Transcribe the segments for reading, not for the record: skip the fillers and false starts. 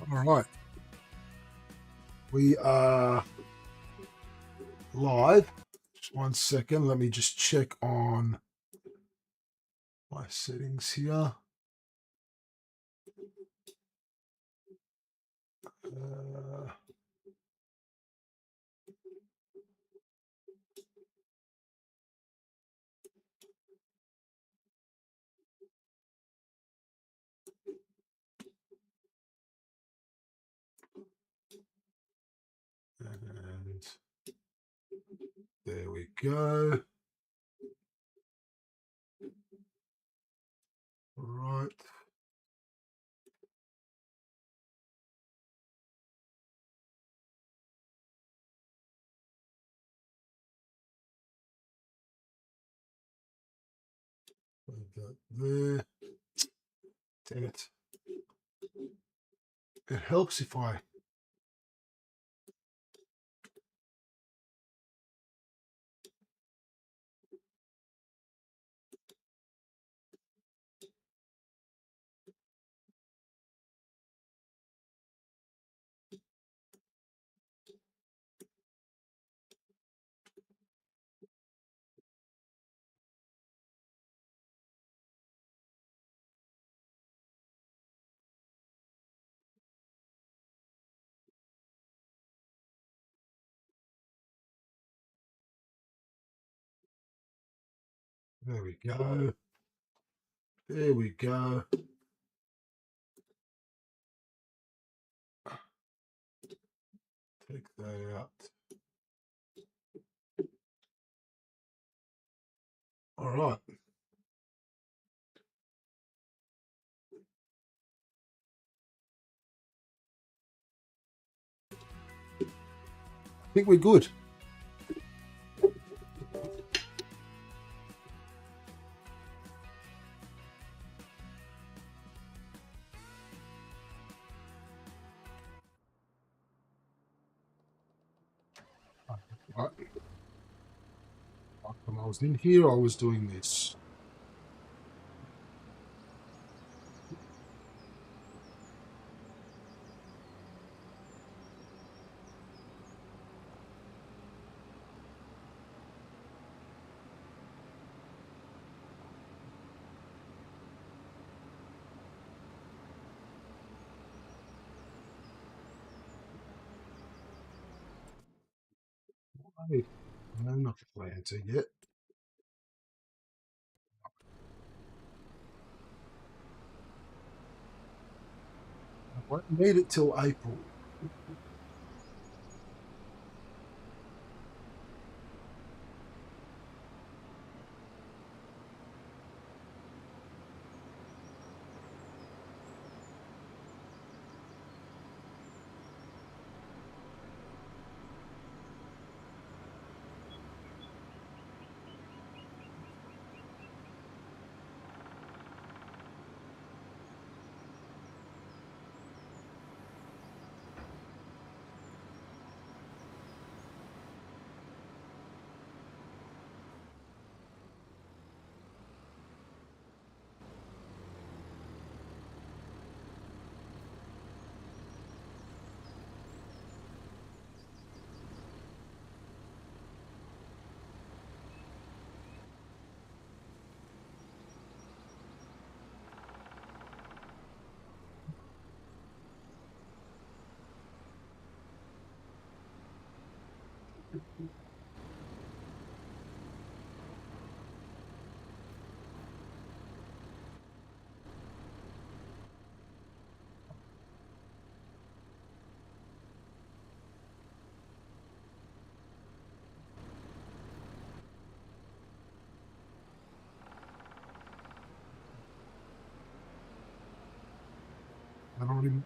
All right. We are live. Just 1 second. Let me just check on my settings here. Uh, and there we go. Right. Put that there. Damn it. It helps if I. There we go. There we go. Take that out. All right. I think we're good. Right. When I was in here, I was doing this. Hey, no, not the planter yet. I won't need it till April.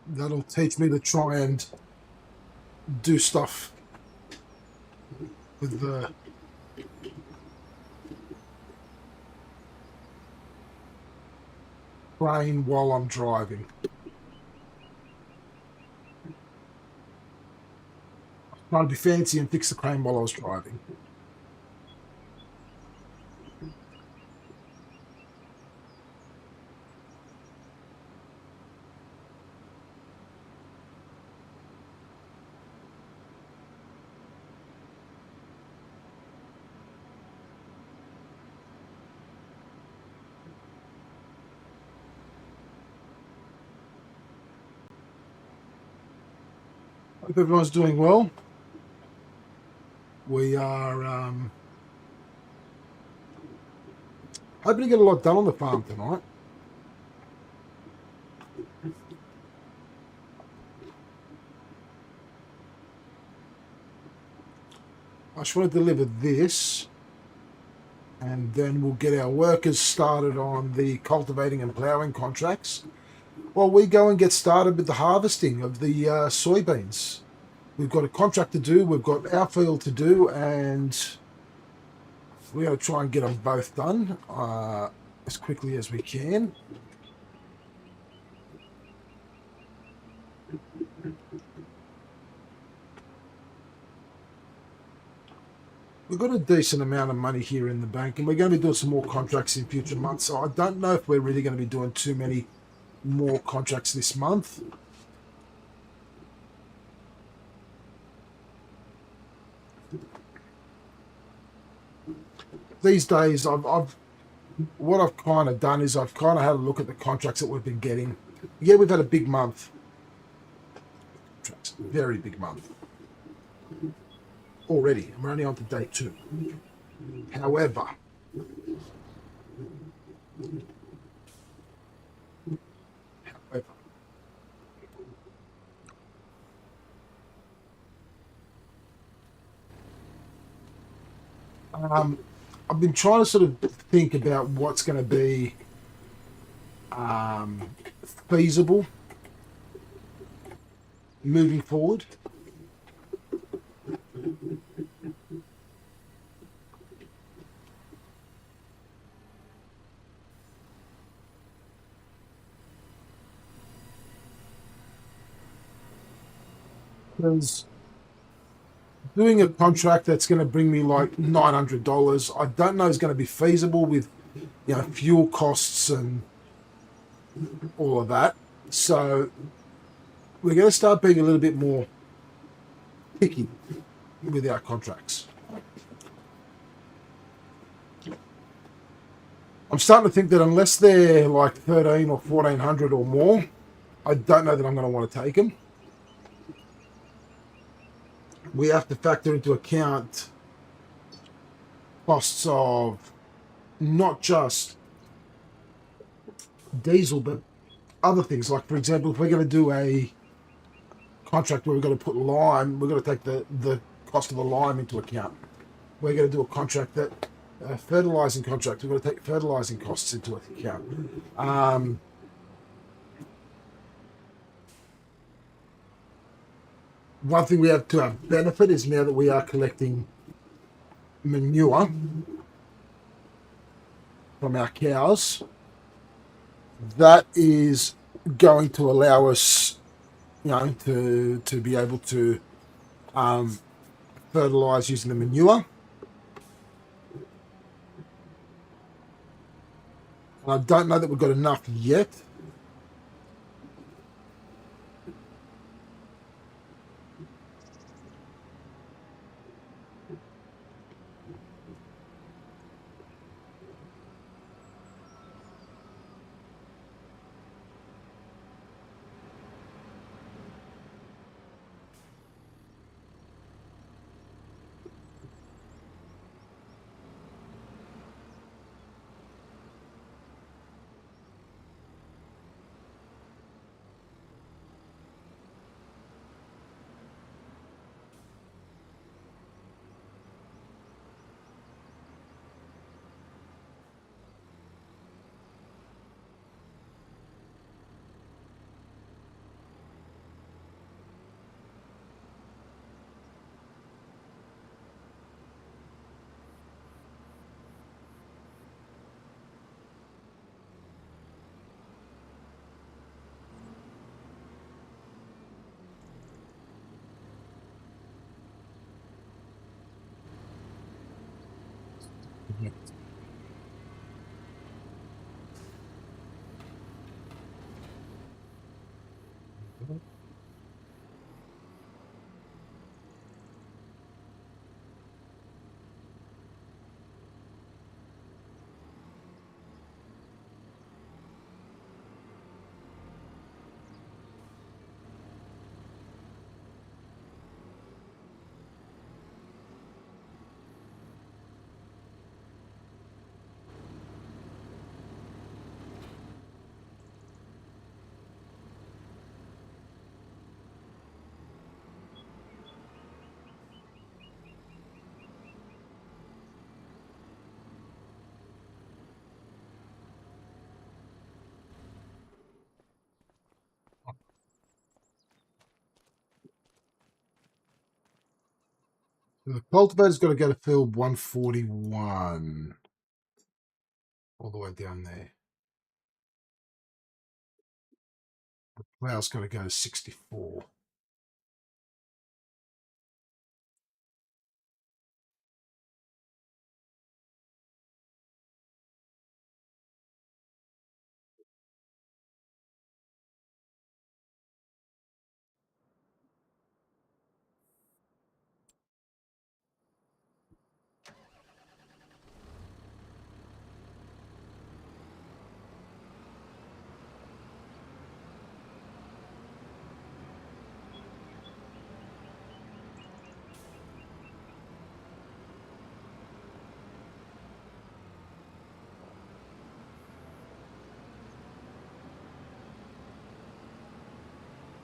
That'll teach me to try and do stuff with the brain while I'm driving. Trying to be fancy and fix the crane while I was driving. Hope everyone's doing well. We are hoping to get a lot done on the farm tonight. I just want to deliver this, and then we'll get our workers started on the cultivating and ploughing contracts while we go and get started with the harvesting of the soybeans. We've got a contract to do, we've got our field to do, and we're going to try and get them both done as quickly as we can. We've got a decent amount of money here in the bank, and we're going to be doing some more contracts in future months. So I don't know if we're really going to be doing too many more contracts this month. These days, what I've kind of done is I've kind of had a look at the contracts that we've been getting. Yeah, we've had a big month. Very big month. Already. We're only on to day 2. However, I've been trying to sort of think about what's going to be feasible moving forward. Because doing a contract that's going to bring me like $900, I don't know is going to be feasible with, you know, fuel costs and all of that. So we're going to start being a little bit more picky with our contracts. I'm starting to think that unless they're like 13 or 1400 or more, I don't know that I'm going to want to take them. We have to factor into account costs of not just diesel, but other things. Like, for example, if we're going to do a contract where we're going to put lime, we're going to take the cost of the lime into account. We're going to do a contract that fertilizing contract, we're going to take fertilizing costs into account. One thing we have to have benefit is now that we are collecting manure from our cows, that is going to allow us, you know, to be able to fertilize using the manure. I don't know that we've got enough yet. The cultivator's got to go to field 141. All the way down there. The plow's got to go to 64.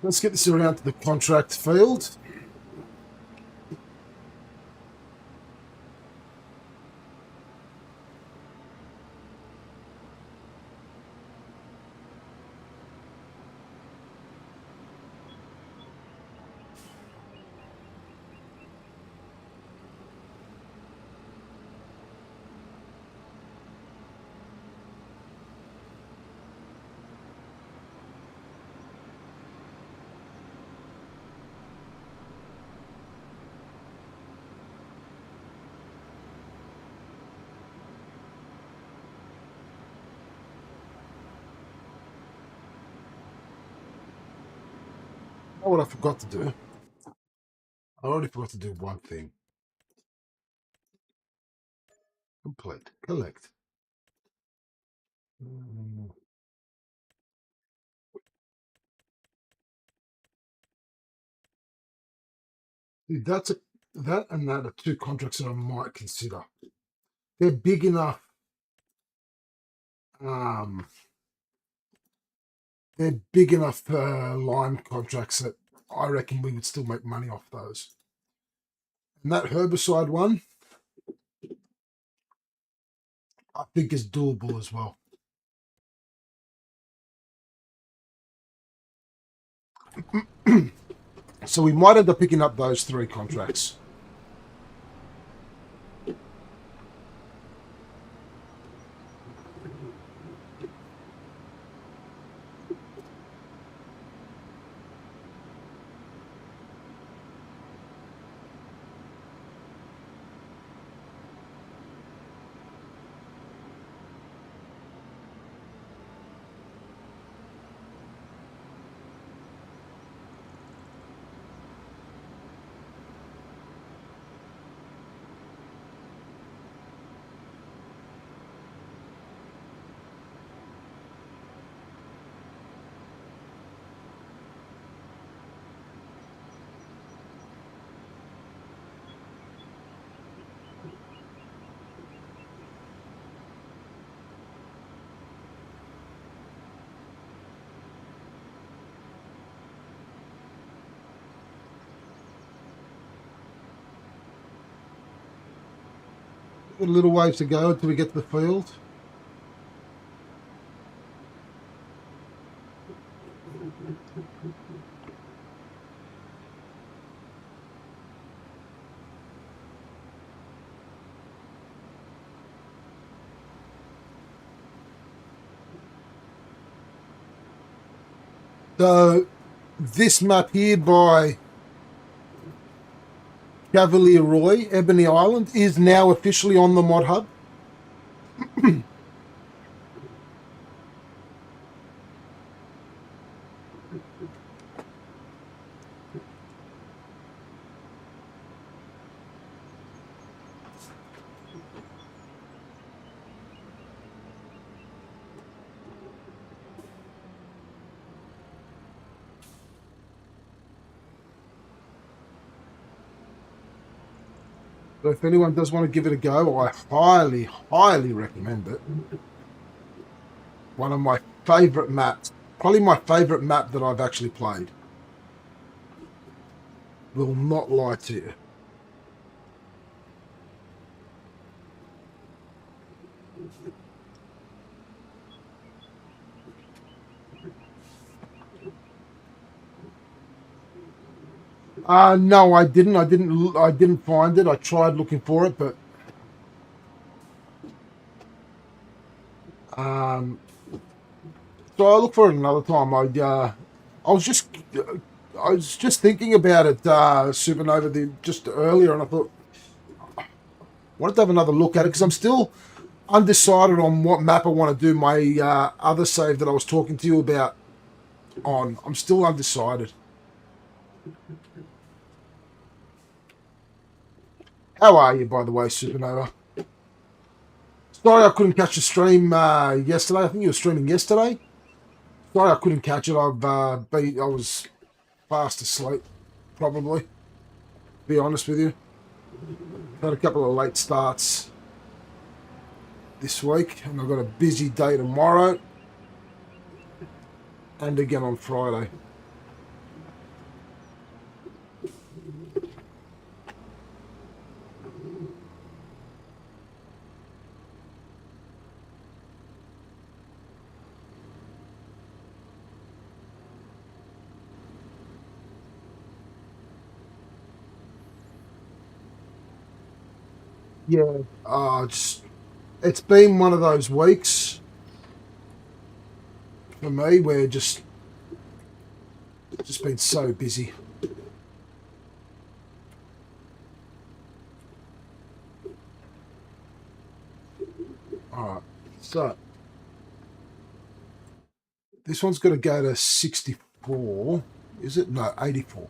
Let's get this around to the contract field. Oh, what I forgot to do. I already forgot to do one thing. Complete. Collect. Dude, that and that are two contracts that I might consider. They're big enough. They're big enough line contracts that I reckon we would still make money off those. And that herbicide one, I think is doable as well. So we might end up picking up those three contracts. A little ways to go until we get to the field. So this map here by Cavalier Roy, Ebony Island, is now officially on the mod hub. So if anyone does want to give it a go, I highly, highly recommend it. One of my favourite maps. Probably my favourite map that I've actually played. Will not lie to you. No, I didn't. I didn't find it. I tried looking for it, but um, so I look for it another time. I was just, I was just thinking about it, Supernova, just earlier, and I thought I wanted to have another look at it because I'm still undecided on what map I want to do my other save that I was talking to you about on. I'm still undecided. How are you, by the way, Supernova? Sorry I couldn't catch the stream yesterday. I think you were streaming yesterday. Sorry I couldn't catch it. I was fast asleep, probably. To be honest with you, had a couple of late starts this week, and I've got a busy day tomorrow and again on Friday. Yeah, it's been one of those weeks for me where just been so busy. All right, so this one's got to go to 64. Is it? No, 84.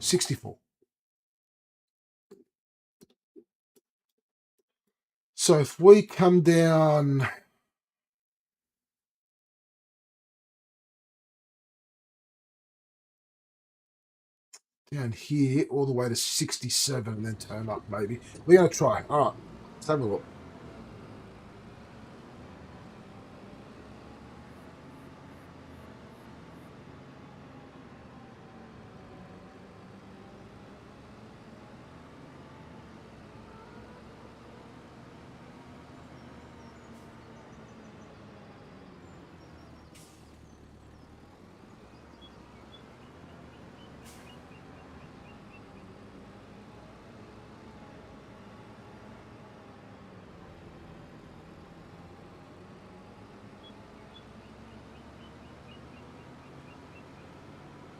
64. So if we come down here all the way to 67 and then turn up, maybe. We're going to try. All right, let's have a look.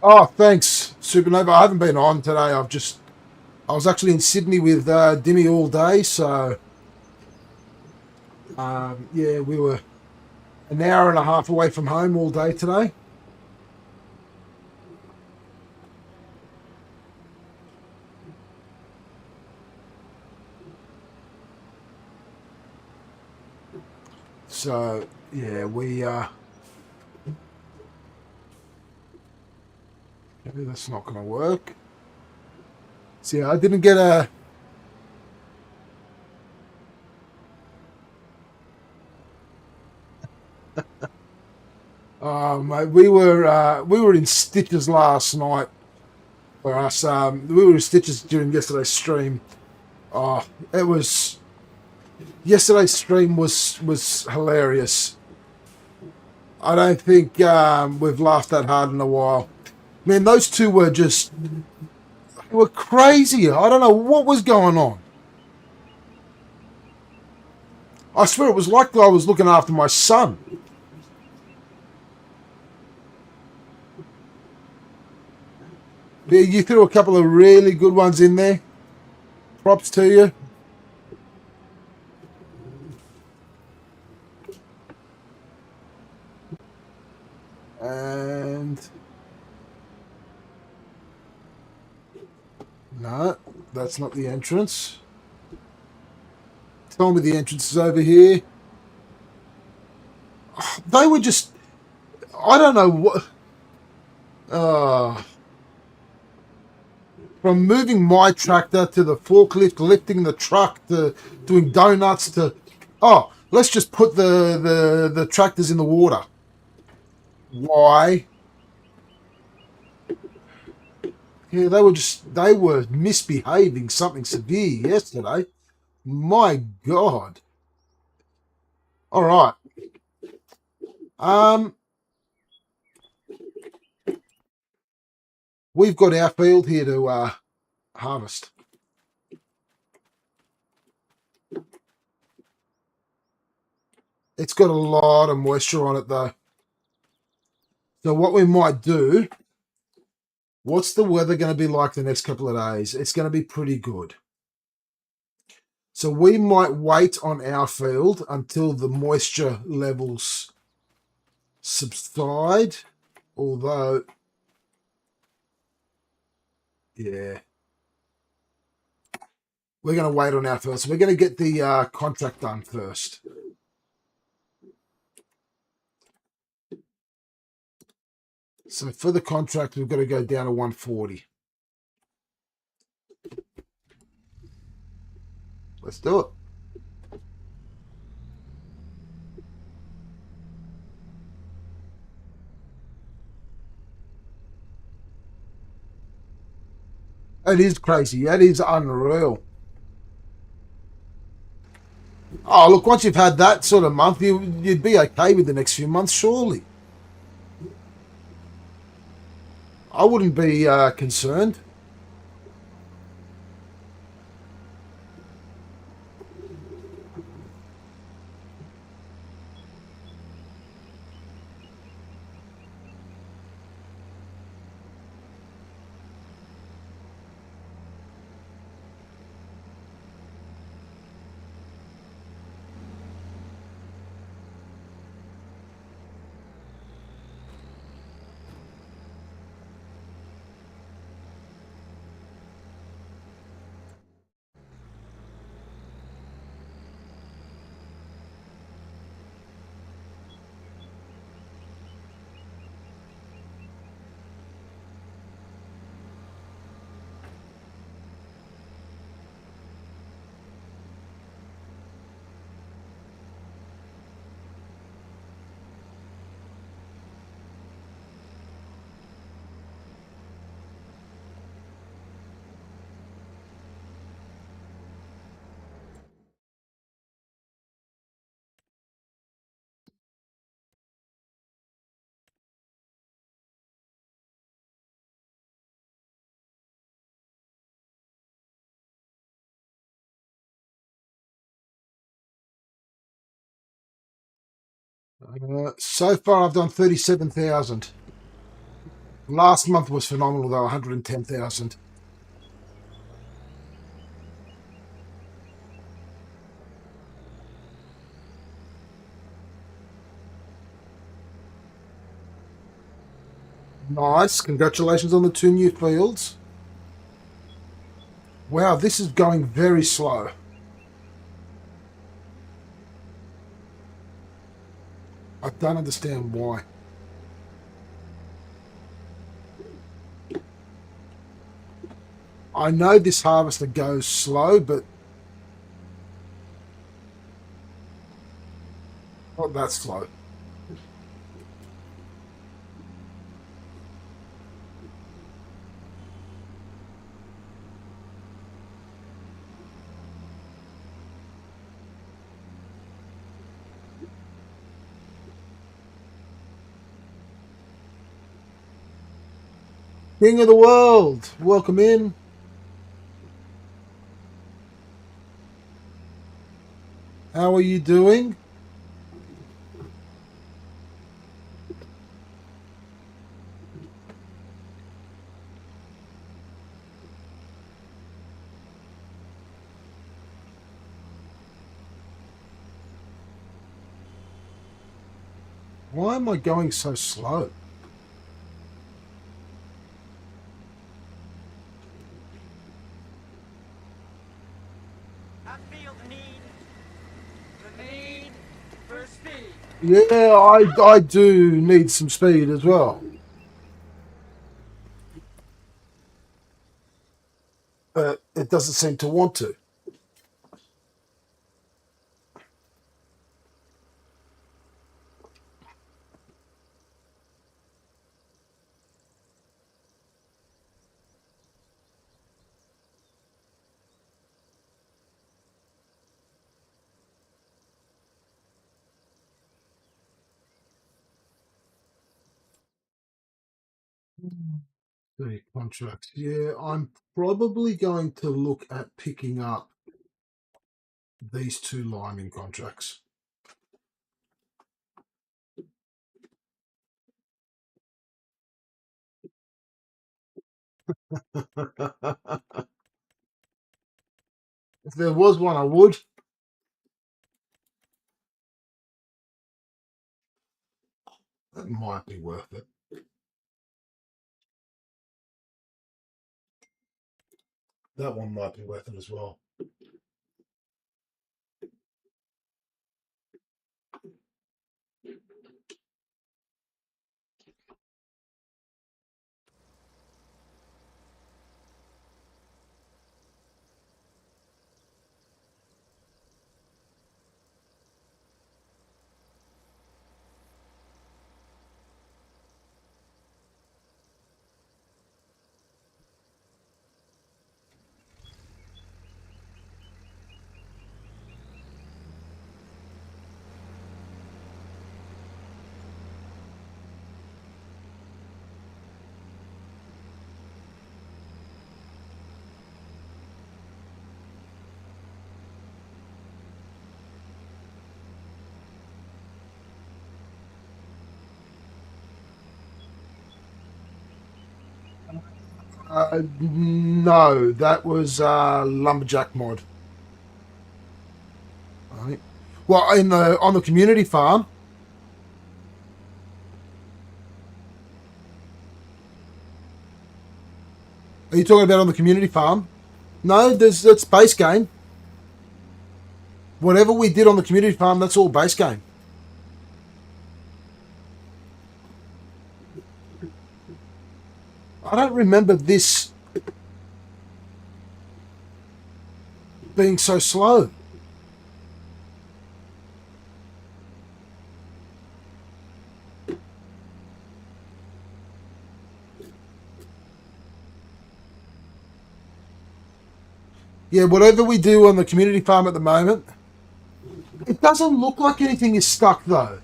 Oh, thanks, Supernova. I haven't been on today. I was actually in Sydney with Dimmy all day, so yeah, we were an hour and a half away from home all day today. So yeah, maybe that's not going to work. See, I didn't get a. Mate, we were in stitches last night for us. We were in stitches during yesterday's stream. Oh, it was yesterday's stream was hilarious. I don't think we've laughed that hard in a while. Man, those two were just were crazy. I don't know what was going on. I swear it was like I was looking after my son. Yeah, you threw a couple of really good ones in there. Props to you. And no, that's not the entrance. Tell me the entrance is over here. They were just, I don't know what. From moving my tractor to the forklift, lifting the truck to doing donuts to, oh, let's just put the tractors in the water. Why? Yeah, they were misbehaving something severe yesterday. My God. All right. Um, we've got our field here to harvest. It's got a lot of moisture on it though. So what we might do, what's the weather going to be like the next couple of days? It's going to be pretty good. So we might wait on our field until the moisture levels subside, although, yeah, we're going to wait on our field. So we're going to get the contract done first. So for the contract, we've got to go down to 140. Let's do it. It is crazy. That is unreal. Oh, look, once you've had that sort of month, you'd be okay with the next few months, surely. I wouldn't be concerned. So far, I've done 37,000. Last month was phenomenal, though, 110,000. Nice. Congratulations on the 2 new fields. Wow, this is going very slow. I don't understand why. I know this harvester goes slow, but not that slow. King of the world, welcome in. How are you doing? Why am I going so slow? Yeah, I do need some speed as well. But it doesn't seem to want to. The contracts. Yeah, I'm probably going to look at picking up these two lining contracts. If there was one, I would. That might be worth it. That one might be worth it as well. No, that was lumberjack mod. Right. Well, in the on the community farm. Are you talking about on the community farm? No, that's base game. Whatever we did on the community farm, that's all base game. I don't remember this being so slow. Yeah, whatever we do on the community farm at the moment, it doesn't look like anything is stuck though.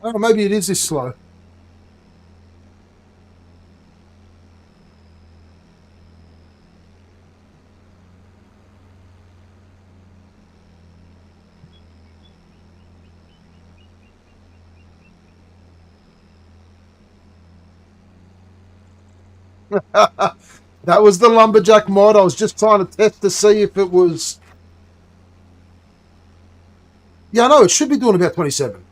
Oh, maybe it is this slow. That was the lumberjack mod. I was just trying to test to see if it was. Yeah, no, it should be doing about 27.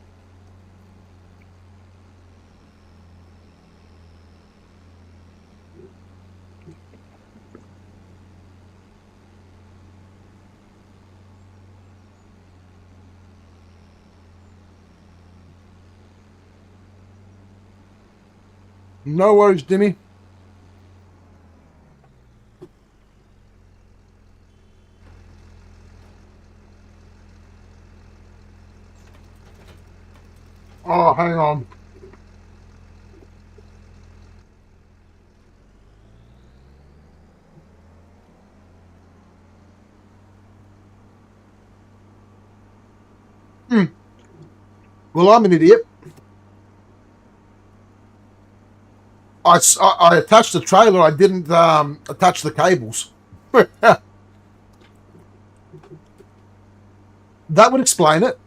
No worries, Jimmy. Oh, hang on. Hmm. Well, I'm an idiot. I attached the trailer. I didn't attach the cables. That would explain it.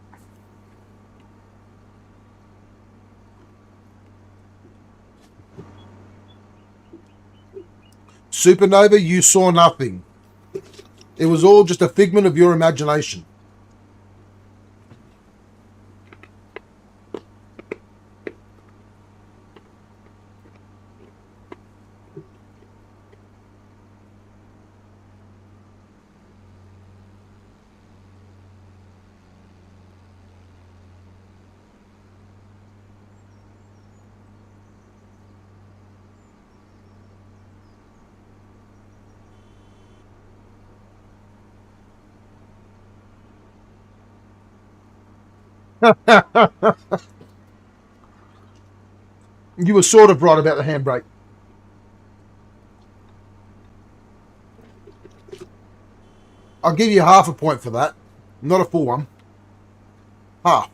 Supernova, you saw nothing. It was all just a figment of your imagination. You were sort of right about the handbrake. I'll give you half a point for that. Not a full one. Half.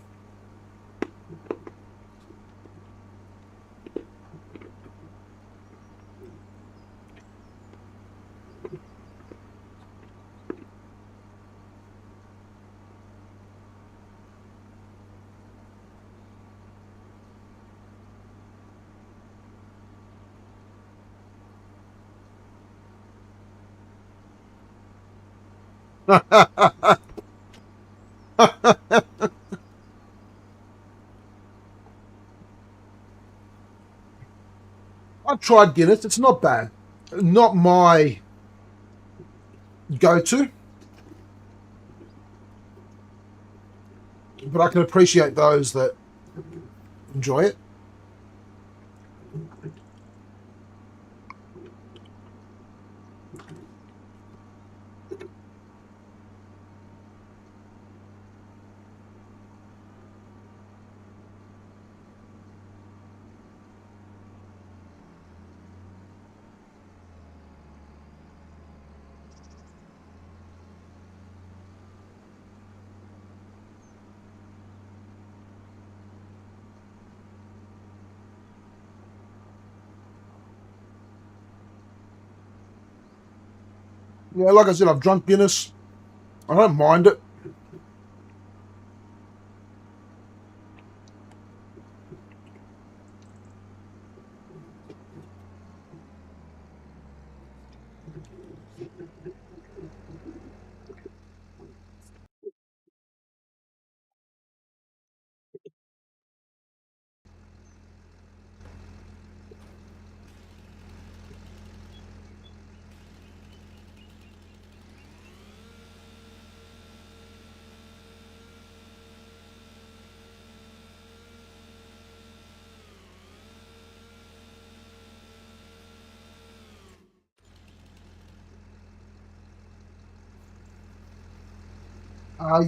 I've tried Guinness. It's not bad. Not my go-to, but I can appreciate those that enjoy it. Yeah, like I said, I've drunk Guinness. I don't mind it.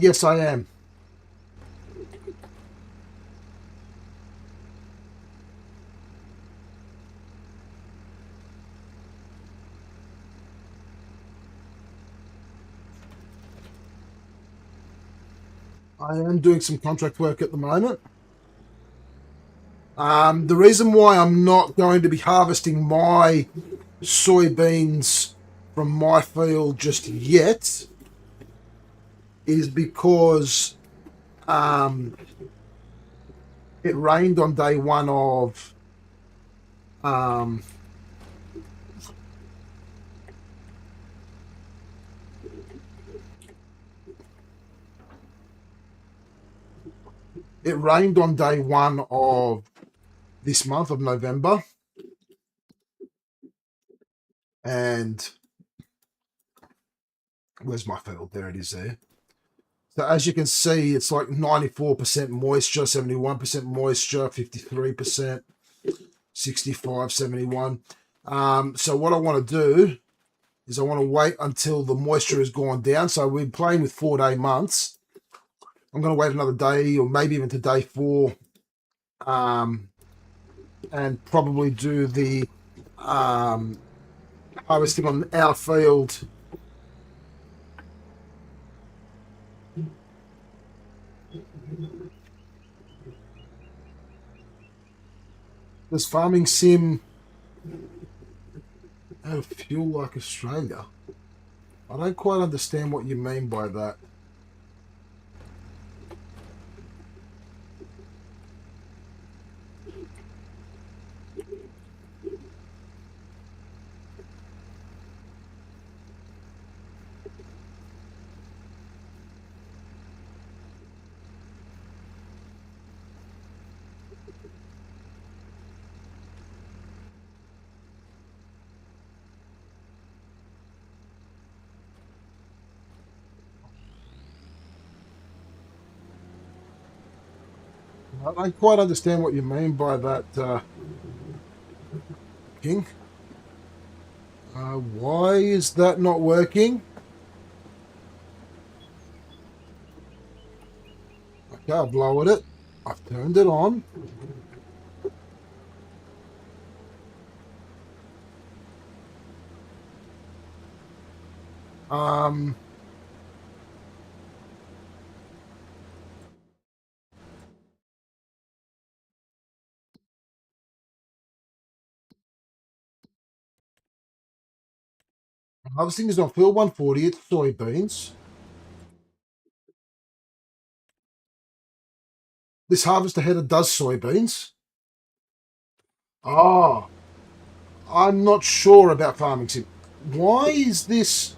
Yes, I am. I am doing some contract work at the moment. The reason why I'm not going to be harvesting my soybeans from my field just yet is because it rained on day one of um, it rained on day one of this month of November, and where's my field? There it is there. So as you can see, it's like 94% moisture, 71% moisture, 53%, 65, 71. So what I want to do is I want to wait until the moisture has gone down. So we're playing with 4-day months. I'm going to wait another day or maybe even to day 4 and probably do the harvesting on our field. Does Farming Sim have fuel like Australia? I don't quite understand what you mean by that. I don't quite understand what you mean by that, King. Why is that not working? Okay, I've lowered it. I've turned it on. Um, Harvesting is on field 140. It's soybeans. This harvester header does soybeans. Oh, I'm not sure about farming sim. Why is this?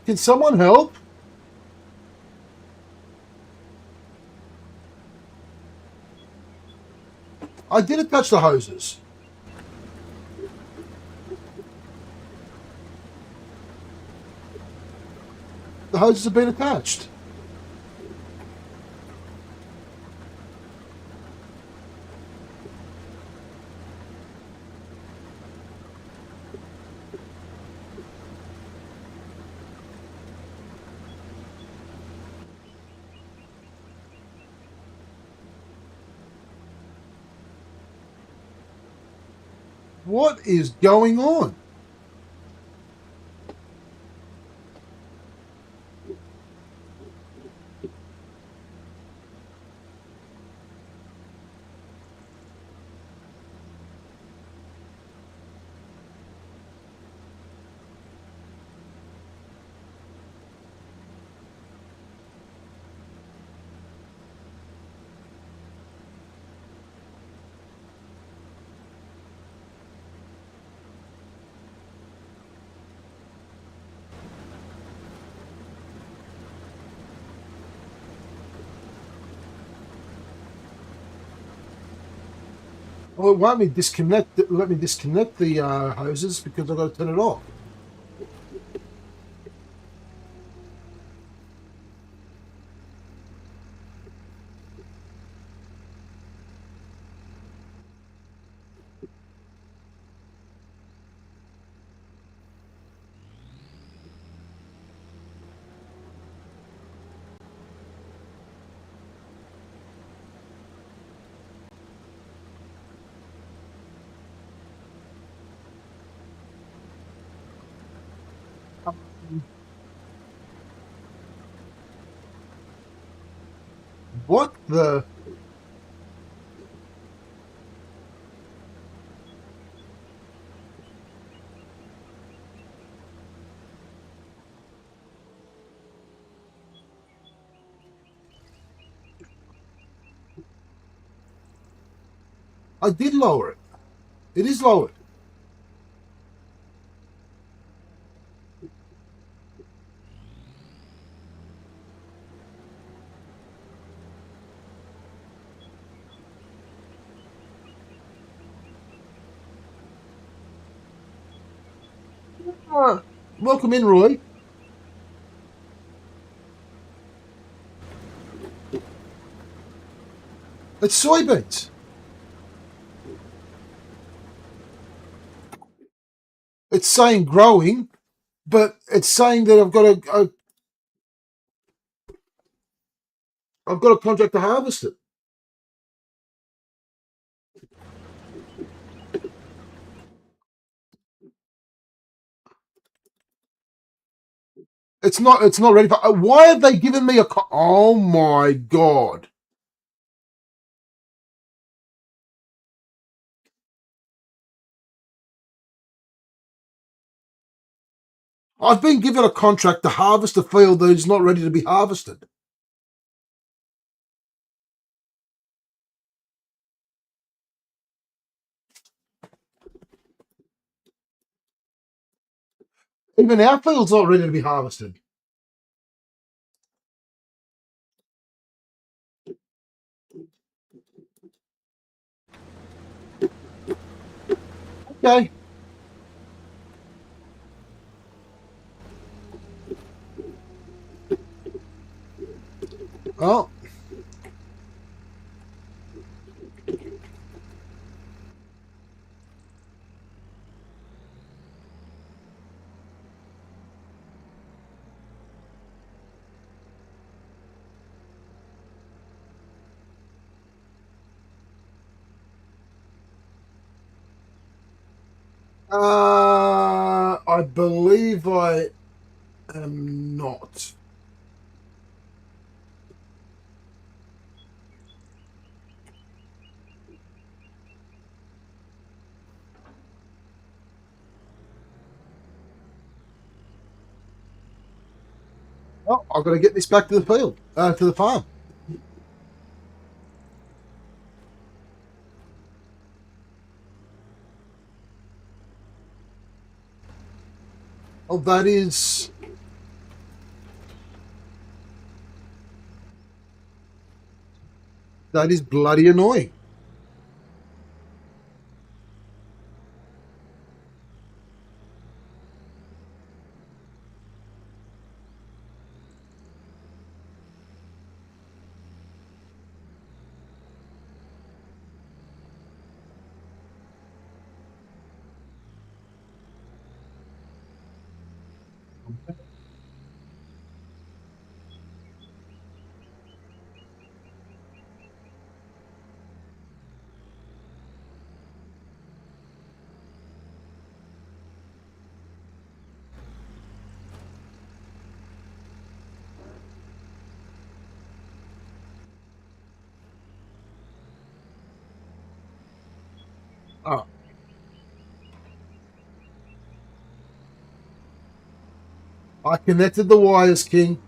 Can someone help? I did attach the hoses. The hoses have been attached. What is going on? Well, it won't me disconnect. Let me disconnect the hoses because I've got to turn it off. What the? I did lower it. It is lowered. Welcome in, Roy. It's soybeans. It's saying growing, but it's saying that I've got a contract to harvest it. It's not. It's not ready for. Why have they given me a? Oh my god! I've been given a contract to harvest a field that is not ready to be harvested. Even our field's not ready to be harvested. Okay. Well, I believe I am not. Oh, I've got to get this back to the field, to the farm. Oh, that is bloody annoying. Oh, I connected the wires, King.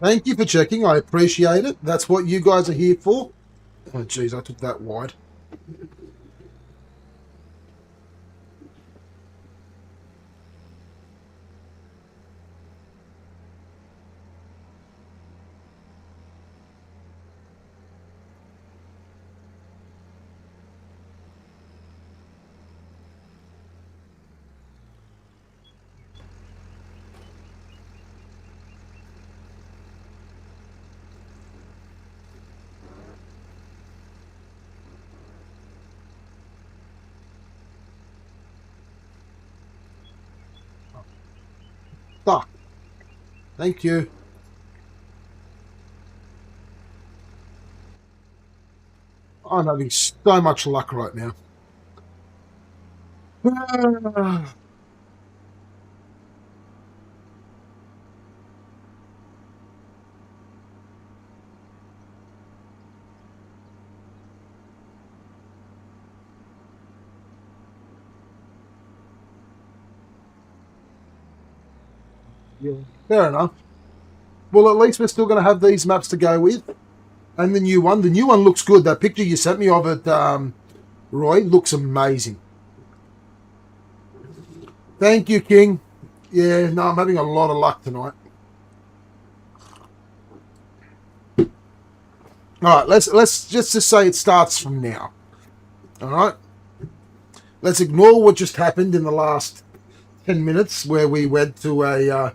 Thank you for checking. I appreciate it. That's what you guys are here for. Oh, geez, I took that wide. Fuck. Thank you. I'm having so much luck right now. Yeah, fair enough. Well, at least we're still going to have these maps to go with. And the new one. The new one looks good. That picture you sent me of it, Roy, looks amazing. Thank you, King. Yeah, no, I'm having a lot of luck tonight. All right, let's just say it starts from now. All right, let's ignore what just happened in the last 10 minutes where we went to a.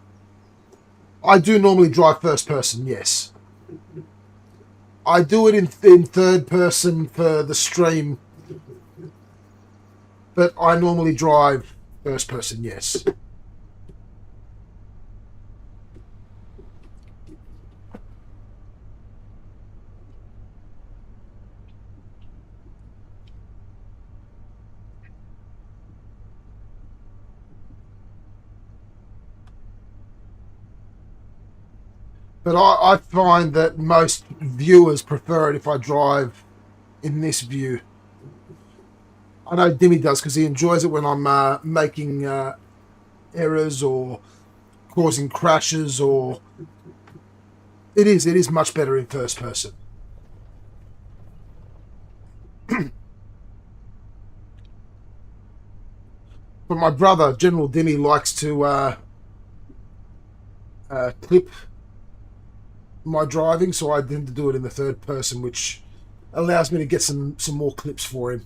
I do normally drive first person, yes. I do it in third person for the stream, but I normally drive first person, yes. But I find that most viewers prefer it if I drive in this view. I know Dimmy does because he enjoys it when I'm making errors or causing crashes, or it is much better in first person. But my brother, General Dimmy, likes to clip my driving, so I tend to do it in the third person, which allows me to get some more clips for him.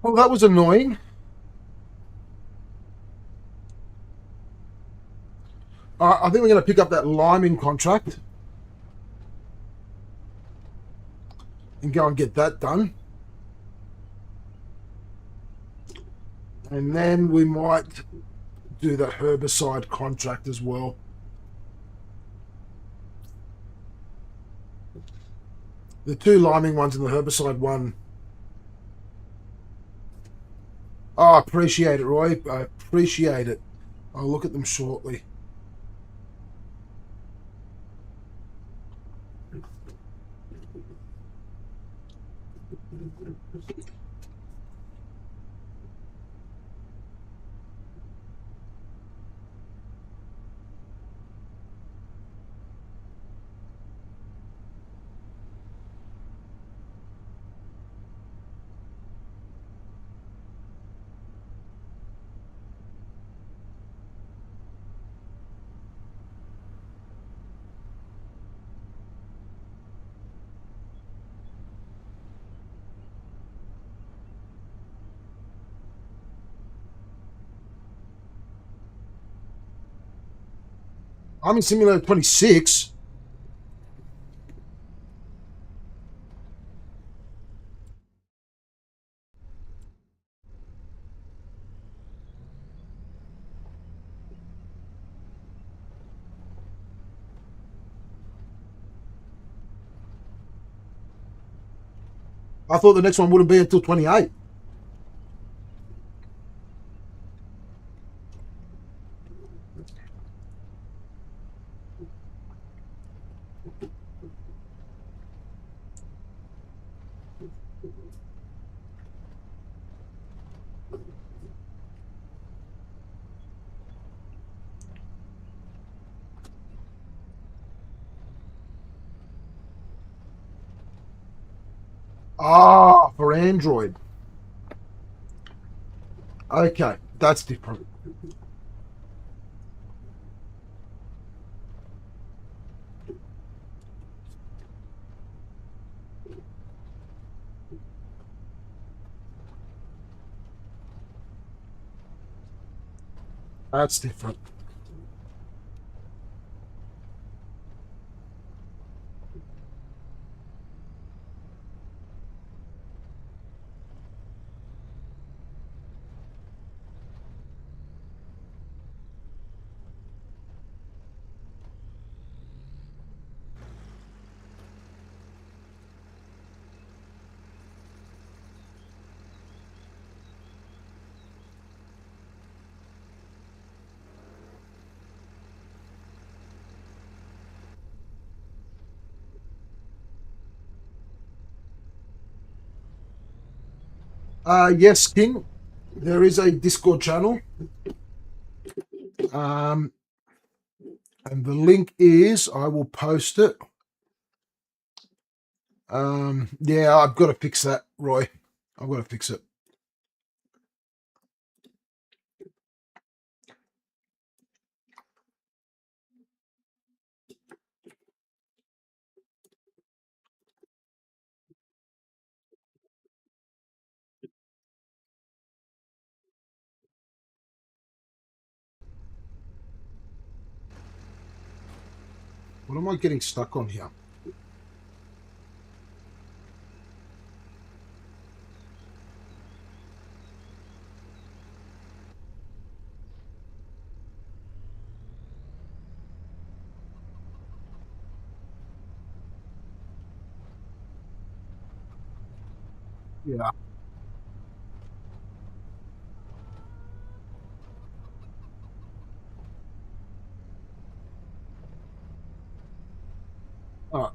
Well, that was annoying. I think we're going to pick up that liming contract and go and get that done. And then we might do the herbicide contract as well. The two liming ones and the herbicide one. Oh, I appreciate it, Roy. I appreciate it. I'll look at them shortly. I'm in Simulator 26. I thought the next one wouldn't be until 28. Ah, for Android. Okay, that's different. That's different. Yes, King. There is a Discord channel. And the link is, I will post it. Yeah, I've got to fix that, Roy. I've got to fix it. What am I getting stuck on here? Yeah. Uh,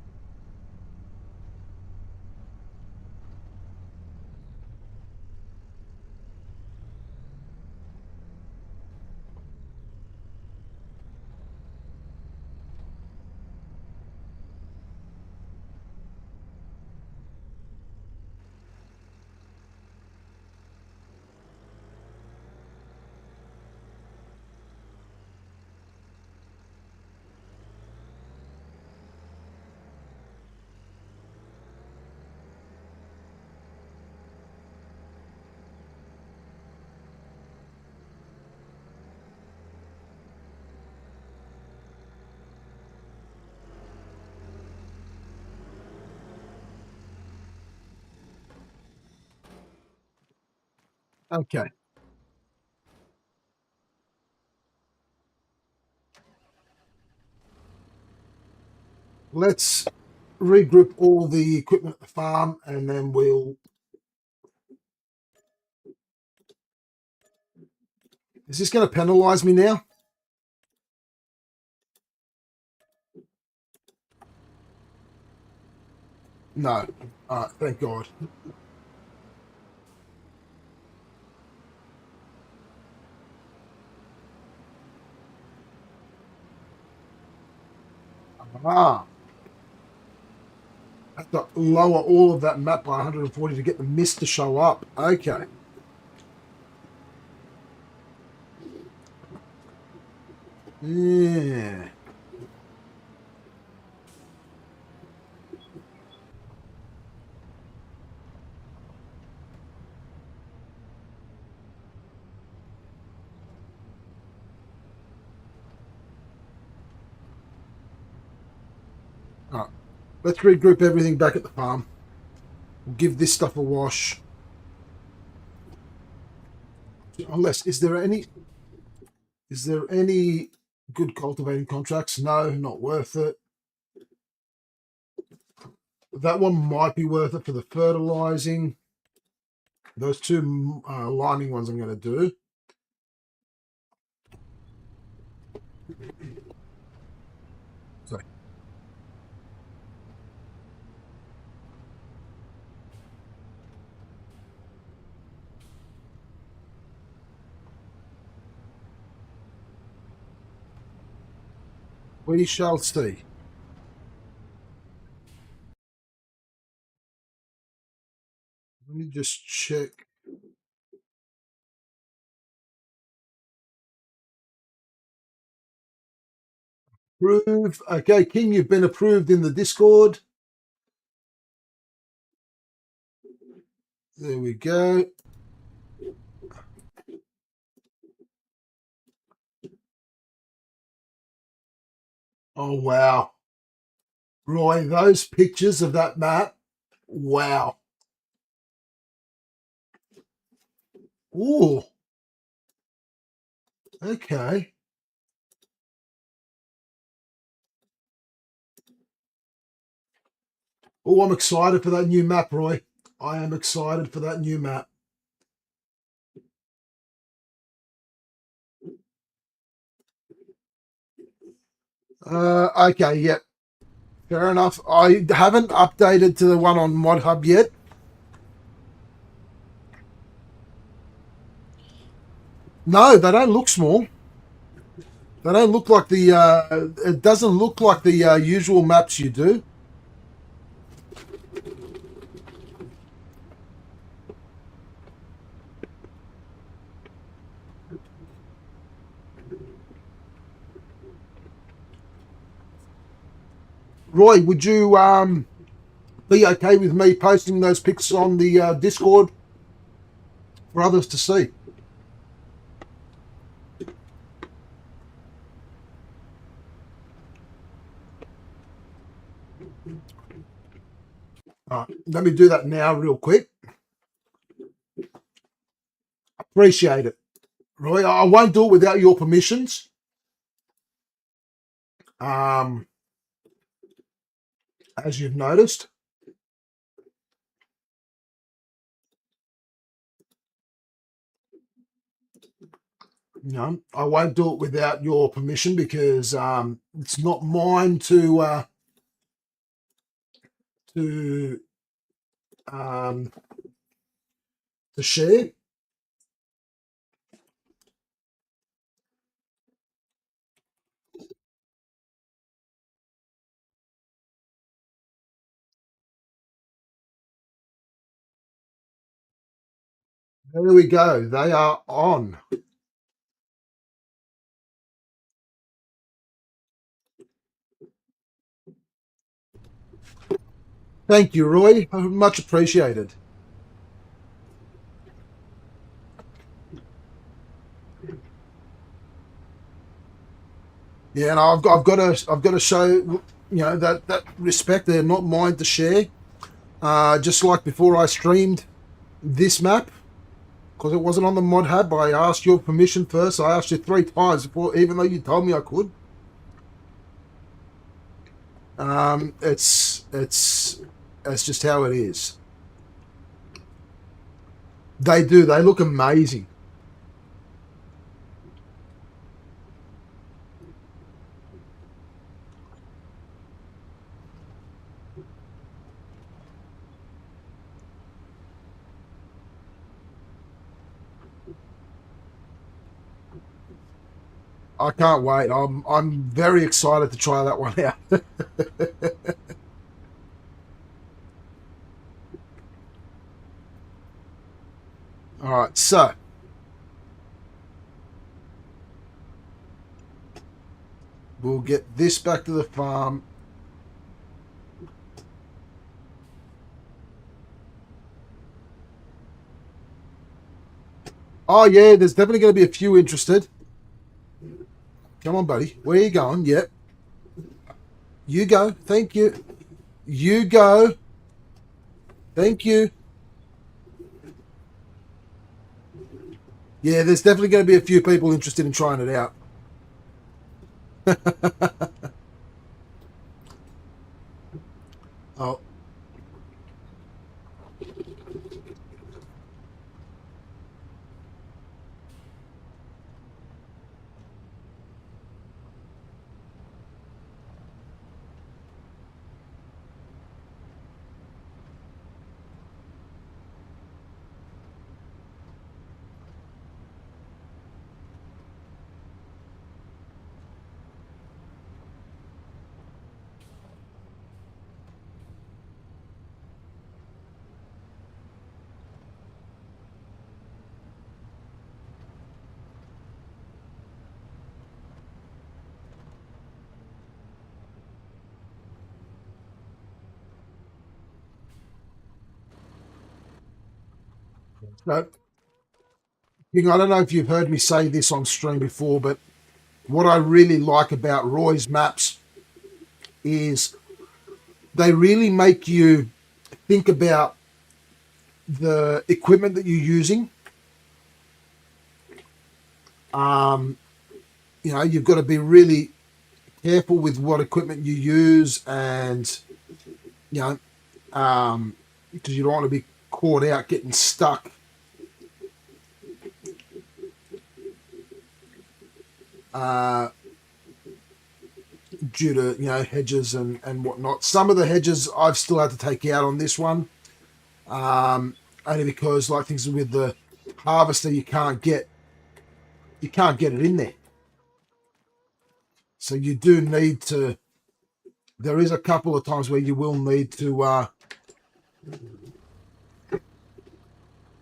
Okay. Let's regroup all the equipment at the farm, and then we'll... Is this going to penalise me now? No. All right, thank God. Ah. I have to lower all of that map by 140 to get the mist to show up. Okay. Yeah. All right. Let's regroup everything back at the farm. We'll give this stuff a wash. Unless, is there any good cultivating contracts? No, not worth it. That one might be worth it for the fertilizing. Those two lining ones I'm going to do. Sorry. We shall see. Let me just check. Approve. Okay, King, you've been approved in the Discord. There we go. Oh, wow. Roy, those pictures of that map. Wow. Ooh. Okay. Oh, I'm excited for that new map, Roy. I am excited for that new map. Okay, yep. Fair enough. I haven't updated to the one on Mod Hub yet. No, they don't look small. They don't look like the... it doesn't look like the usual maps you do. Roy, would you be okay with me posting those pics on the Discord for others to see? Let me do that now real quick. Appreciate it. Roy, I won't do it without your permissions. As you've noticed. No, I won't do it without your permission because it's not mine to share. There we go. They are on. Thank you, Roy. Much appreciated. Yeah, and I've got to show that respect. They're not mine to share. Just like before I streamed this map, because it wasn't on the mod hub. I asked your permission first. I asked you 3 times before, even though you told me I could. It's just how it is. They do. They look amazing. I can't wait. I'm very excited to try that one out. All right, so we'll get this back to the farm. Oh yeah, there's definitely going to be a few interested. Come on, buddy. Where are you going? Yep. You go. Thank you. You go. Thank you. Yeah, there's definitely going to be a few people interested in trying it out. Oh, no. I don't know if you've heard me say this on stream before, but what I really like about Roy's maps is they really make you think about the equipment that you're using. Um, you've got to be really careful with what equipment you use, and you know, because you don't want to be caught out getting stuck. Due to hedges and whatnot. Some of the hedges I've still had to take out on this one, only because like things with the harvester, you can't get it in there. So you do need to. There is a couple of times where you will need to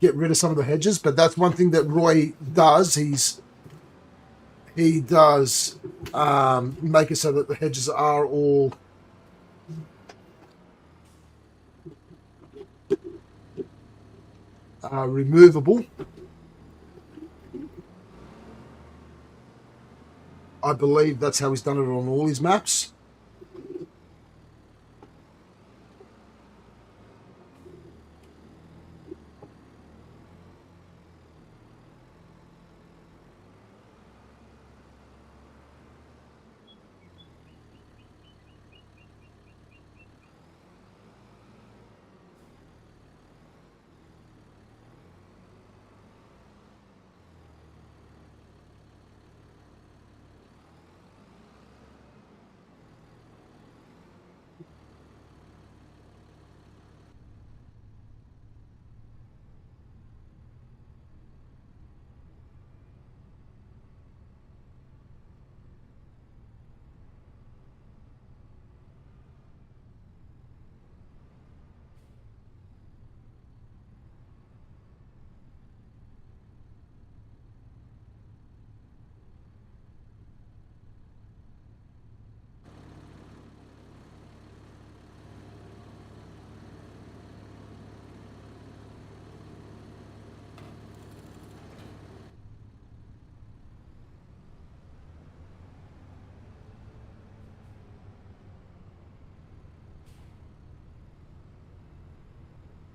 get rid of some of the hedges, but that's one thing that Roy does. He does make it so that the hedges are all removable. I believe that's how he's done it on all his maps.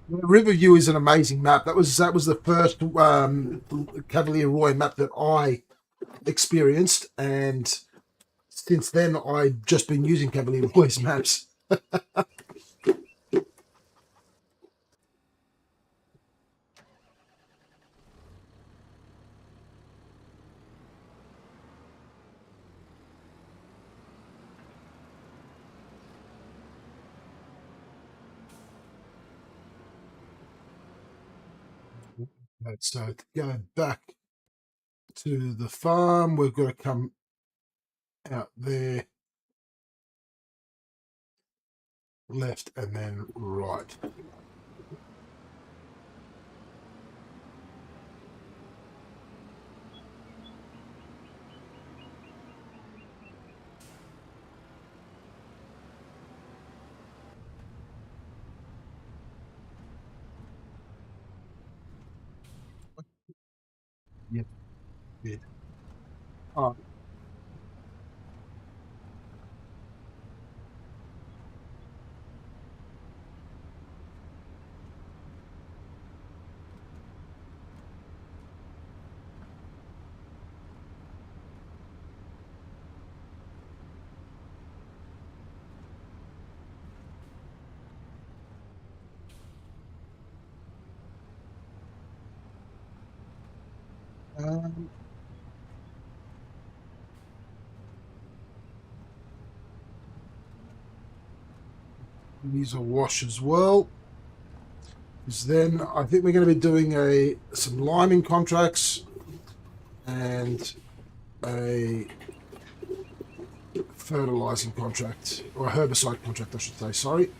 Riverview is an amazing map. That was the first Cavalier Roy map that I experienced, and since then I've just been using Cavalier Roy's maps. Right, so to go back to the farm, we've got to come out there, left, and then right. Yep. Yeah. Oh, um, these are wash as well. Because then I think we're going to be doing some liming contracts and a fertilizing contract, or a herbicide contract, I should say. Sorry.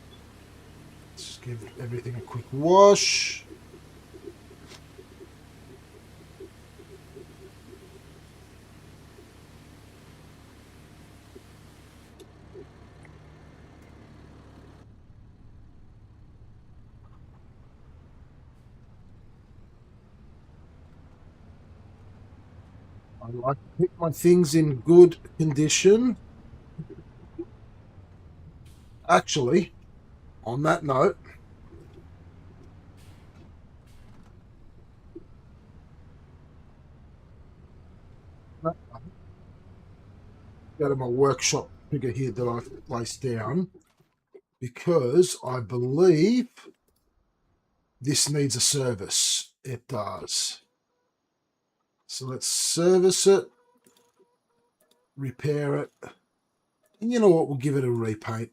Let's give everything a quick wash. I like to keep my things in good condition. Actually, on that note, go to my workshop figure here that I've placed down, because I believe this needs a service. It does. So let's service it, repair it, and you know what? We'll give it a repaint.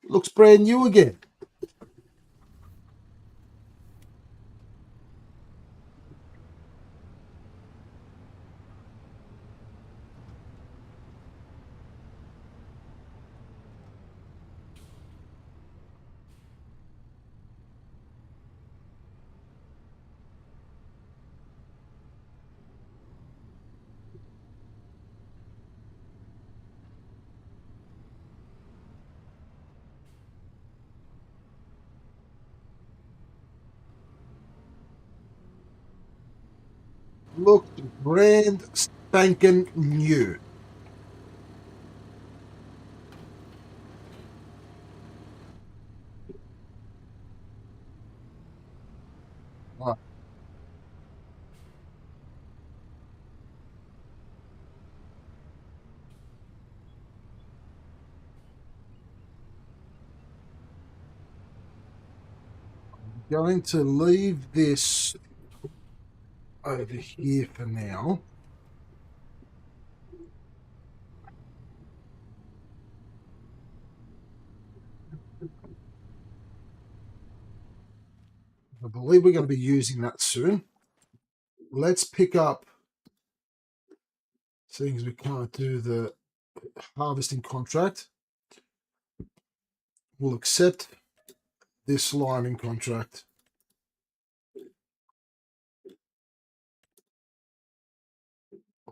Looks brand new again. Looks brand spanking new. I'm going to leave this over here for now. I believe we're going to be using that soon. Let's pick up, seeing as we can't do the harvesting contract, we'll accept this liming contract.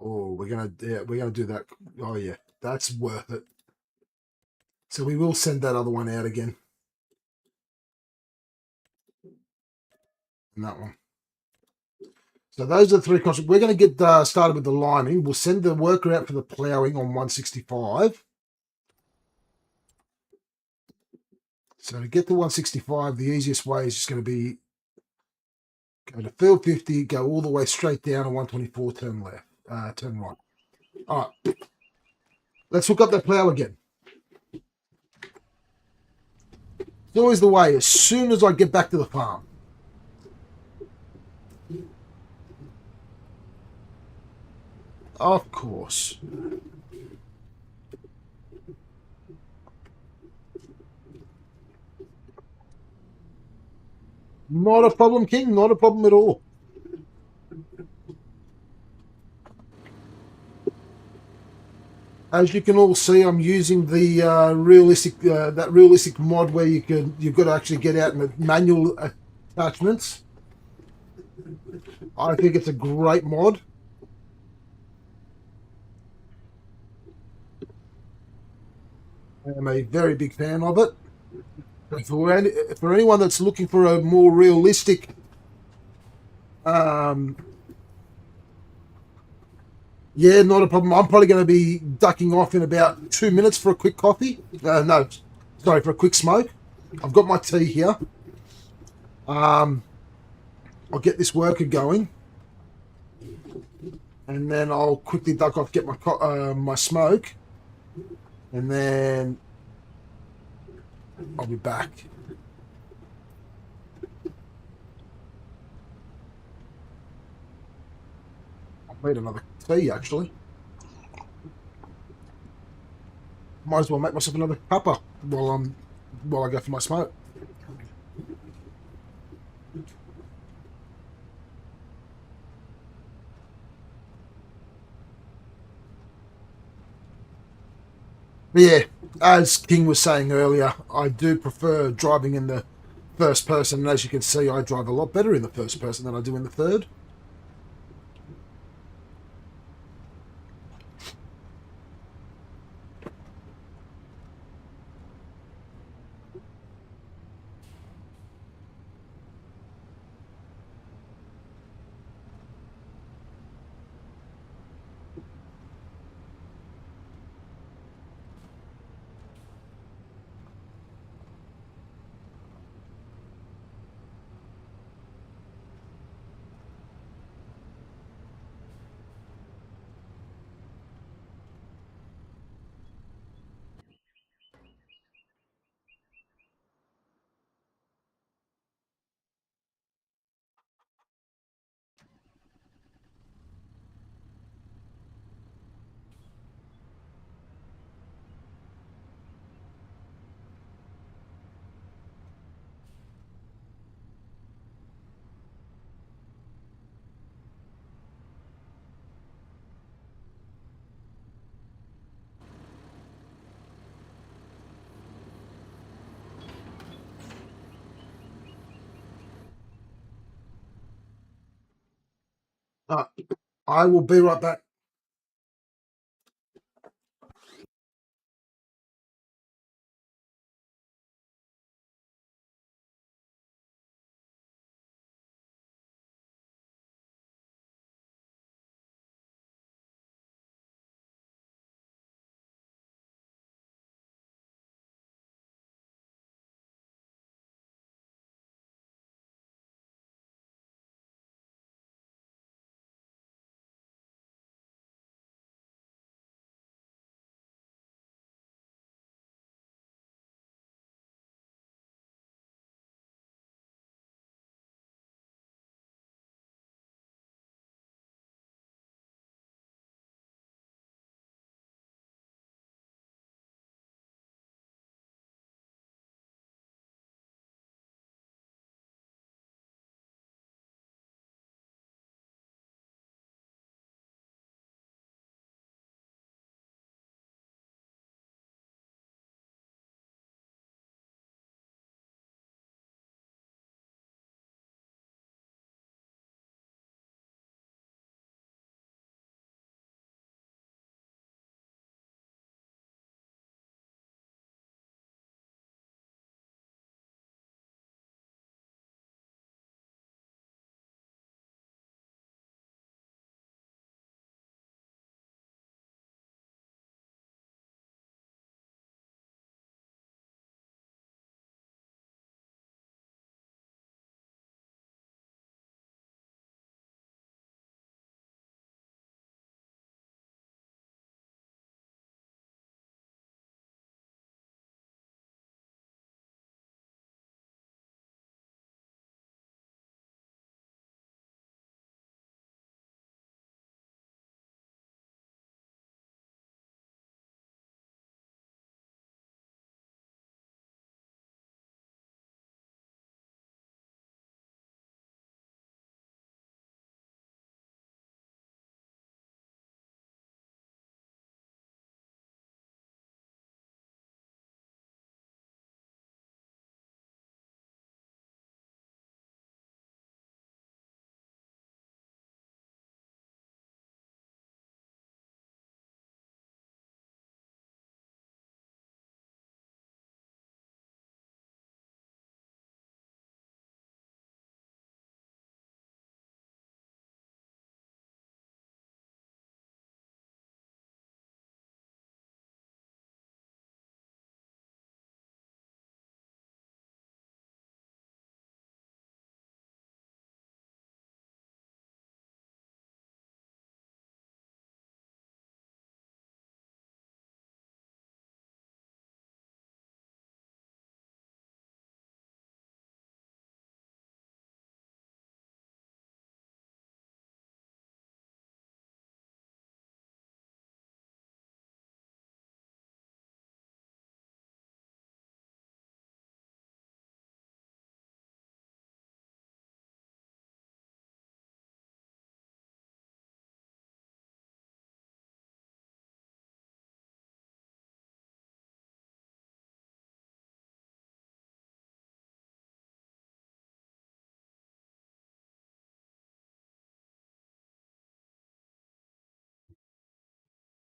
Oh, we're gonna do that. Oh yeah, that's worth it. So we will send that other one out again. And that one. So those are the three contracts. We're going to get started with the liming. We'll send the worker out for the ploughing on 165. So to get to 165, the easiest way is just going to be go to field 50, go all the way straight down to 124, turn left, turn right. All right, let's hook up that plow again. It's always the way. As soon as I get back to the farm, of course. Not a problem, King. Not a problem at all. As you can all see, I'm using the realistic mod where you've got to actually get out in the manual attachments. I think it's a great mod. I'm a very big fan of it. For anyone that's looking for a more realistic um, yeah, not a problem. I'm probably going to be ducking off in about 2 minutes for a quick coffee. No, sorry, for a quick smoke. I've got my tea here. I'll get this worker going, and then I'll quickly duck off, get my smoke, and then I'll be back. I've made another tea actually. Might as well make myself another cuppa while I go for my smoke. But yeah, as King was saying earlier, I do prefer driving in the first person, and as you can see, I drive a lot better in the first person than I do in the third. Uh, I will be right back.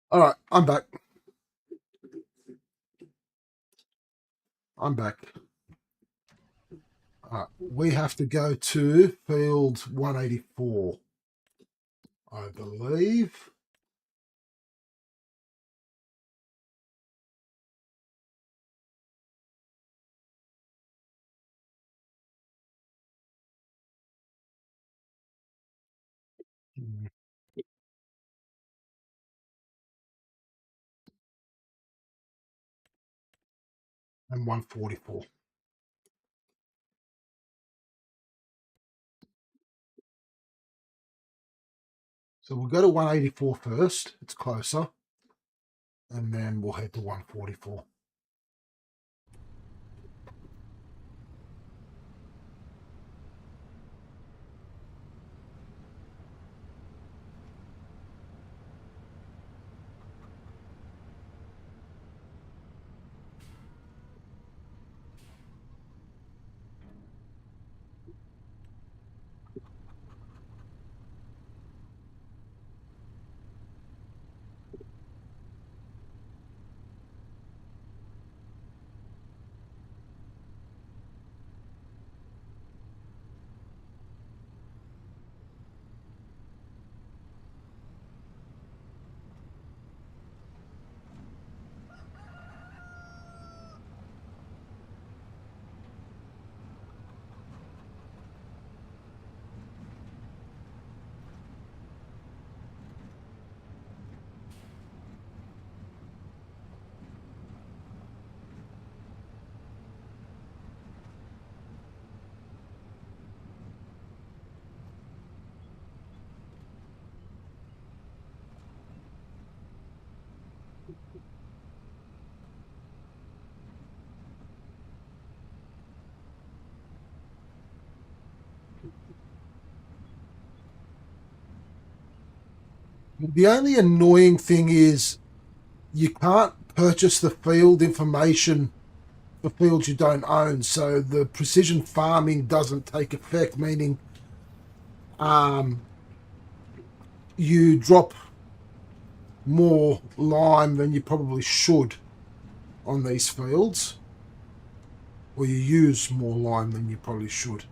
All right, I'm back. I'm back. We have to go to field 184, I believe. And 144. So we'll go to 184 first. It's closer. And then we'll head to 144. The only annoying thing is you can't purchase the field information for fields you don't own, so the precision farming doesn't take effect, meaning you drop more lime than you probably should on these fields, or you use more lime than you probably should.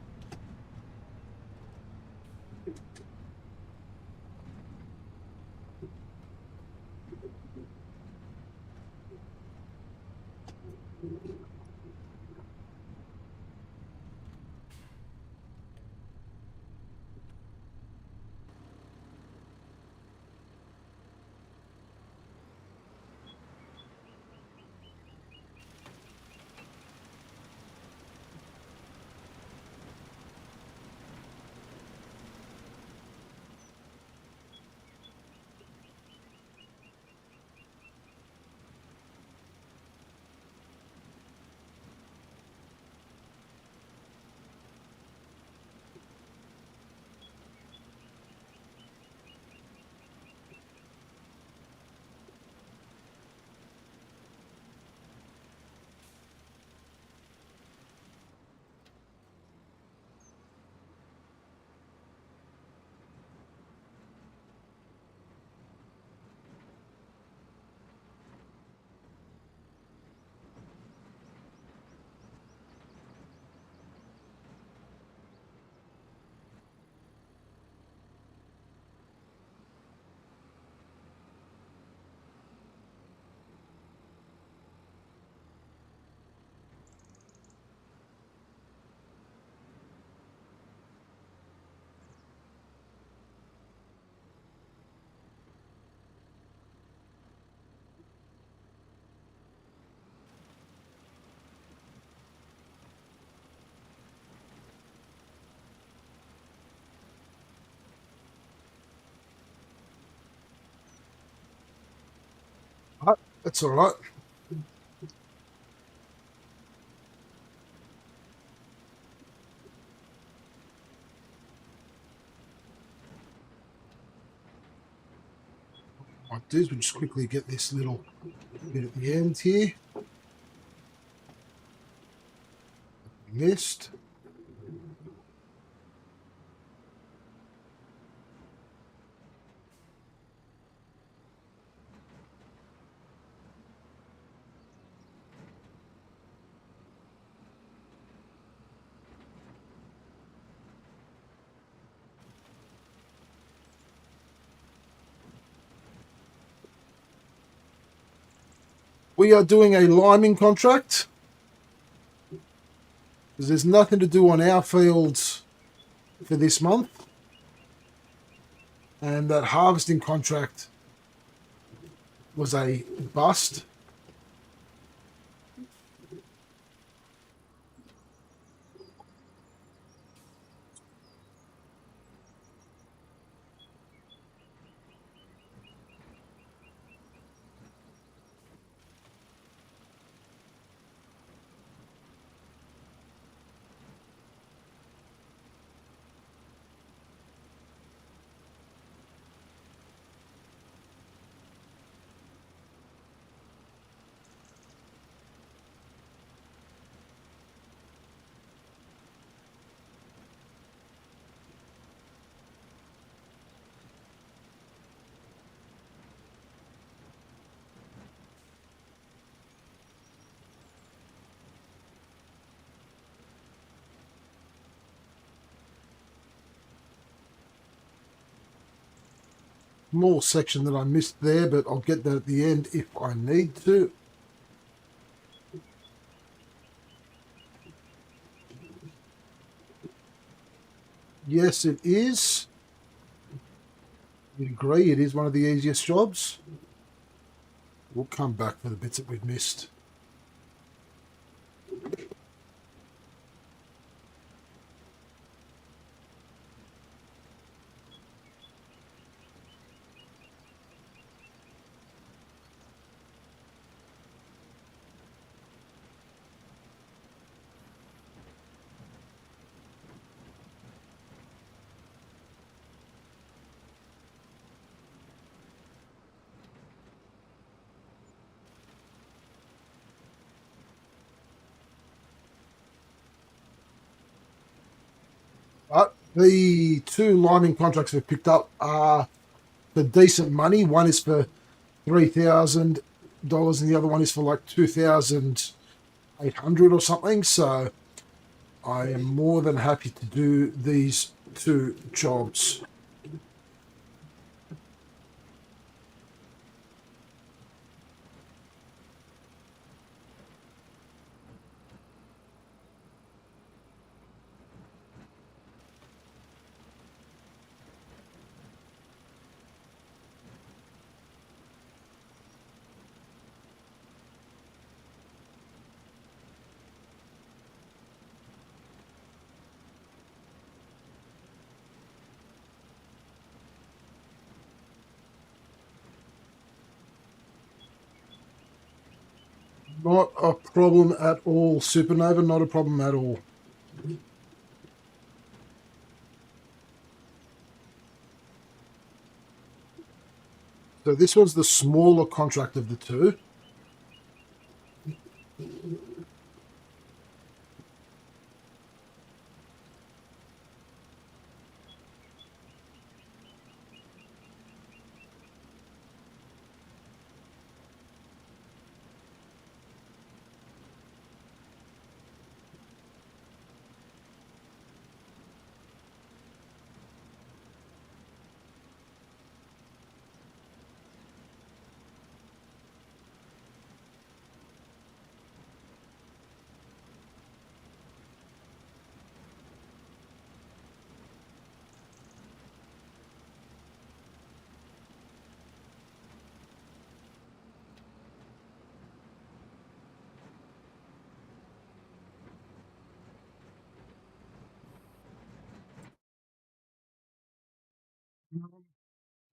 That's all right. What I do is we'll just quickly get this little bit at the end here. Missed. We are doing a liming contract because there's nothing to do on our fields for this month, and that harvesting contract was a bust. More section that I missed there, but I'll get that at the end if I need to. Yes, it is. We agree it is one of the easiest jobs. We'll come back for the bits that we've missed. But the two liming contracts we've picked up are for decent money. One is for $3,000 and the other one is for like 2,800 or something. So I am more than happy to do these two jobs. Not a problem at all, Supernova, not a problem at all. So this one's the smaller contract of the two.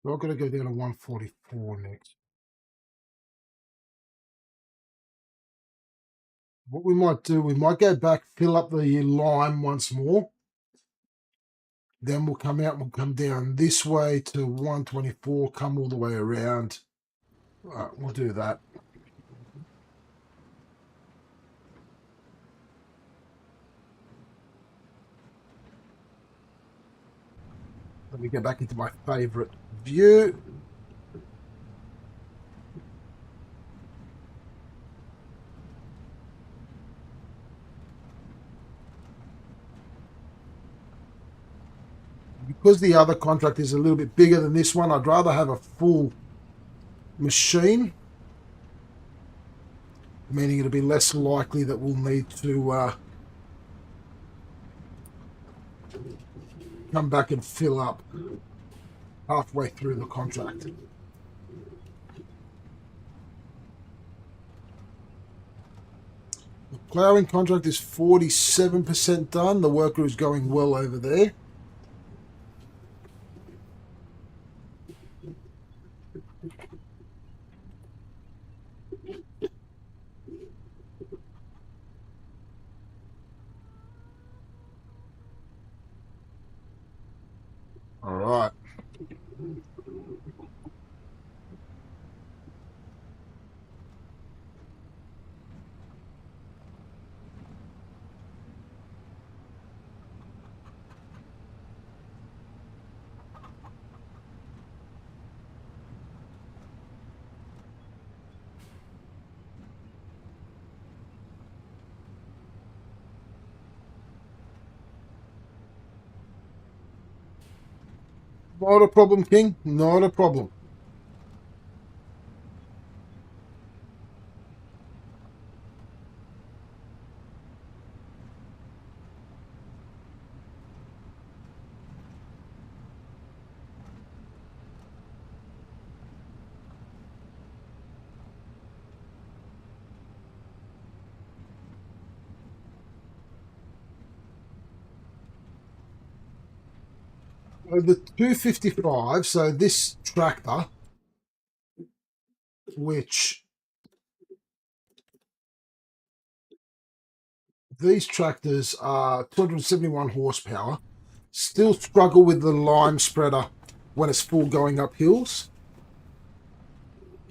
So I've got to go down to 144 next. What we might do, we might go back, fill up the lime once more. Then we'll come out and we'll come down this way to 124, come all the way around. We'll do that. Let me go back into my favorite view. Because the other contract is a little bit bigger than this one, I'd rather have a full machine. meaning it'll be less likely that we'll need to come back and fill up halfway through the contract. The ploughing contract is 47% done. The worker is going well over there. All right. Not a problem, King. Not a problem. So the 255, so this tractor, which these tractors are 271 horsepower, still struggle with the lime spreader when it's full going up hills,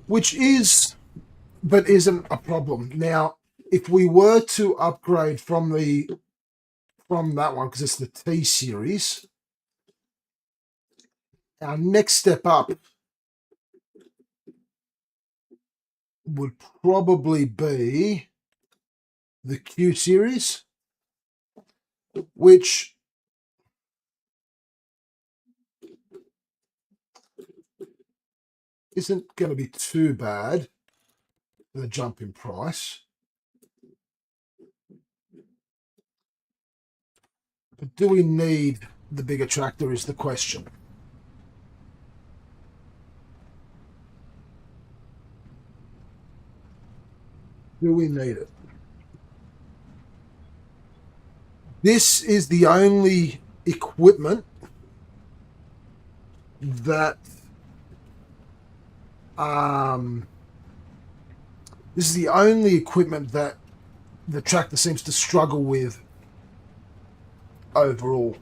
which is, but isn't a problem. Now, if we were to upgrade from that one, because it's the T series, our next step up would probably be the Q series, which isn't going to be too bad for the jump in price. But do we need the bigger tractor is the question. Do we need it? This is the only equipment that this is the only equipment that the tractor seems to struggle with overall.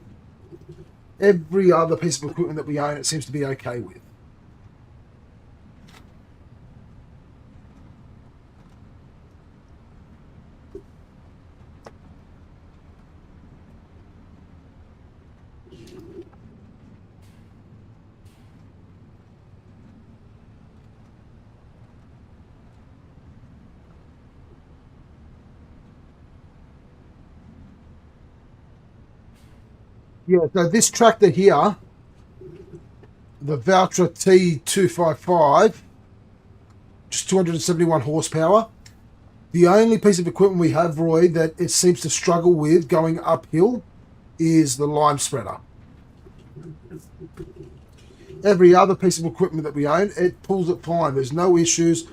Every other piece of equipment that we own, it seems to be okay with. Yeah, so this tractor here, the Valtra T255, just 271 horsepower. The only piece of equipment we have, Roy, that it seems to struggle with going uphill is the lime spreader. Every other piece of equipment that we own, it pulls it fine. There's no issues.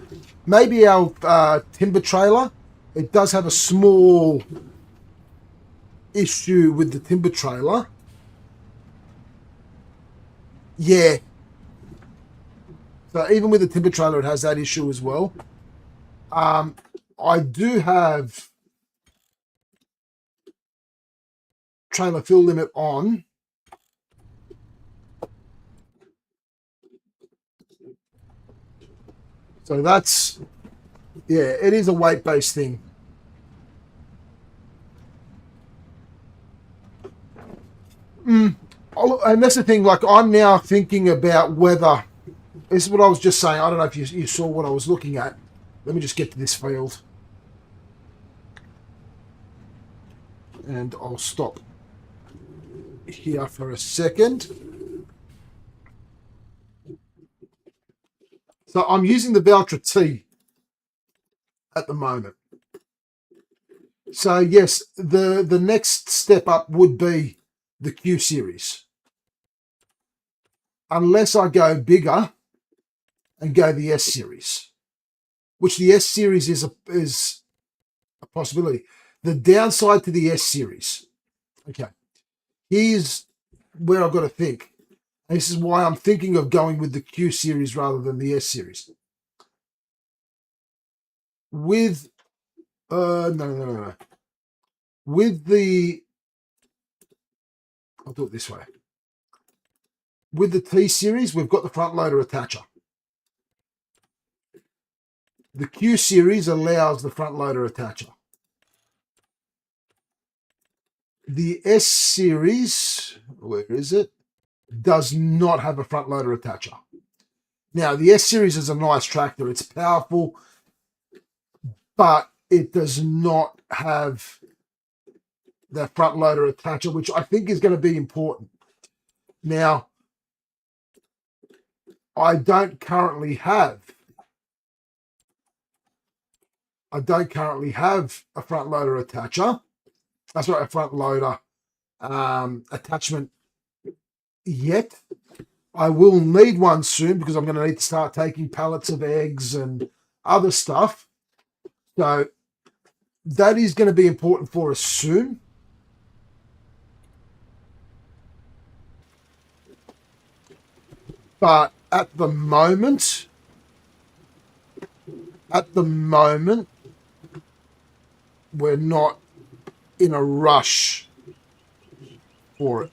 Maybe our timber trailer, it does have a small issue with the timber trailer. Yeah. So even with the timber trailer, it has that issue as well. I do have trailer fill limit on. So that's, yeah, it is a weight-based thing. And that's the thing, like I'm now thinking about whether, this is what I was just saying, I don't know if you saw what I was looking at. Let me just get to this field. And I'll stop here for a second. So I'm using the Valtra T. at the moment. So yes, the next step up would be the Q series, unless I go bigger and go the S series, which the S series is a possibility. The downside to the S series, okay, here's where I've got to think. And this is why I'm thinking of going with the Q series rather than the S series. With no. With the, I'll do it this way. With the T series, we've got the front loader attacher. The Q series allows the front loader attacher. The S series, where is it? Does not have a front loader attacher. Now, the S series is a nice tractor. It's powerful, but it does not have that front loader attacher, which I think is going to be important. Now, I don't currently have a front loader attacher. That's right, a front loader attachment yet. I will need one soon because I'm going to need to start taking pallets of eggs and other stuff. So that is going to be important for us soon. But at the moment, we're not in a rush for it.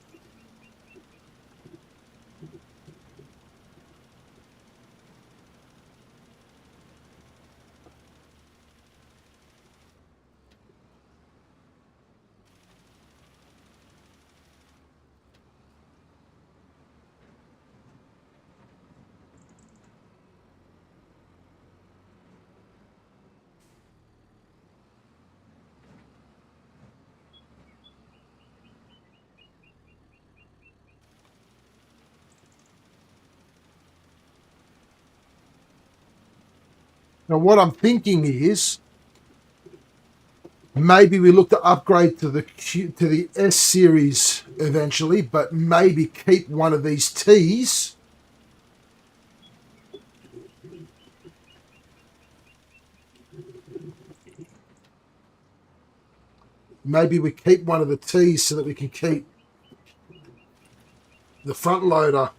Now, what I'm thinking is maybe we look to upgrade to the S series eventually, but maybe keep one of these T's. Maybe we keep one of the T's so that we can keep the front loader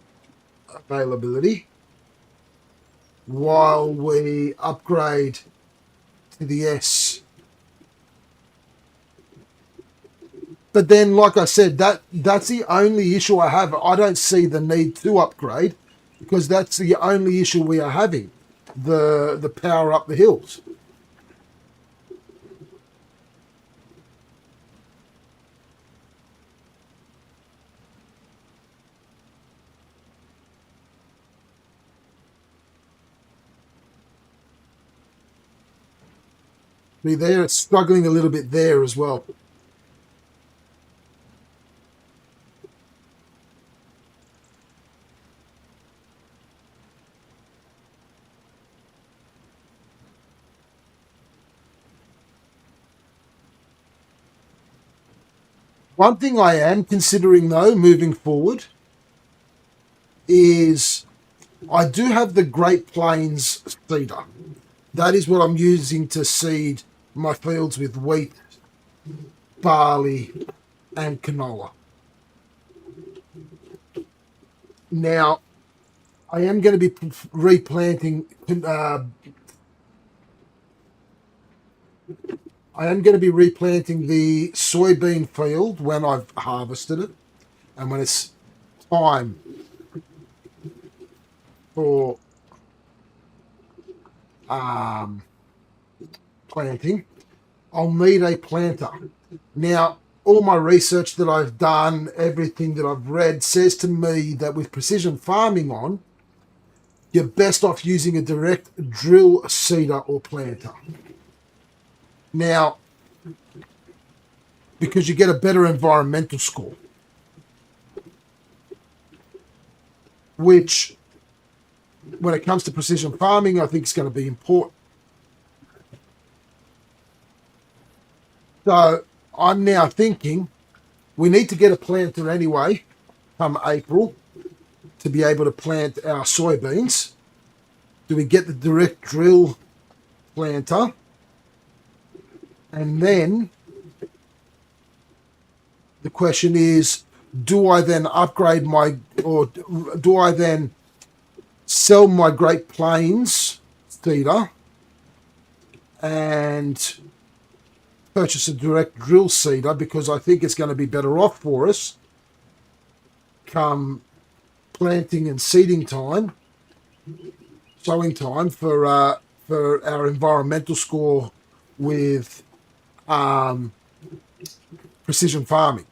availability while we upgrade to the S. But then, like I said, that's the only issue I have. I don't see the need to upgrade because that's the only issue we are having, the power up the hills. See there, it's struggling a little bit there as well. One thing I am considering though, moving forward, is I do have the Great Plains seeder. That is what I'm using to seed my fields with wheat, barley, and canola. Now, I am going to be replanting. I am going to be replanting the soybean field when I've harvested it, and when it's time for planting, I'll need a planter. Now, all my research that I've done, everything that I've read says to me that with precision farming on, you're best off using a direct drill seeder or planter. Now, because you get a better environmental score, which when it comes to precision farming, I think is going to be important. So I'm now thinking we need to get a planter anyway come April to be able to plant our soybeans. Do we get the direct drill planter? And then the question is, do I then upgrade or do I then sell my Great Plains seeder and purchase a direct drill seeder, because I think it's going to be better off for us come planting and seeding time, sowing time for our environmental score with precision farming.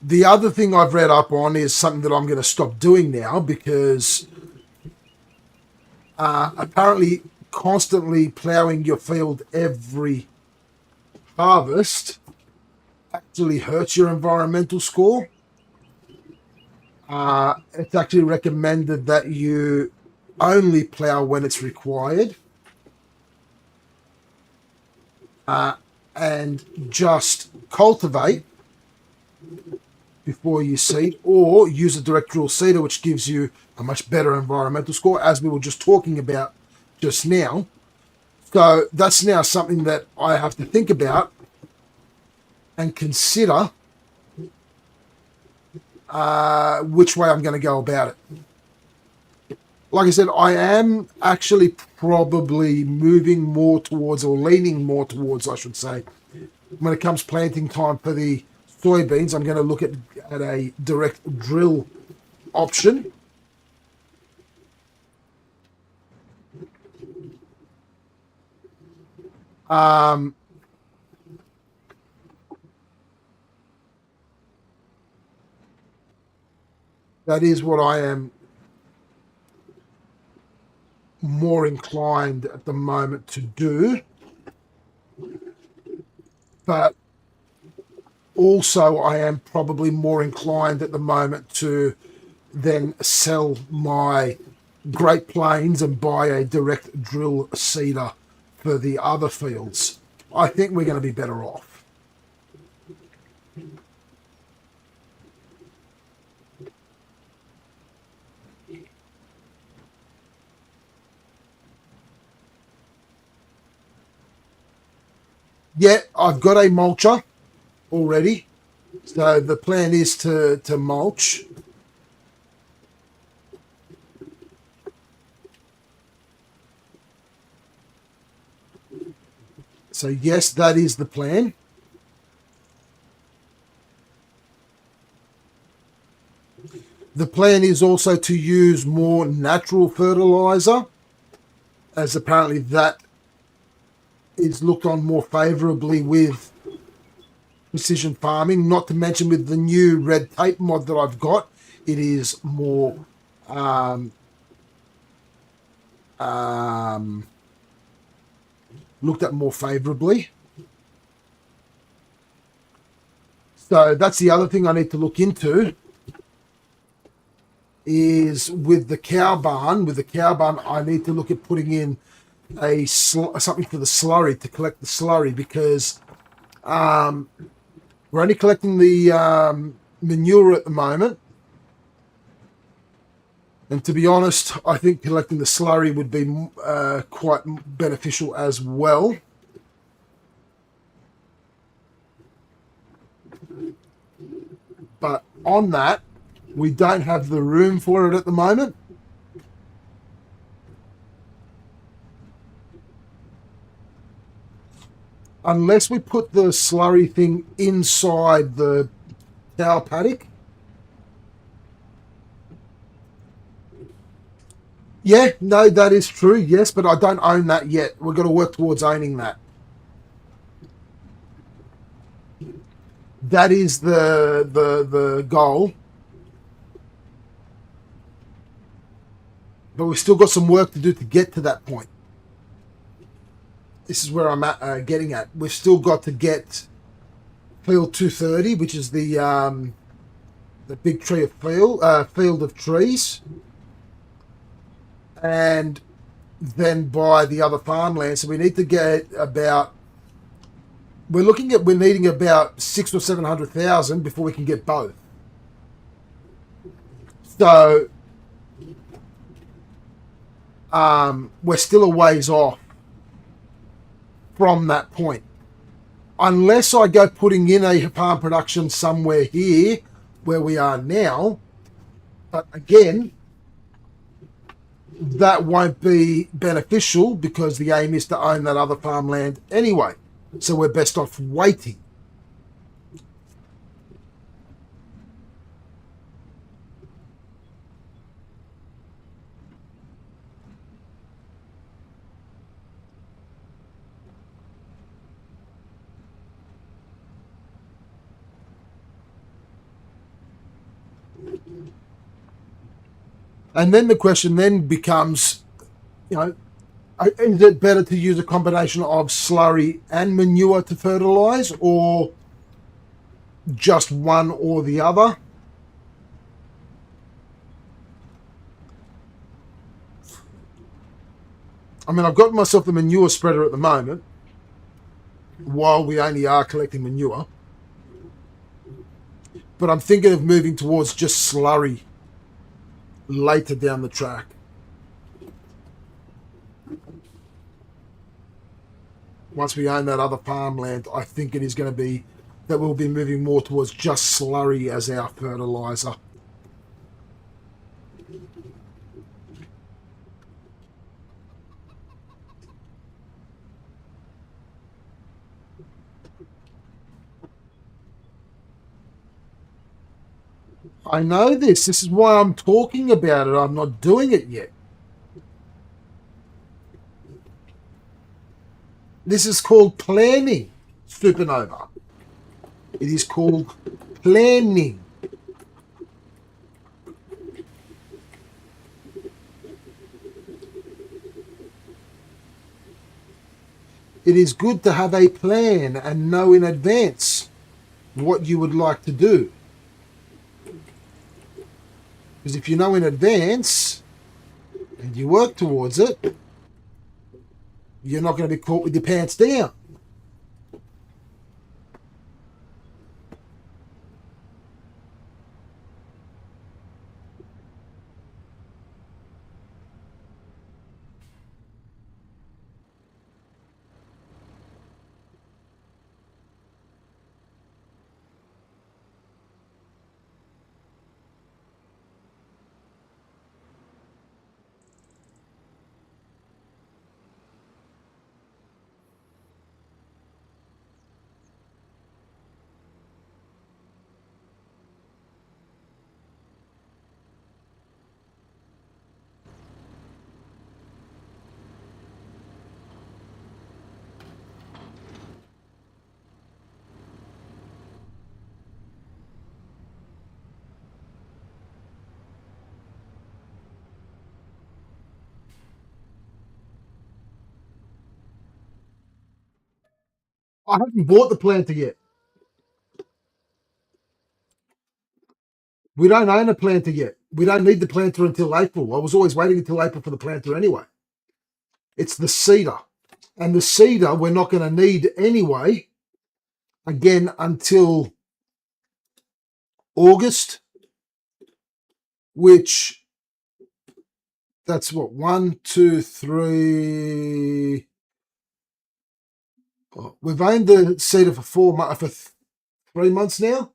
The other thing I've read up on is something that I'm going to stop doing now, because apparently constantly ploughing your field every harvest actually hurts your environmental score. It's actually recommended that you only plough when it's required, and just cultivate before you seed, or use a direct drill seeder, which gives you a much better environmental score, as we were just talking about just now. So that's now something that I have to think about and consider which way I'm going to go about it. Like I said, I am actually probably moving more towards, or leaning more towards, I should say, when it comes planting time for the soybeans, I'm going to look at a direct drill option. That is what I am more inclined at the moment to do. But also I am probably more inclined at the moment to then sell my Great Plains and buy a direct drill seeder for the other fields. I think we're going to be better off. Yeah, I've got a mulcher already. So the plan is to mulch. So yes, that is the plan. The plan is also to use more natural fertilizer, as apparently that is looked on more favorably with precision farming, not to mention with the new red tape mod that I've got. It is more looked at more favorably. So that's the other thing I need to look into, is with the cow barn. With the cow barn, I need to look at putting in something for the slurry, to collect the slurry, because we're only collecting the manure at the moment. And to be honest, I think collecting the slurry would be quite beneficial as well. But on that, we don't have the room for it at the moment. Unless we put the slurry thing inside the cow paddock. Yeah, no, that is true, yes, but I don't own that yet. We've got to work towards owning that. That is the goal. But we've still got some work to do to get to that point. This is where I'm at, getting at. We've still got to get field 230, which is the big field of trees. And then buy the other farmland. So we need to get about, we're needing about 600,000 or 700,000 before we can get both. So we're still a ways off from that point. Unless I go putting in a farm production somewhere here where we are now. But again, that won't be beneficial because the aim is to own that other farmland anyway. So we're best off waiting. And then the question then becomes, is it better to use a combination of slurry and manure to fertilize, or just one or the other? I mean, I've got myself the manure spreader at the moment while we only are collecting manure. But I'm thinking of moving towards just slurry later down the track. Once we own that other farmland, I think it is going to be that we'll be moving more towards just slurry as our fertilizer. I know this. This is why I'm talking about it. I'm not doing it yet. This is called planning, Supernova. It is called planning. It is good to have a plan and know in advance what you would like to do. Because if you know in advance and you work towards it, you're not going to be caught with your pants down. I haven't bought the planter yet. We don't own a planter yet. We don't need the planter until April. I was always waiting until April for the planter anyway. It's the seeder. And the seeder we're not going to need anyway, again, until August, which that's what, 1, 2, 3. Oh, we've owned the seeder for 3 months now.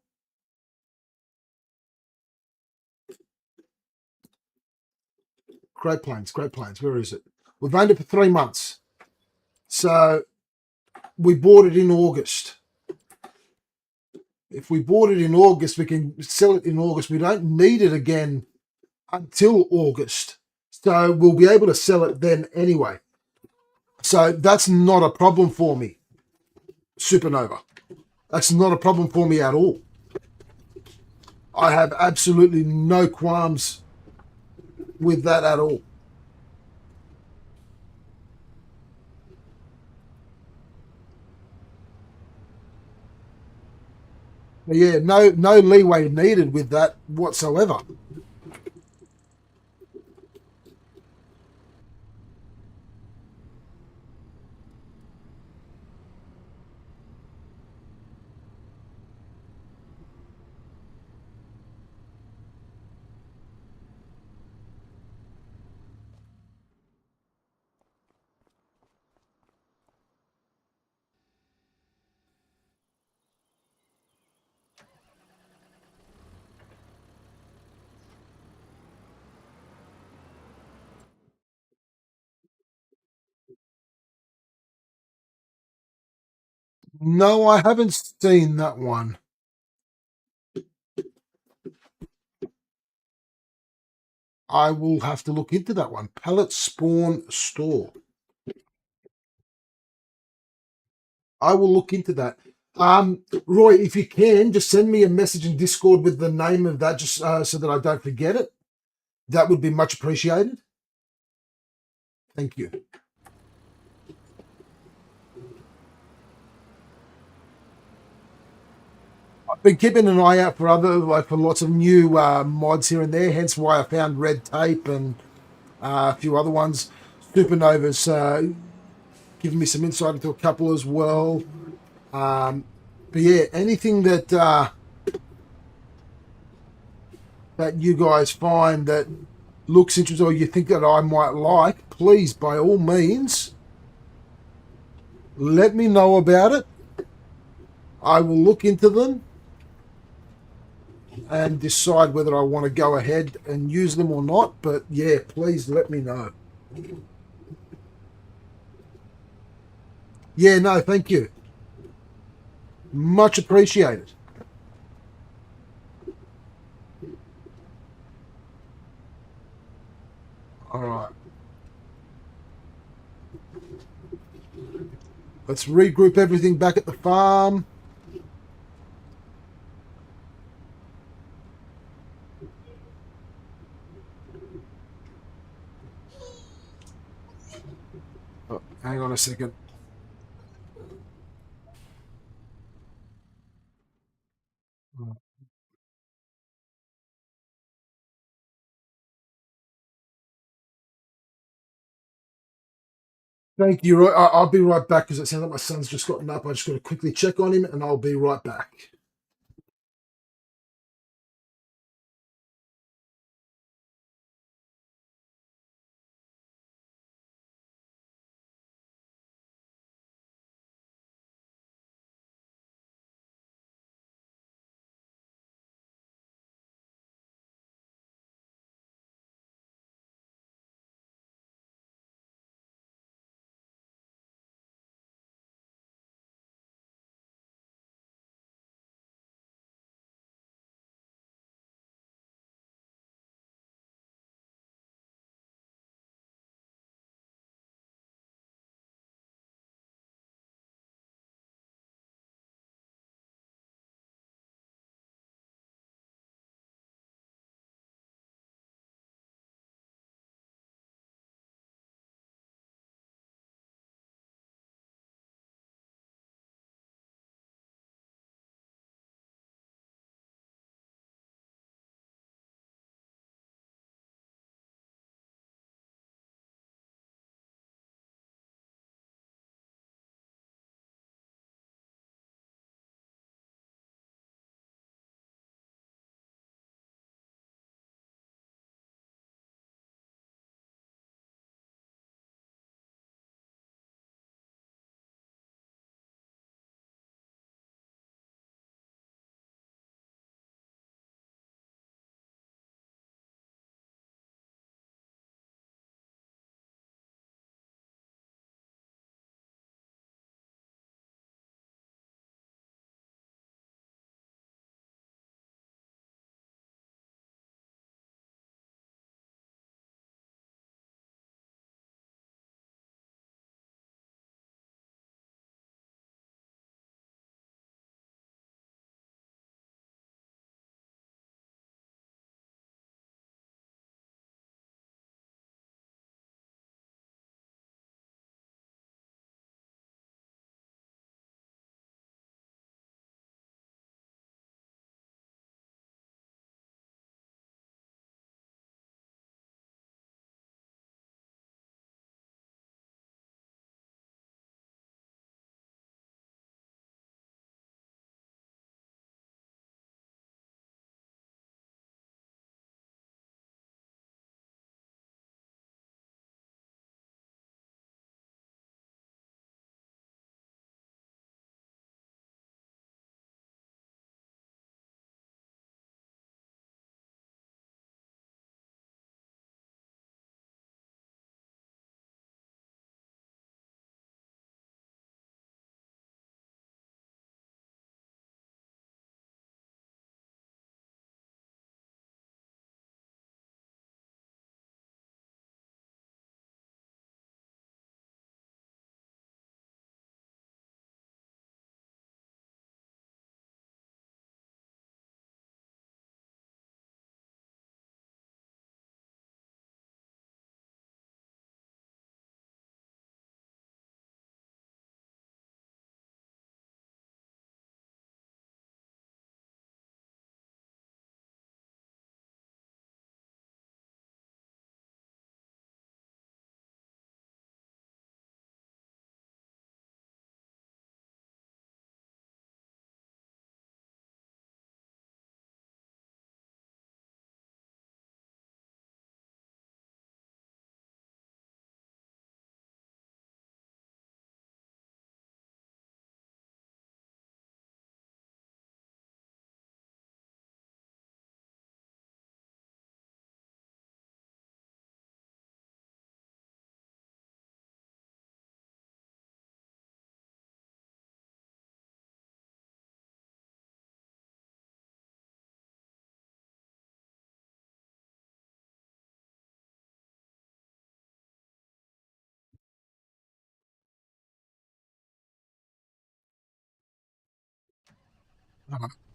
Great Plains. Where is it? We've owned it for 3 months. So we bought it in August. If we bought it in August, we can sell it in August. We don't need it again until August. So we'll be able to sell it then anyway. So that's not a problem for me, Supernova. That's not a problem for me at all. I have absolutely no qualms with that at all. Yeah, no leeway needed with that whatsoever. No, I haven't seen that one. I will have to look into that one. Pellet Spawn Store. I will look into that. Roy, if you can, just send me a message in Discord with the name of that, just so that I don't forget it. That would be much appreciated. Thank you. I've been keeping an eye out for for lots of new mods here and there. Hence why I found Red Tape and a few other ones. Supernova's giving me some insight into a couple as well. But yeah, anything that you guys find that looks interesting or you think that I might like, please, by all means, let me know about it. I will look into them and decide whether I want to go ahead and use them or not. But yeah, please let me know. Yeah, no, thank you. Much appreciated. All right. Let's regroup everything back at the farm. Oh, hang on a second. Thank you, Roy. I'll be right back because it sounds like my son's just gotten up. I just got to quickly check on him and I'll be right back.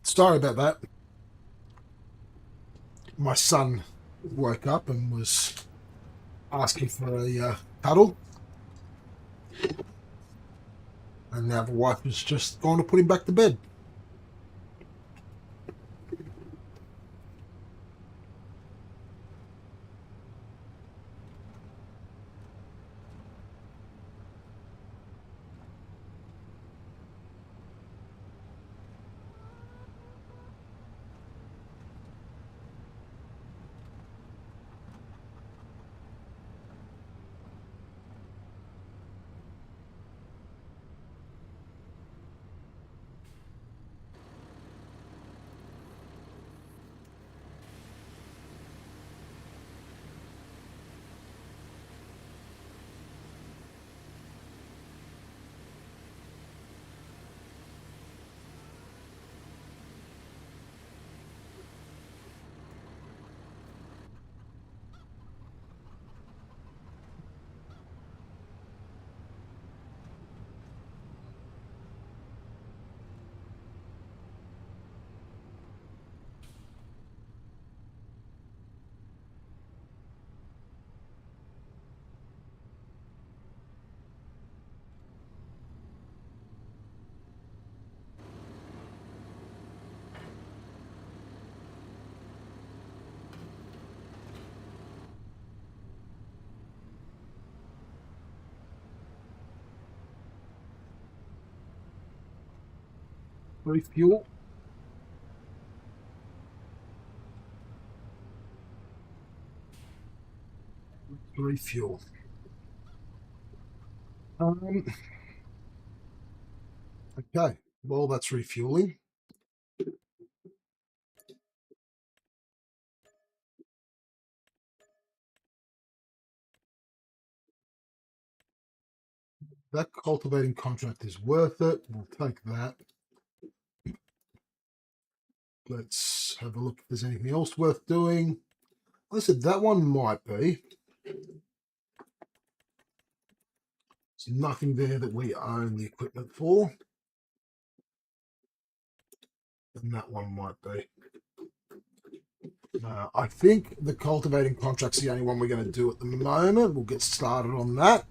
Sorry about that. My son woke up and was asking for a cuddle, and now the wife has just gone to put him back to bed. Refuel. Refuel. Um, okay. Well, that's refueling. That cultivating contract is worth it. We'll take that. Let's have a look if there's anything else worth doing. I said that one might be. There's nothing there that we own the equipment for. And that one might be. I think the cultivating contract's the only one we're going to do at the moment. We'll get started on that.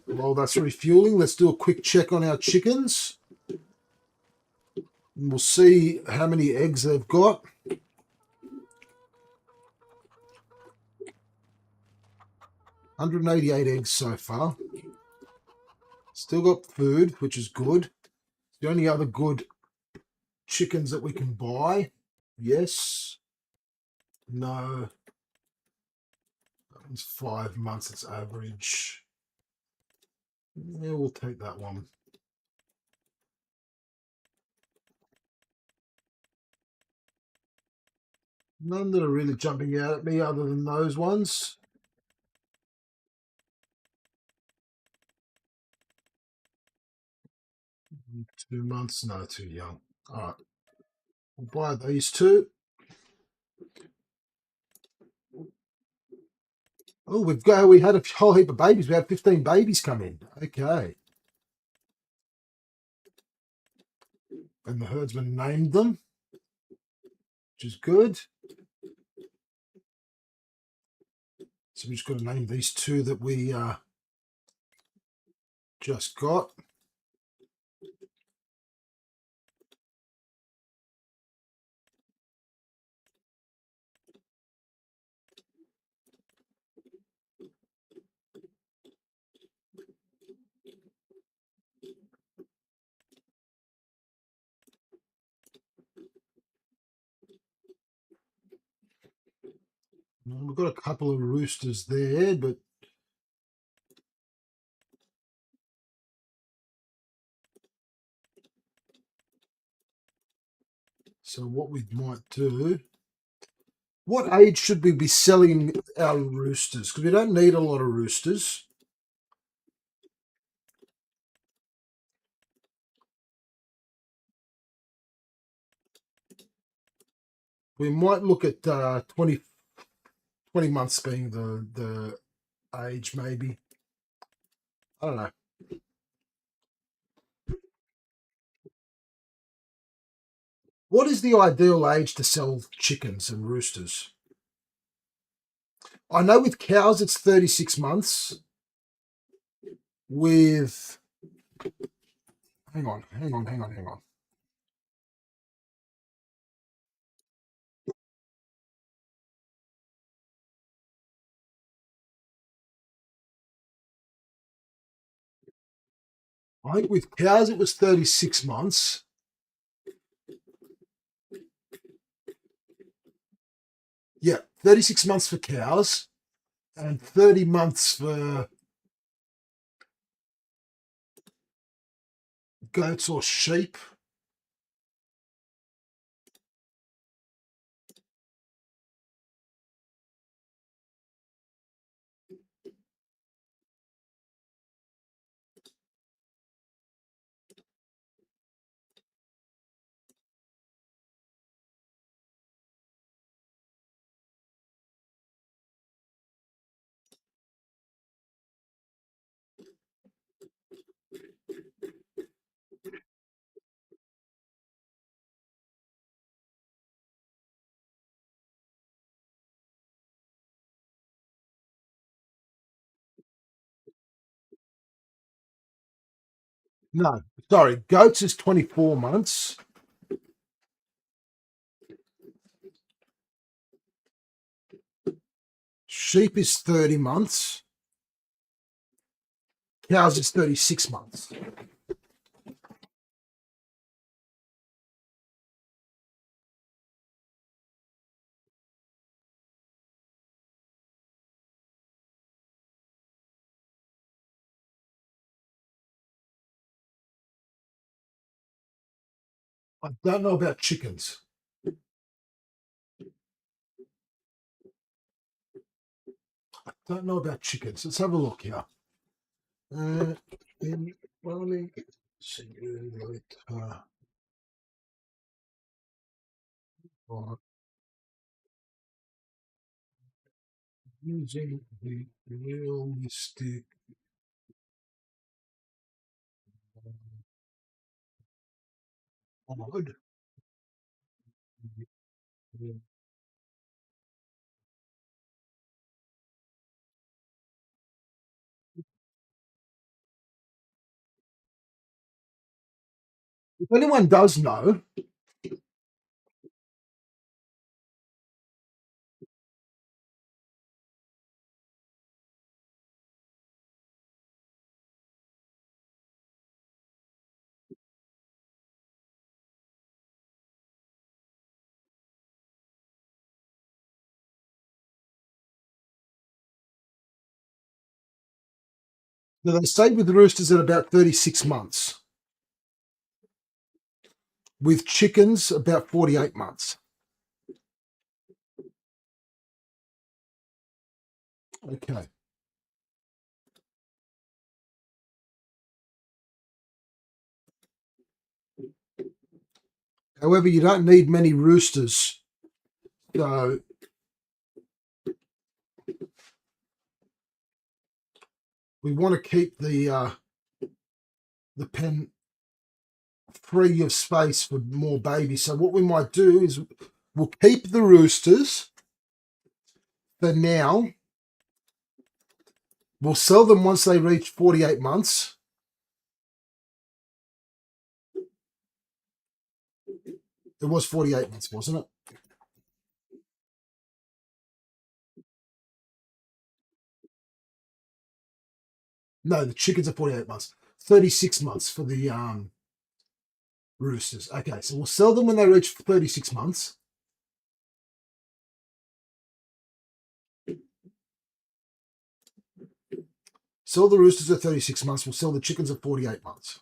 While that's refueling, let's do a quick check on our chickens. And we'll see how many eggs they've got. 188 eggs so far. Still got food, which is good. The only other good chickens that we can buy. Yes. No. That one's 5 months. It's average. Yeah, we'll take that one. None that are really jumping out at me other than those ones. Two months? No, too young. All right. We'll buy these two. Oh, we had a whole heap of babies. We had 15 babies come in. Okay. And the herdsman named them, which is good. So we just got to name these two that we just got. We've got a couple of roosters there, but so what we might do, what age should we be selling our roosters? Because we don't need a lot of roosters. We might look at 20 months being the age, maybe. I don't know. What is the ideal age to sell chickens and roosters? I know with cows it's 36 months. With hang on. I think with cows it was 36 months. Yeah, 36 months for cows and 30 months for goats or sheep. No, sorry, goats is 24 months. Sheep is 30 months. Cows is 36 months. I don't know about chickens. Don't know about chickens. Let's have a look here. In running simulator, or using the realistic mod. If anyone does know, they say with the roosters at about 36 months, with chickens about 48 months. Okay. However, you don't need many roosters. So we want to keep the pen free of space for more babies. So what we might do is we'll keep the roosters for now. We'll sell them once they reach 48 months. It was 48 months, wasn't it? No, the chickens are 48 months. 36 months for the roosters. Okay, so we'll sell them when they reach 36 months. Sell the roosters at 36 months. We'll sell the chickens at 48 months.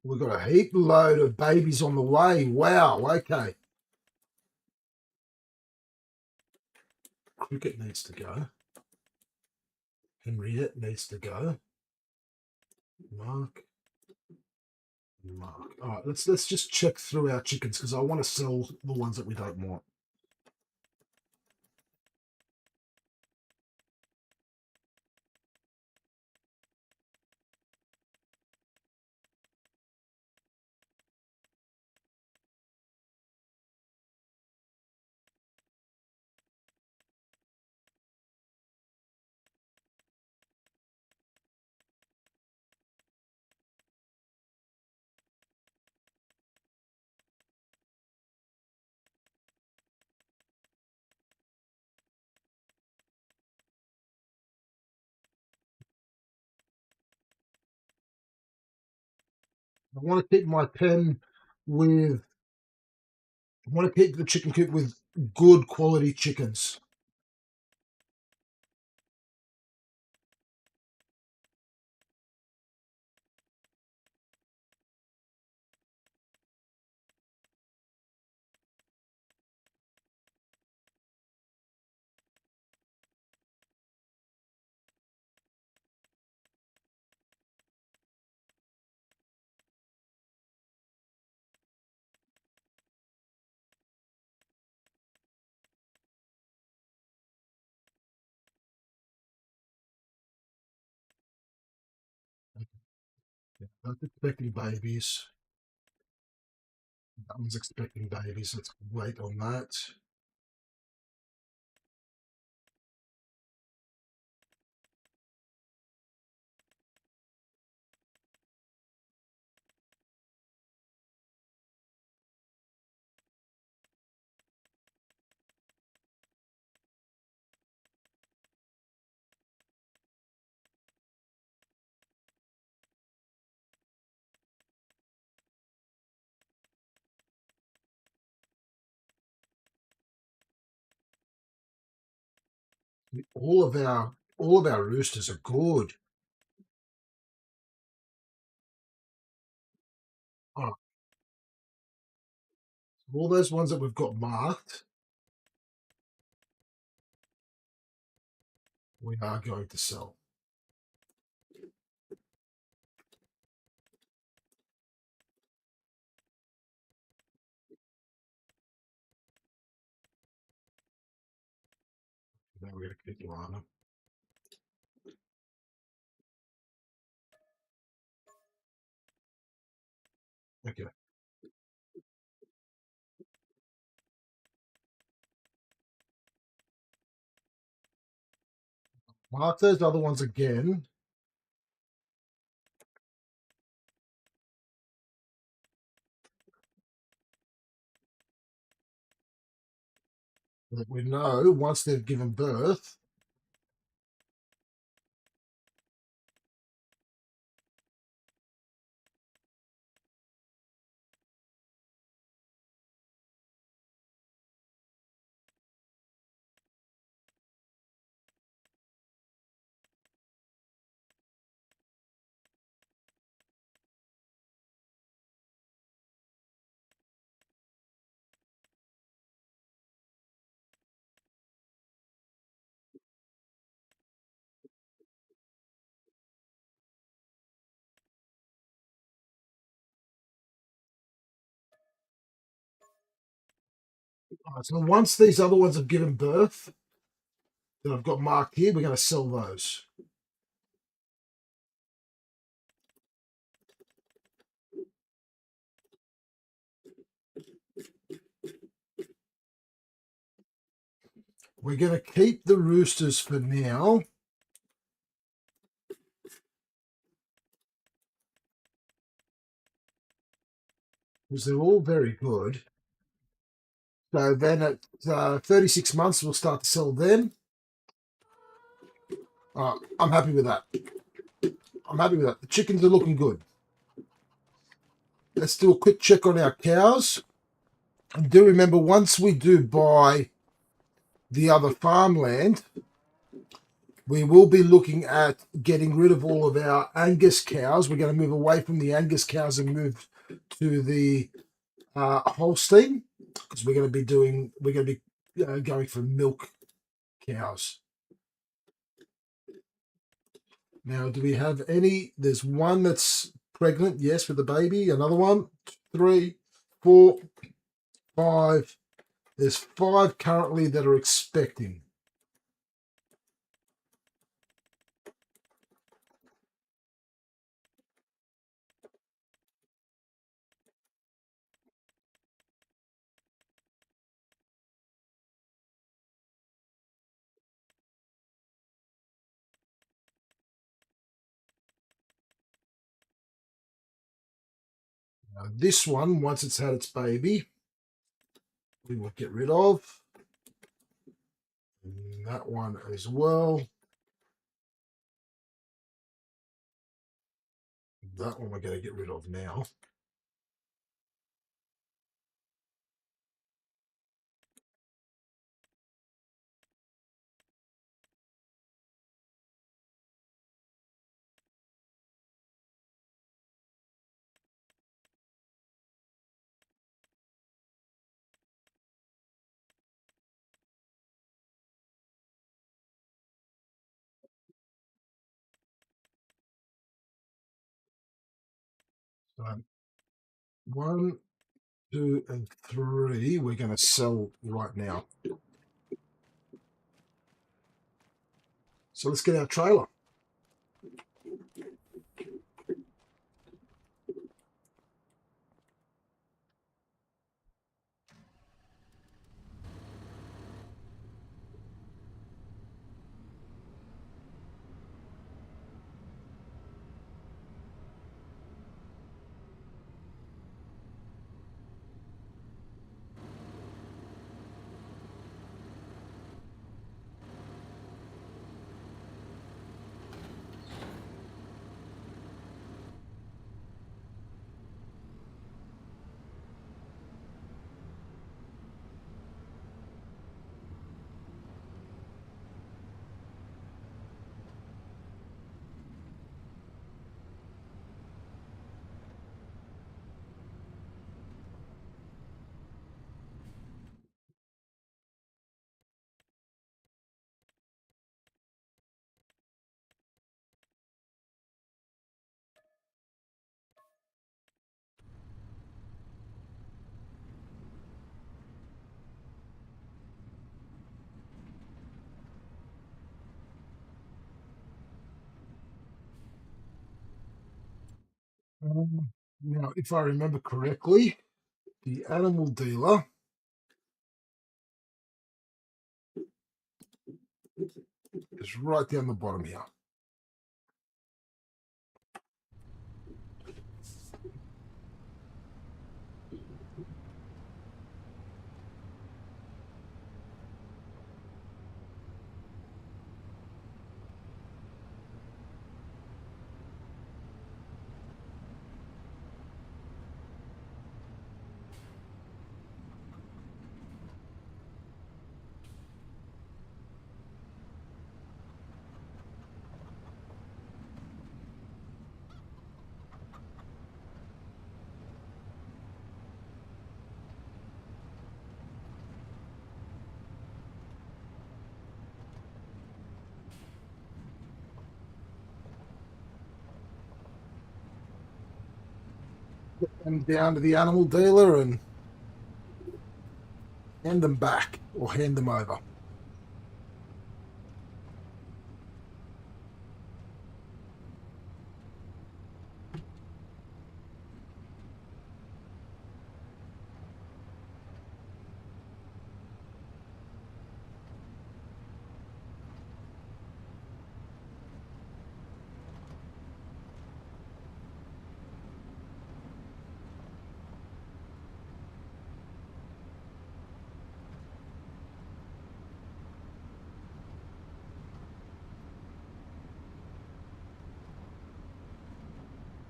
We've got a heap load of babies on the way. Wow, okay. Cricket needs to go. Henriette needs to go. Mark. Mark. All right, let's just check through our chickens because I want to sell the ones that we don't want. I want to keep my pen with. I want to keep the chicken coop with good quality chickens. That's expecting babies. That one's expecting babies. Let's wait on that. All of our roosters are good. Oh, all those ones that we've got marked, we are going to sell. Now we're going to keep Lana. Okay. Mark those other ones again. That we know once they've given birth. So once these other ones have given birth, that I've got marked here, we're going to sell those. We're going to keep the roosters for now. Because they're all very good. So then at 36 months, we'll start to sell them. I'm happy with that. I'm happy with that. The chickens are looking good. Let's do a quick check on our cows. And do remember, once we do buy the other farmland, we will be looking at getting rid of all of our Angus cows. We're going to move away from the Angus cows and move to the Holstein, because we're going to be going for milk cows. Now, do we have any? There's one that's pregnant, yes, with a baby. Another one, 3, 4, 5. There's 5 currently that are expecting. Now, this one, once it's had its baby, we will get rid of. And that one as well. that one we're going to get rid of now. So 1, 2, and 3 we're going to sell right now. So let's get our trailer. Now, if I remember correctly, the animal dealer is right down the bottom here. And down to the animal dealer and hand them back or hand them over.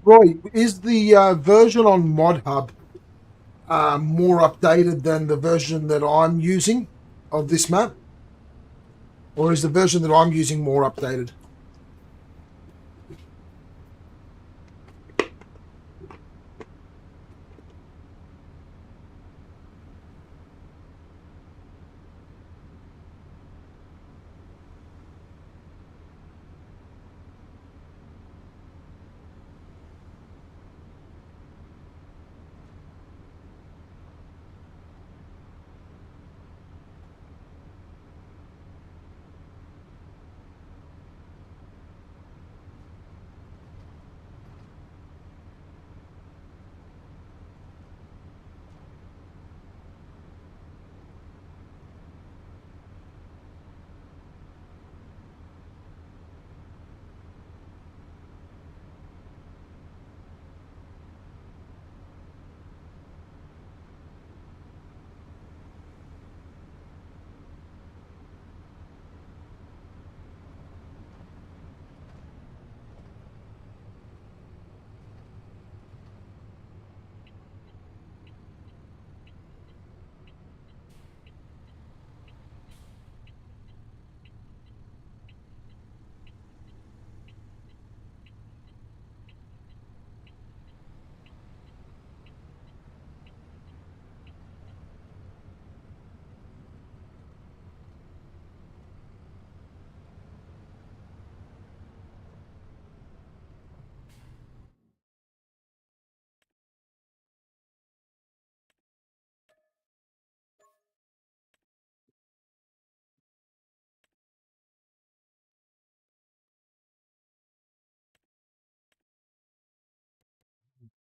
Roy, is the version on ModHub more updated than the version that I'm using of this map? Or is the version that I'm using more updated?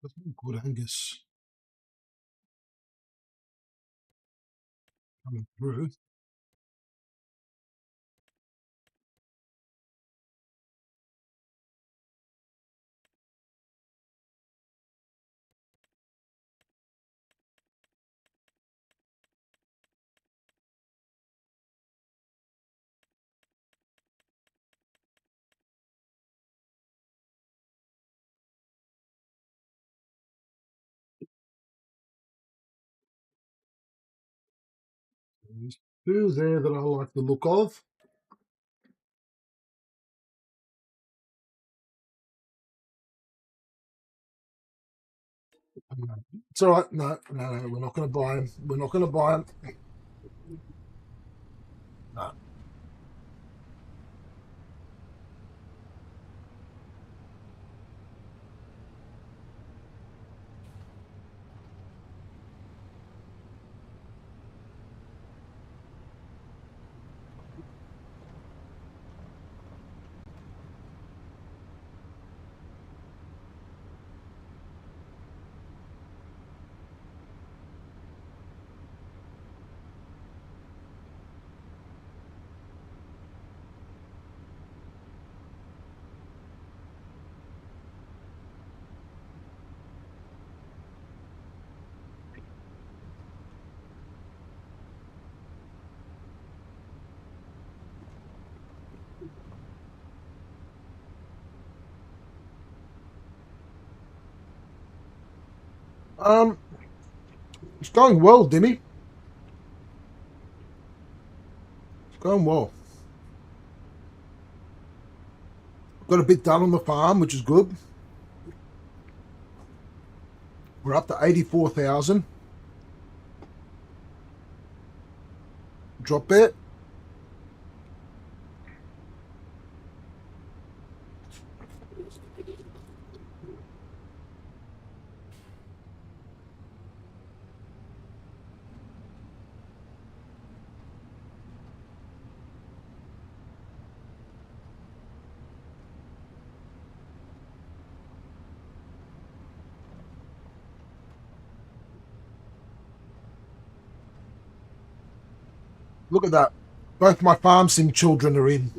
That's good Angus coming through. There's two there that I like the look of. It's all right. No, we're not going to buy them. We're not going to buy them. No. Um, it's going well, Dimmy. It's going well. Got a bit done on the farm, which is good. We're up to 84,000. Drop it. Look at that. Both my farm sim children are in.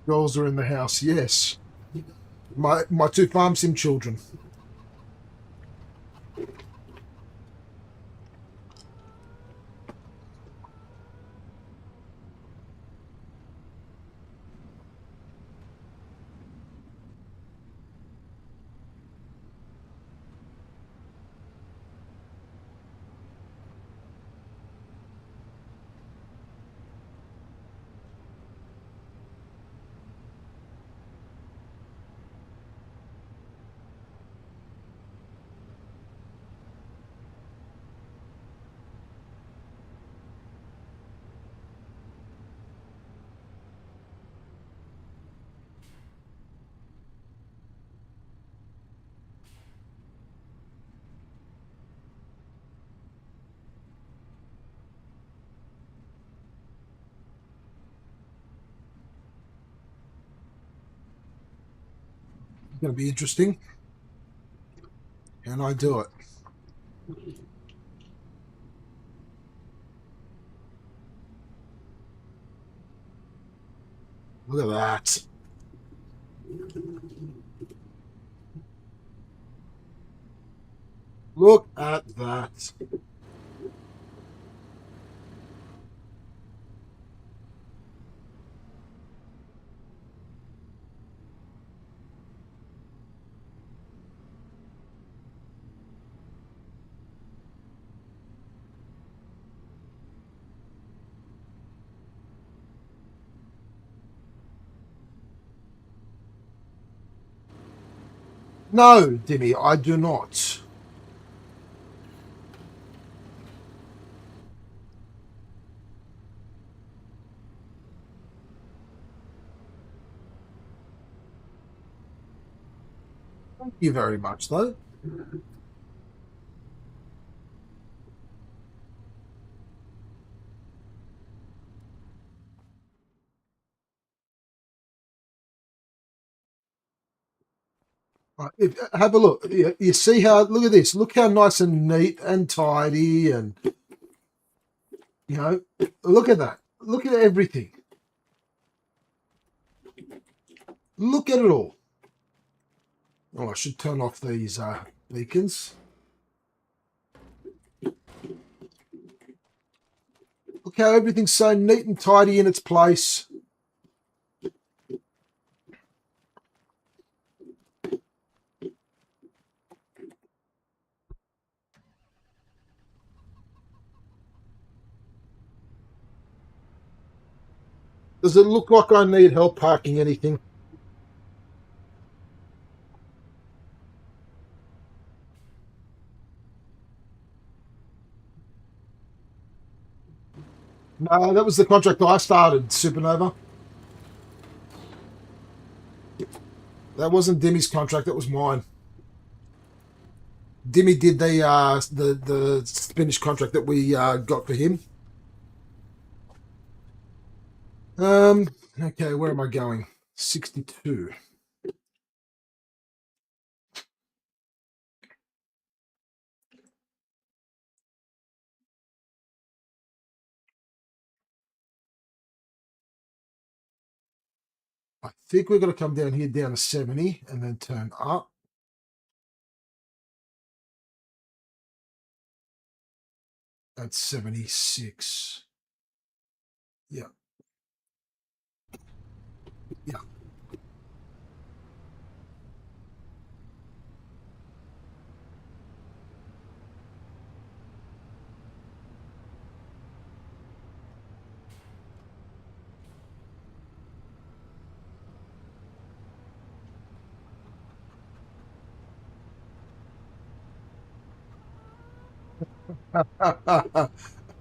Girls are in the house, yes. My two farm sim children. It's going to be interesting. Can I do it? Look at that. Look at that. No, Dimmy, I do not. Thank you very much, though. Right, have a look. You see how? Look at this. Look how nice and neat and tidy, and you know, look at that. Look at everything. Look at it all. Oh, I should turn off these beacons. Look how everything's so neat and tidy in its place. Does it look like I need help parking anything? No, that was the contract I started, Supernova. That wasn't Dimmy's contract. That was mine. Dimmy did the finished contract that we got for him. Okay, where am I going? 62. I think we're going to come down here down to 70 and then turn up. That's 76. Yeah, yeah.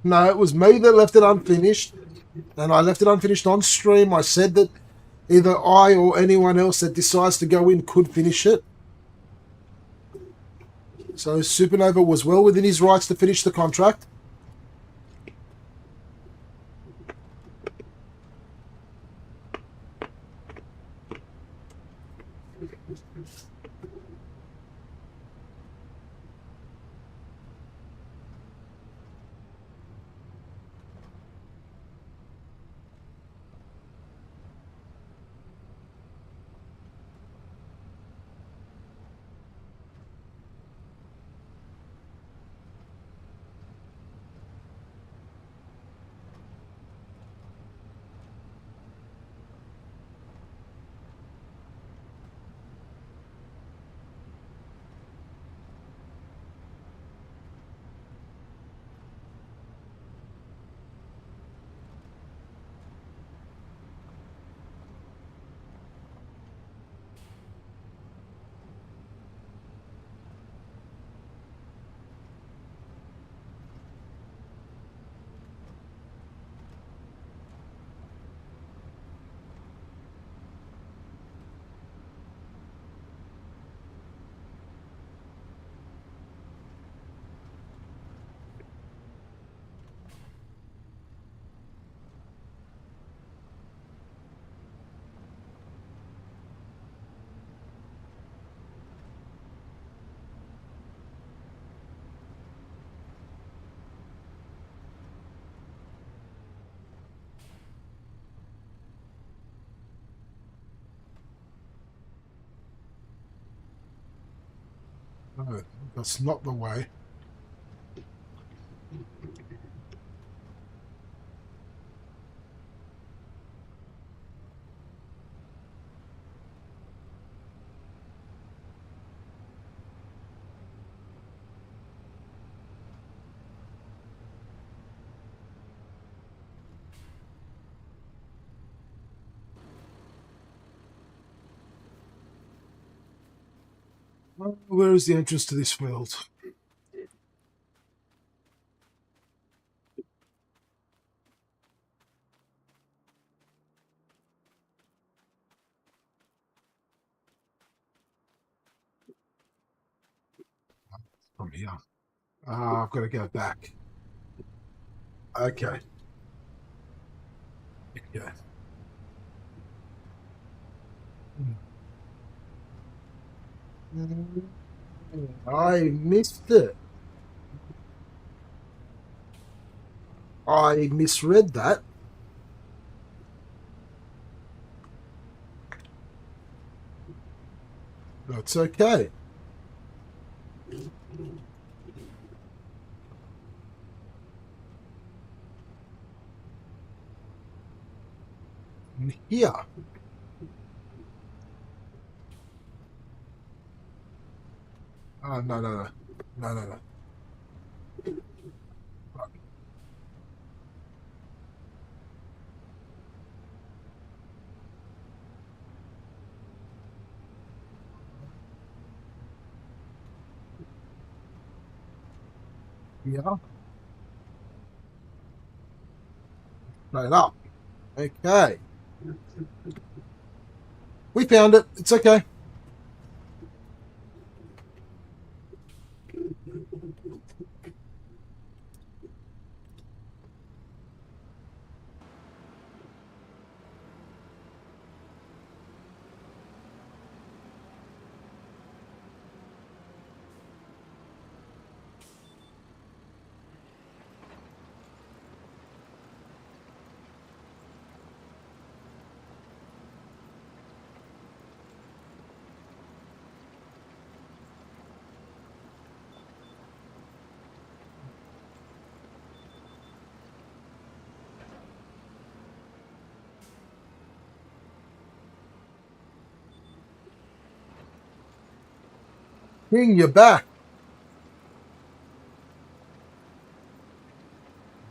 No, it was me that left it unfinished, and I left it unfinished on stream. I said that either I or anyone else that decides to go in could finish it. So Supernova was well within his rights to finish the contract. No, that's not the way. Where is the entrance to this world? from here? I've got to go back. Okay. Yeah. I missed it. I misread that. That's okay. Here. Oh, no, no, no. No, no, no. Yeah. Straight up. Okay. We found it. It's okay. King, you're back.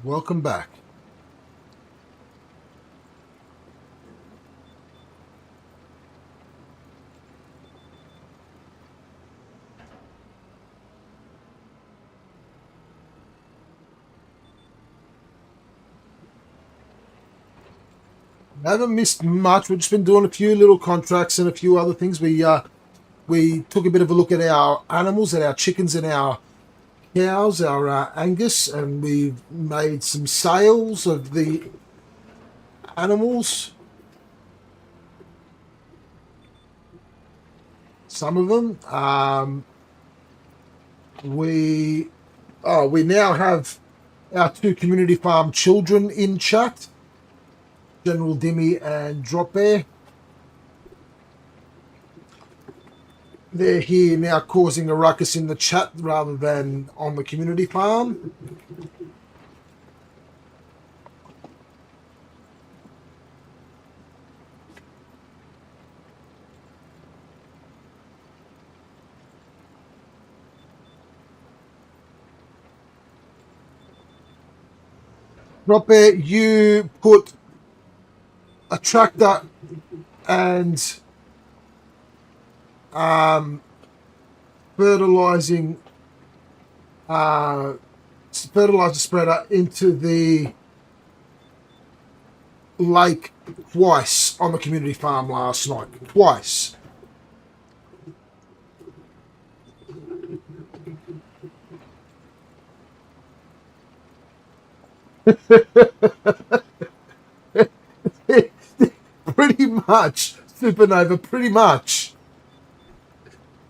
Welcome back. Haven't missed much. We've just been doing a few little contracts and a few other things. We took a bit of a look at our animals, at our chickens and our cows, our Angus, and we've made some sales of the animals. Some of them. We now have our two community farm children in chat, General Dimmy and Drop Bear. They're here now causing a ruckus in the chat rather than on the community farm. Drop Bear, you put a tractor and fertilizing fertilizer spreader into the lake twice on the community farm last night. Twice. Pretty much, Supernova, pretty much.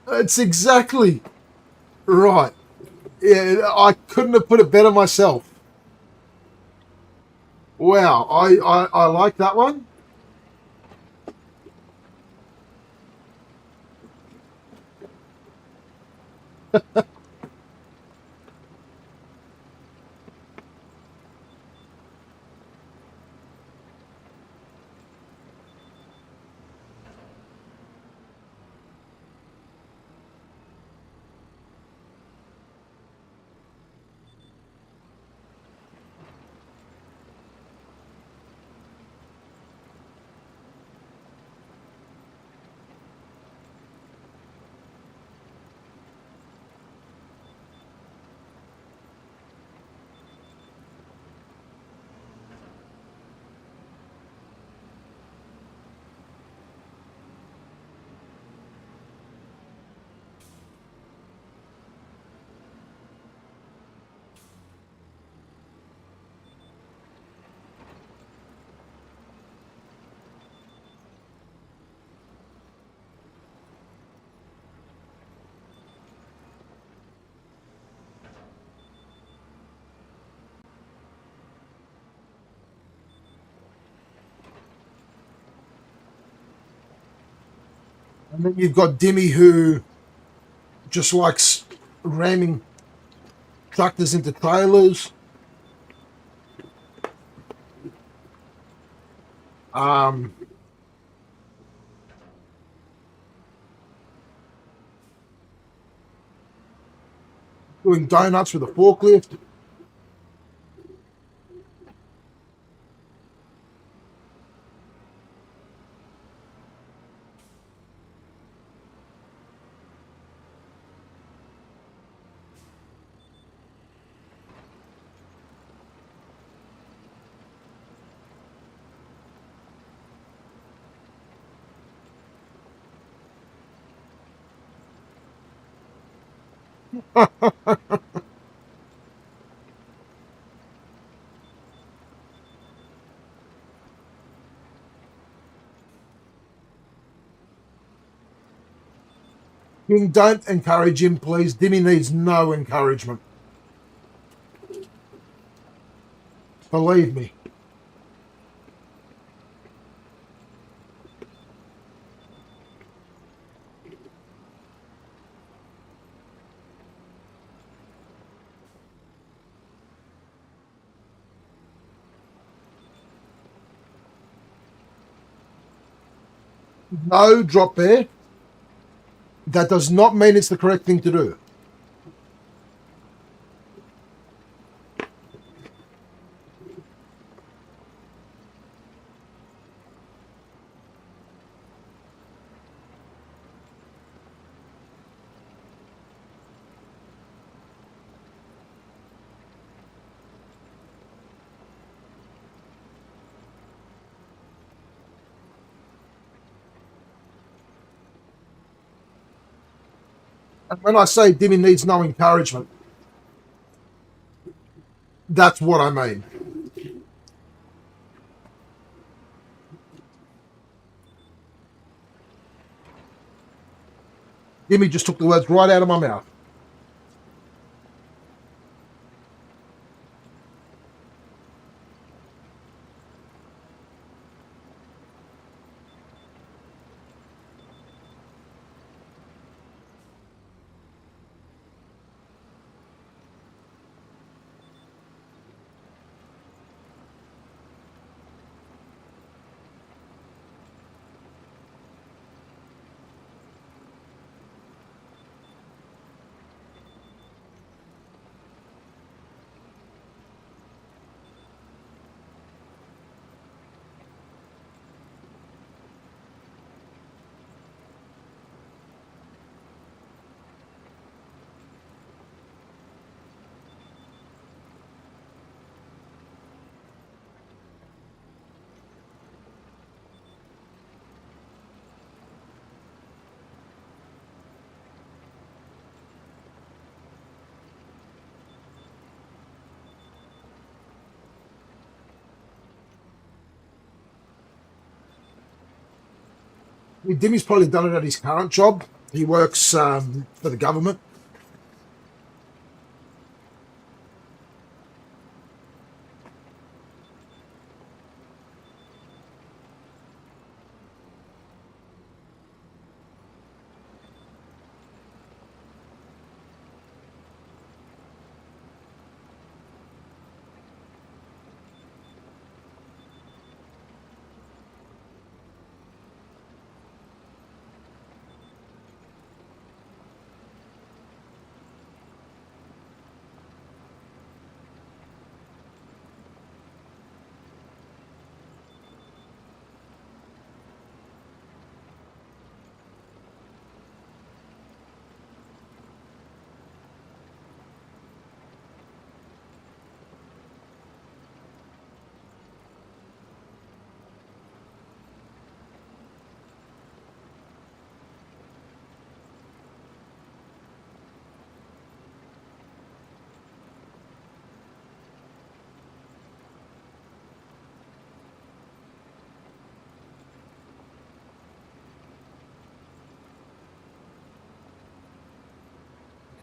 That's exactly right. Yeah, I couldn't have put it better myself. Wow, I like that one. And then you've got Dimmy, who just likes ramming tractors into trailers. Um, Doing donuts with a forklift. King, don't encourage him, please. Dimmy needs no encouragement. Believe me. No, drop there. That does not mean it's the correct thing to do. And when I say Dimmy needs no encouragement, that's what I mean. Dimmy just took the words right out of my mouth. Dimmy's probably done it at his current job. He works for the government.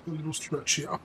A little stretch here.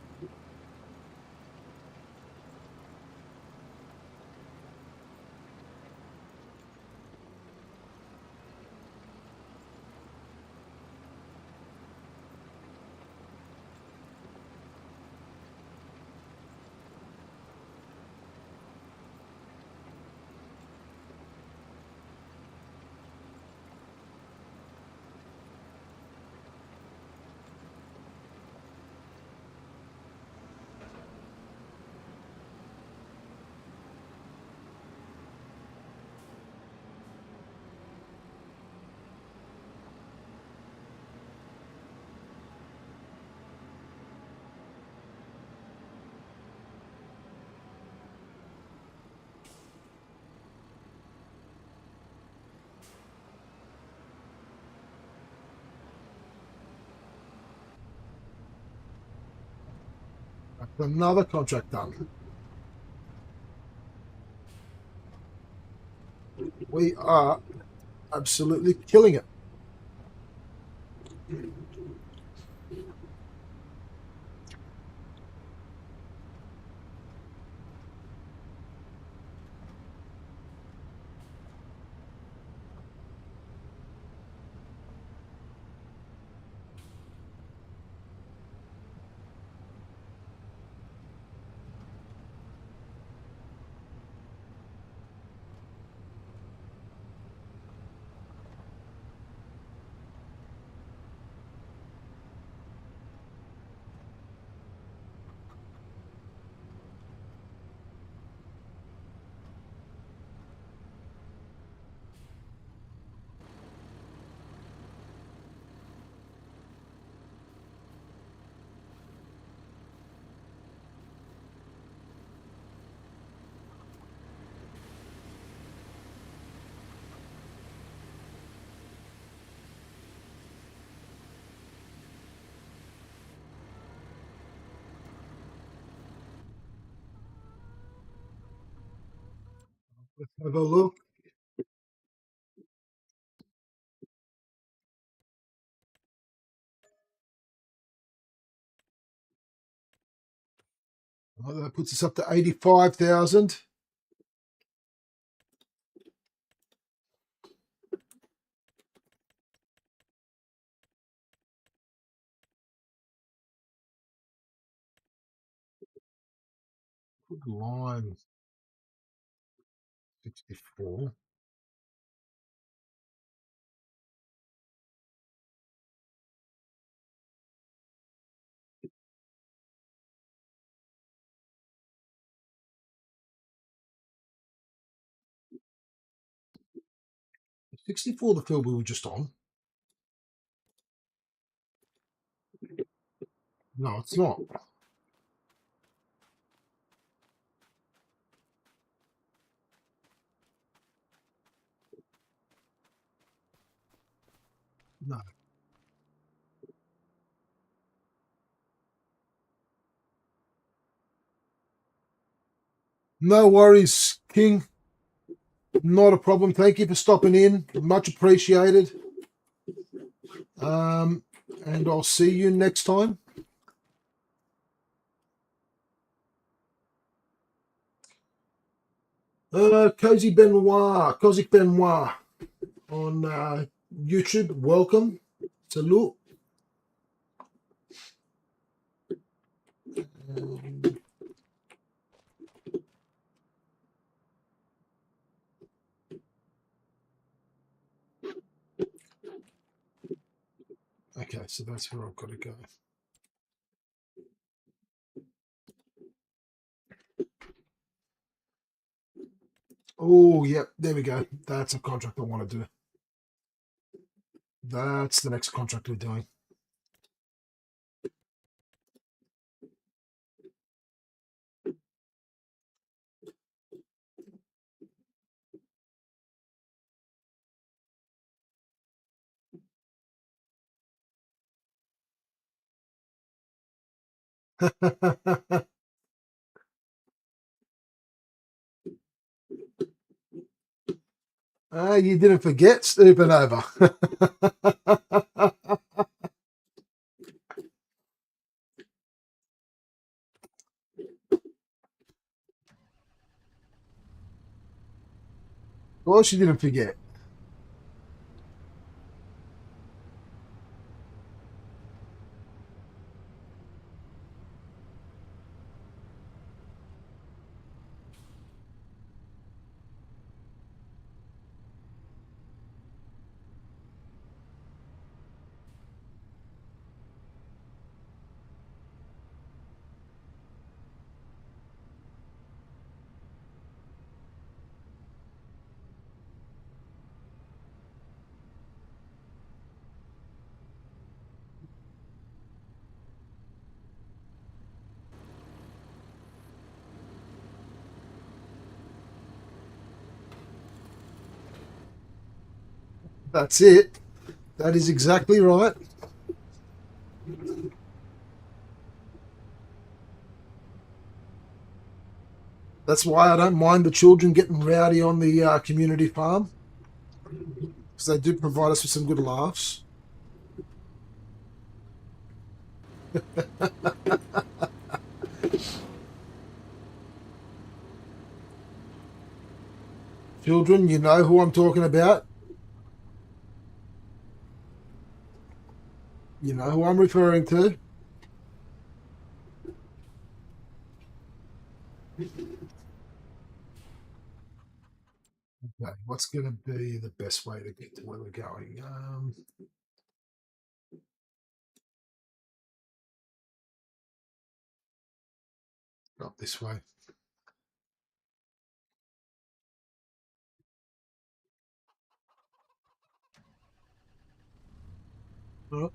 Another contract done. We are absolutely killing it. Let's have a look. Oh, that puts us up to 85,000. Good line. 64. $64 the field we were just on. No, it's not. No. No worries, King. Not a problem. Thank you for stopping in. Much appreciated. And I'll see you next time. Cozy Benoit on YouTube. Welcome. Salute. Okay, so that's where I've got to go. Oh, yep, there we go. That's a contract I want to do. That's the next contract we're doing. You didn't forget stooping over. Of course you didn't forget. That's it. That is exactly right. That's why I don't mind the children getting rowdy on the community farm, because they do provide us with some good laughs. Children, you know who I'm talking about. You know who I'm referring to. Okay, what's going to be the best way to get to where we're going? Not this way. Oh,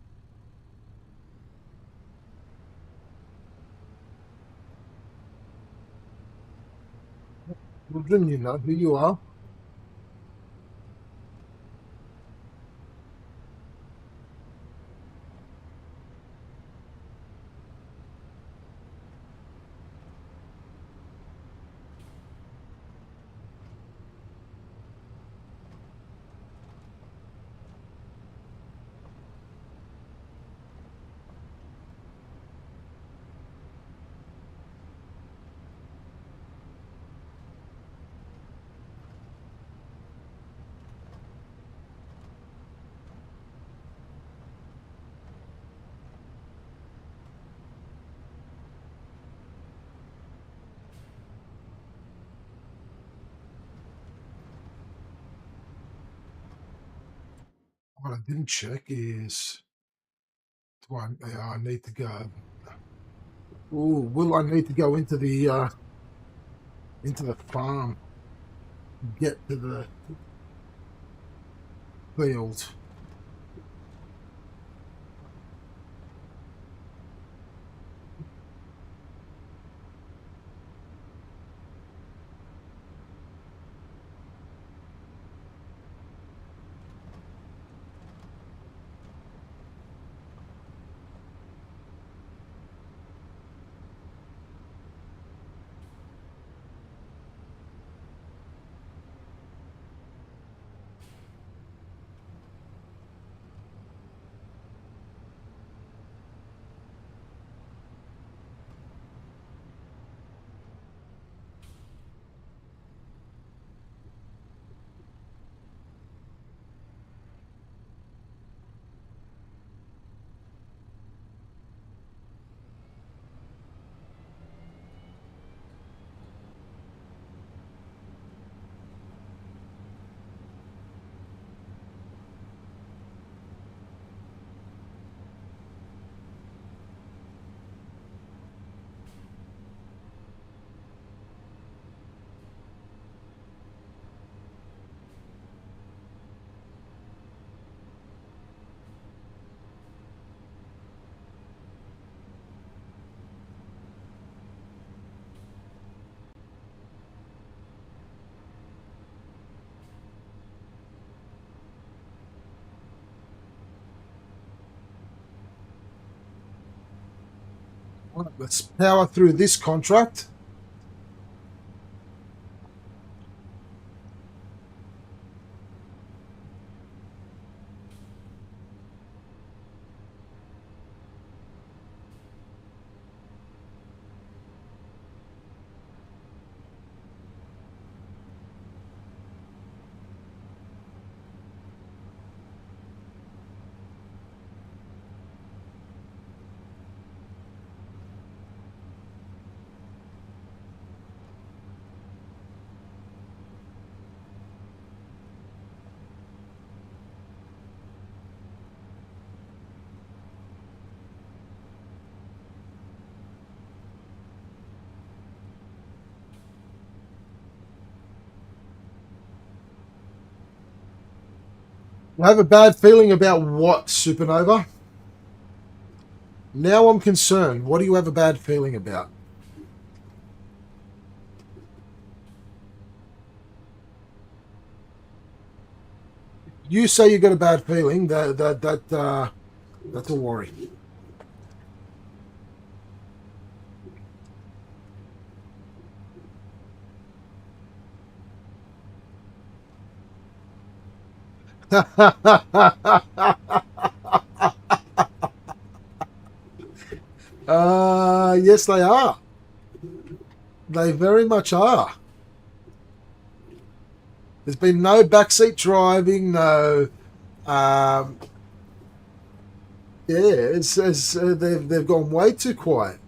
children, you know who you are. What I didn't check is, do I need to go? Ooh, will I need to go into the farm to get to the field? Right, let's power through this contract. I have a bad feeling about what, Supernova? Now I'm concerned. What do you have a bad feeling about? You say you got a bad feeling. That's a worry. Yes, they are. They very much are. There's been no backseat driving, no. Um, yeah, they've gone way too quiet.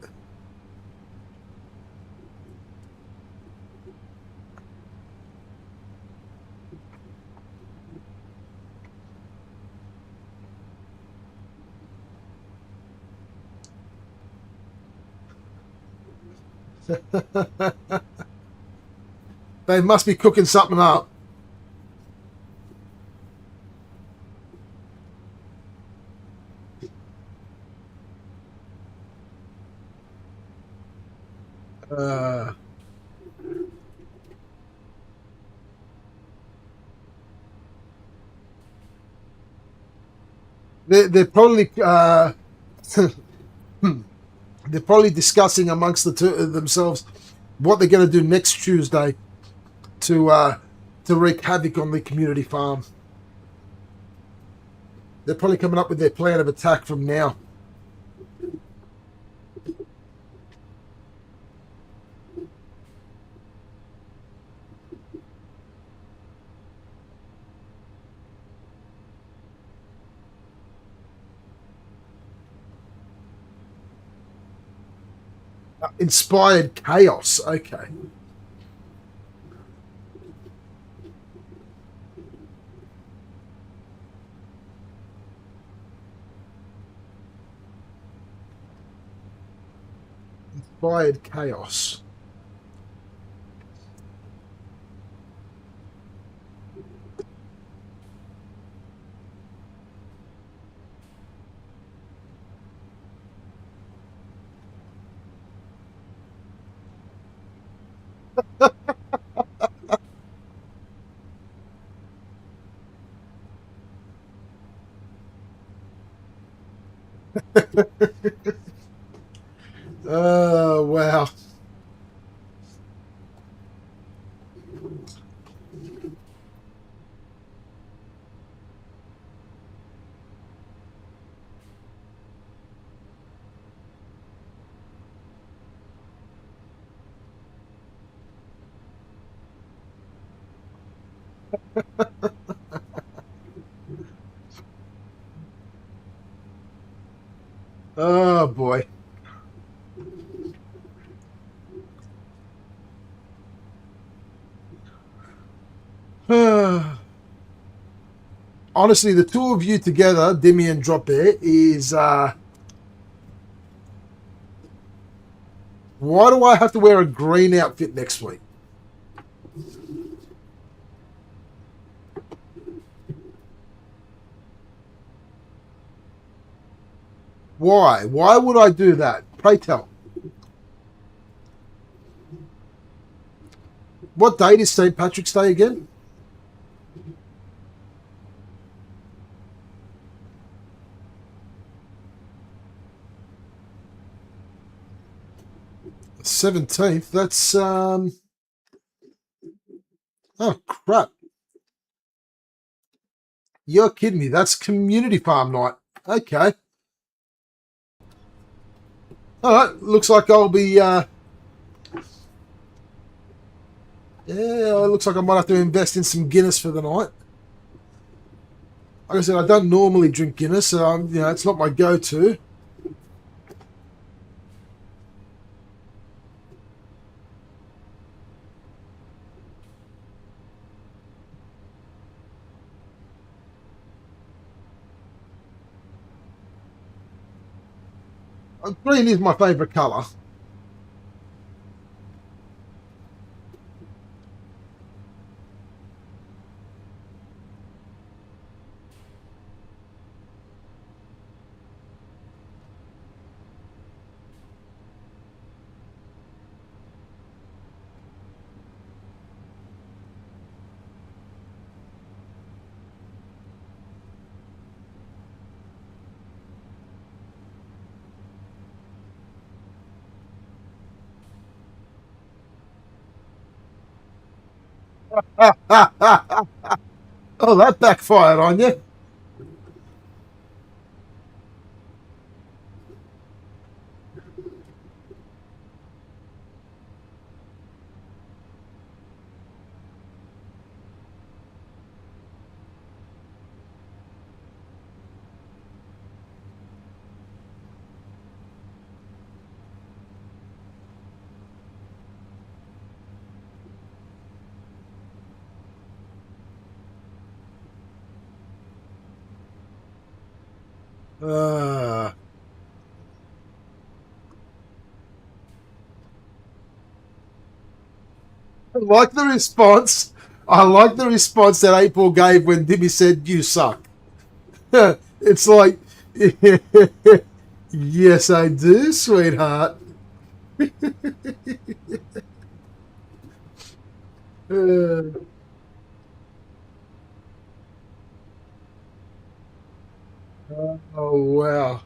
They must be cooking something up. Uh, they're probably they're probably discussing amongst the two themselves what they're going to do next Tuesday to wreak havoc on the community farm. They're probably coming up with their plan of attack from now. Inspired chaos. Okay. Inspired chaos. Oh, wow. Oh, boy. Honestly, the two of you together, Demi and Drop Bear, is why do I have to wear a green outfit next week? Why? Why would I do that? Pray tell. What date is St. Patrick's Day again? 17th. That's oh crap. You're kidding me. That's community farm night. Okay. All right. Looks like I'll be yeah, it looks like I might have to invest in some Guinness for the night. Like I said, I don't normally drink Guinness, so it's not my go-to. Green is my favourite colour. Oh, that backfired on you. Uh, I like the response. I like the response that April gave when Dimmy said, "You suck." It's like, yes, I do, sweetheart. Uh, oh, wow.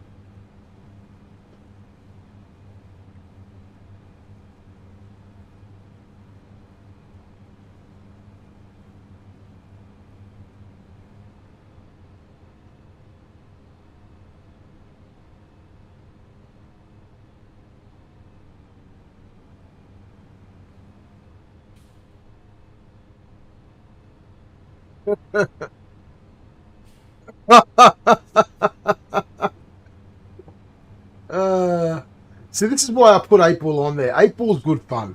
uh, see, this is why I put 8 Ball on there. 8 Ball's good fun.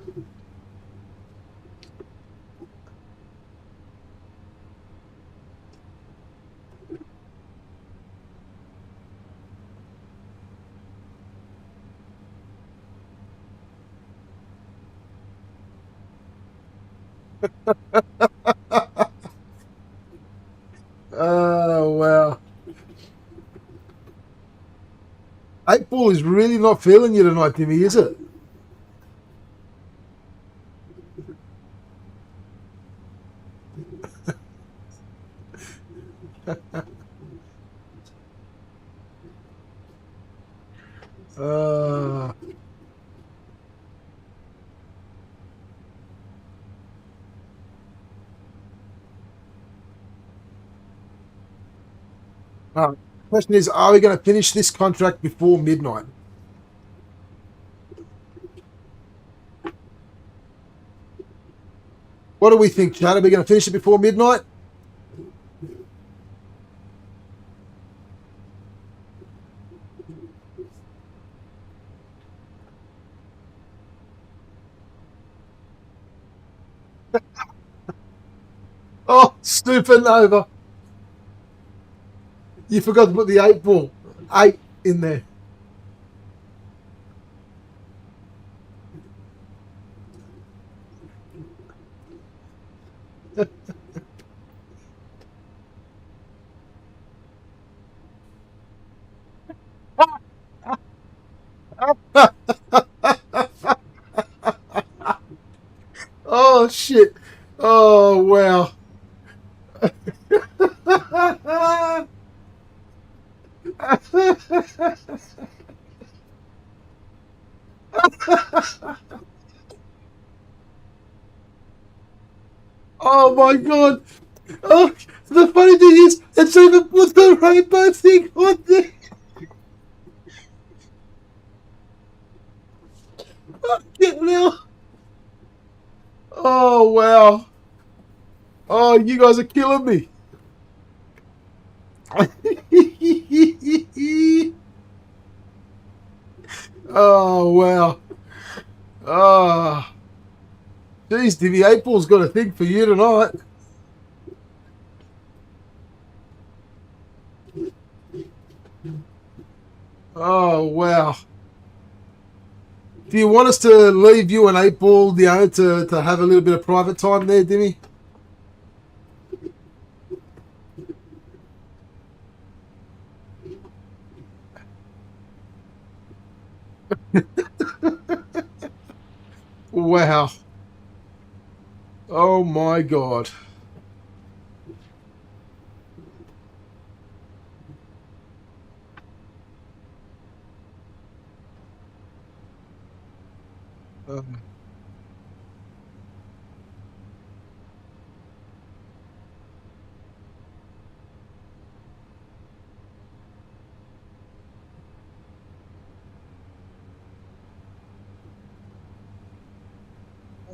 Oh, wow. 8 Ball is really not feeling you tonight, Timmy, is it? Uh, Question is, are we going to finish this contract before midnight? What do we think, Chad? Are we going to finish it before midnight? Oh, supernova. You forgot to put the 8 Ball. 8 in there. Oh, shit. Oh, wow. Oh, my God. Oh, the funny thing is, it's even put the rainbow thing on there. Get now. Oh, wow. Oh, you guys are killing me. Oh, wow. Oh, geez, Divvy, 8 Ball's got a thing for you tonight. Oh, wow. Do you want us to leave you and 8 Ball, to have a little bit of private time there, Dimmy? Wow. Oh, my God. Uh,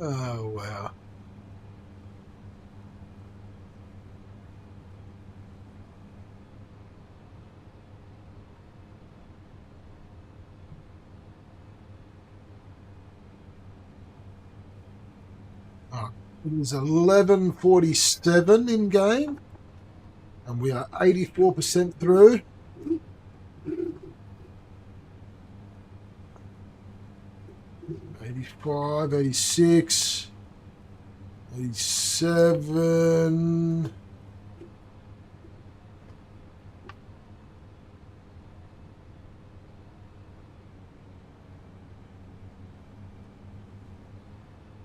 Oh, wow. Oh, it is 11:47 in game, and we are 84% through. 85, 86, 87.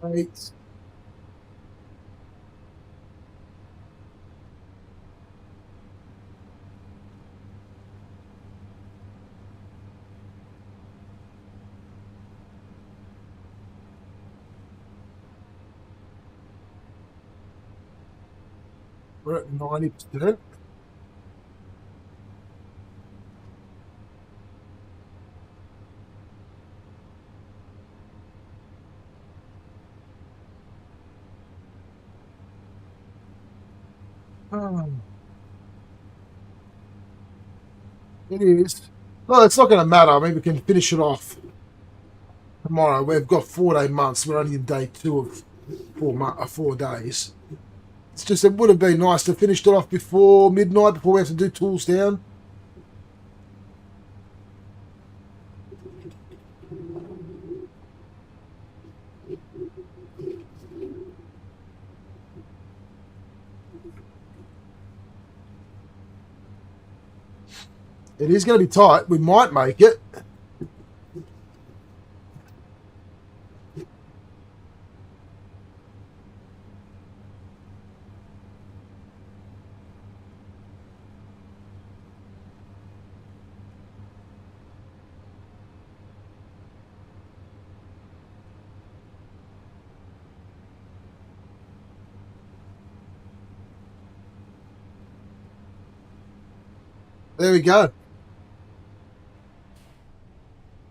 Eight. We're at 90%. Oh, it is. No, it's not going to matter. I mean, we can finish it off tomorrow. We've got 4-day months. We're only in day 2 of 4 days. It's just it would have been nice to finish it off before midnight, before we have to do tools down. It is going to be tight. We might make it. There we go.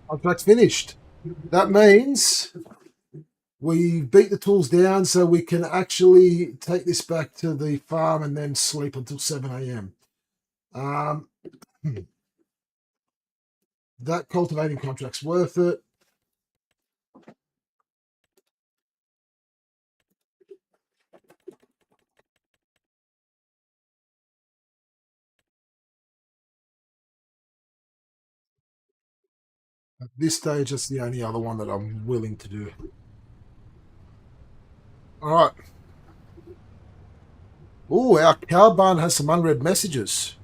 Contract's finished. That means we beat the tools down so we can actually take this back to the farm and then sleep until 7 a.m. Um, that cultivating contract's worth it. At this stage, that's the only other one that I'm willing to do. All right. Oh, our cow barn has some unread messages.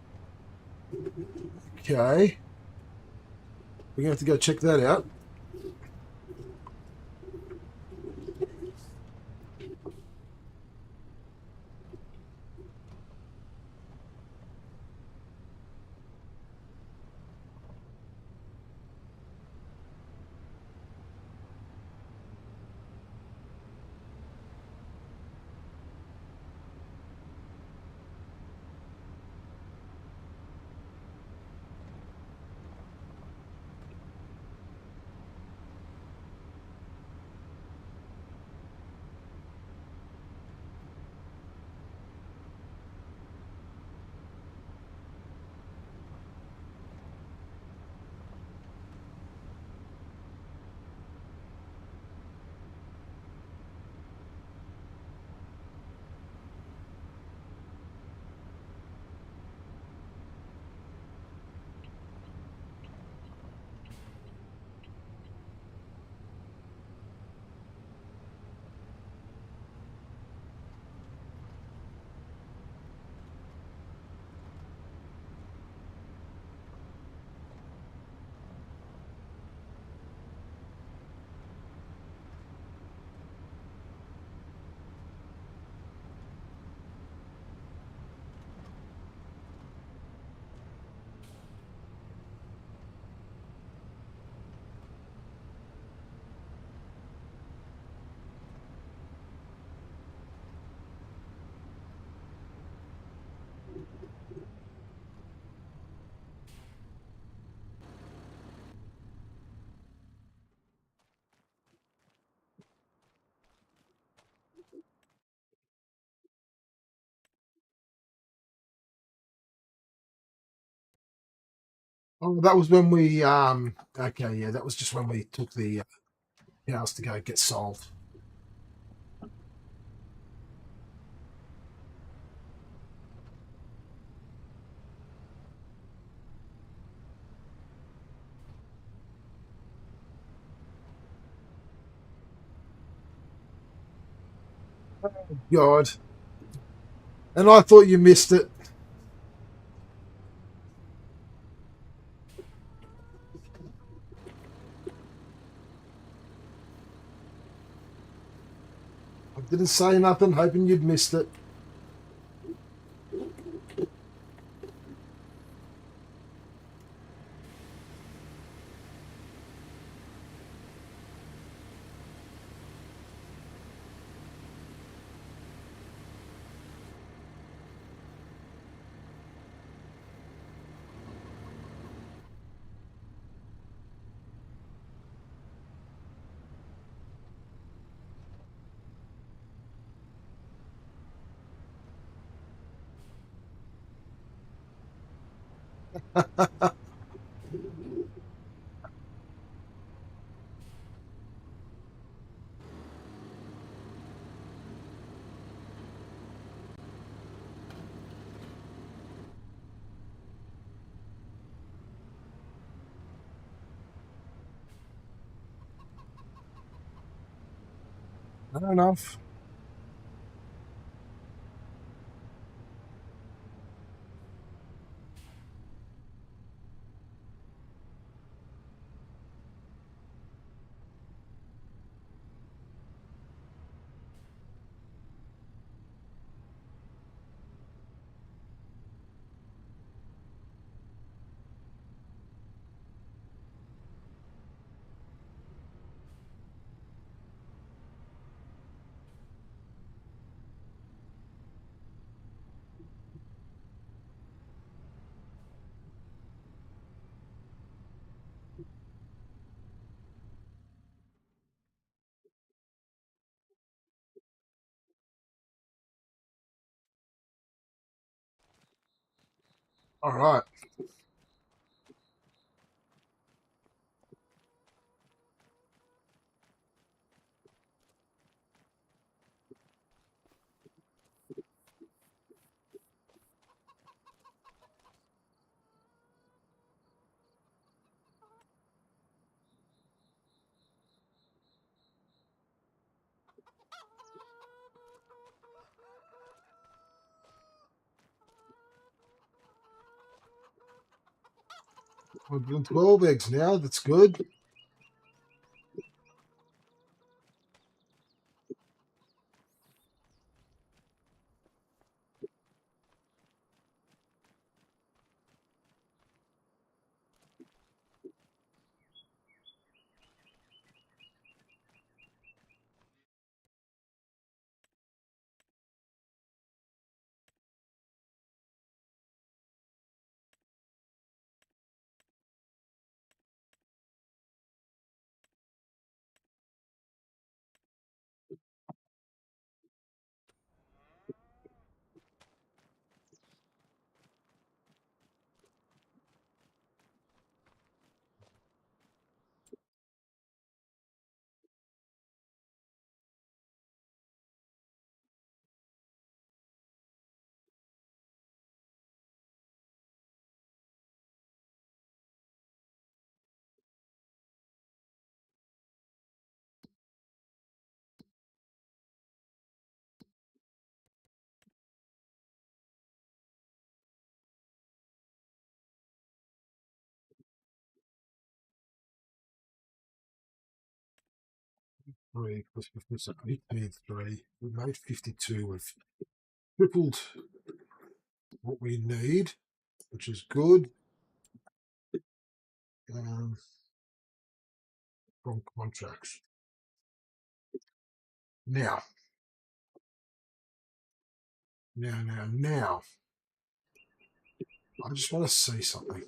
Okay. We're going to have to go check that out. Oh, that was when we okay, yeah, that was just when we took the house to go get sold. God. And I thought you missed it. I didn't say nothing, hoping you'd missed it. Fair enough. All right. We're doing 12 eggs now. That's good. Three plus 3. We made 52. We've tripled what we need, which is good. Um, from contracts. Now, now. I just want to see something.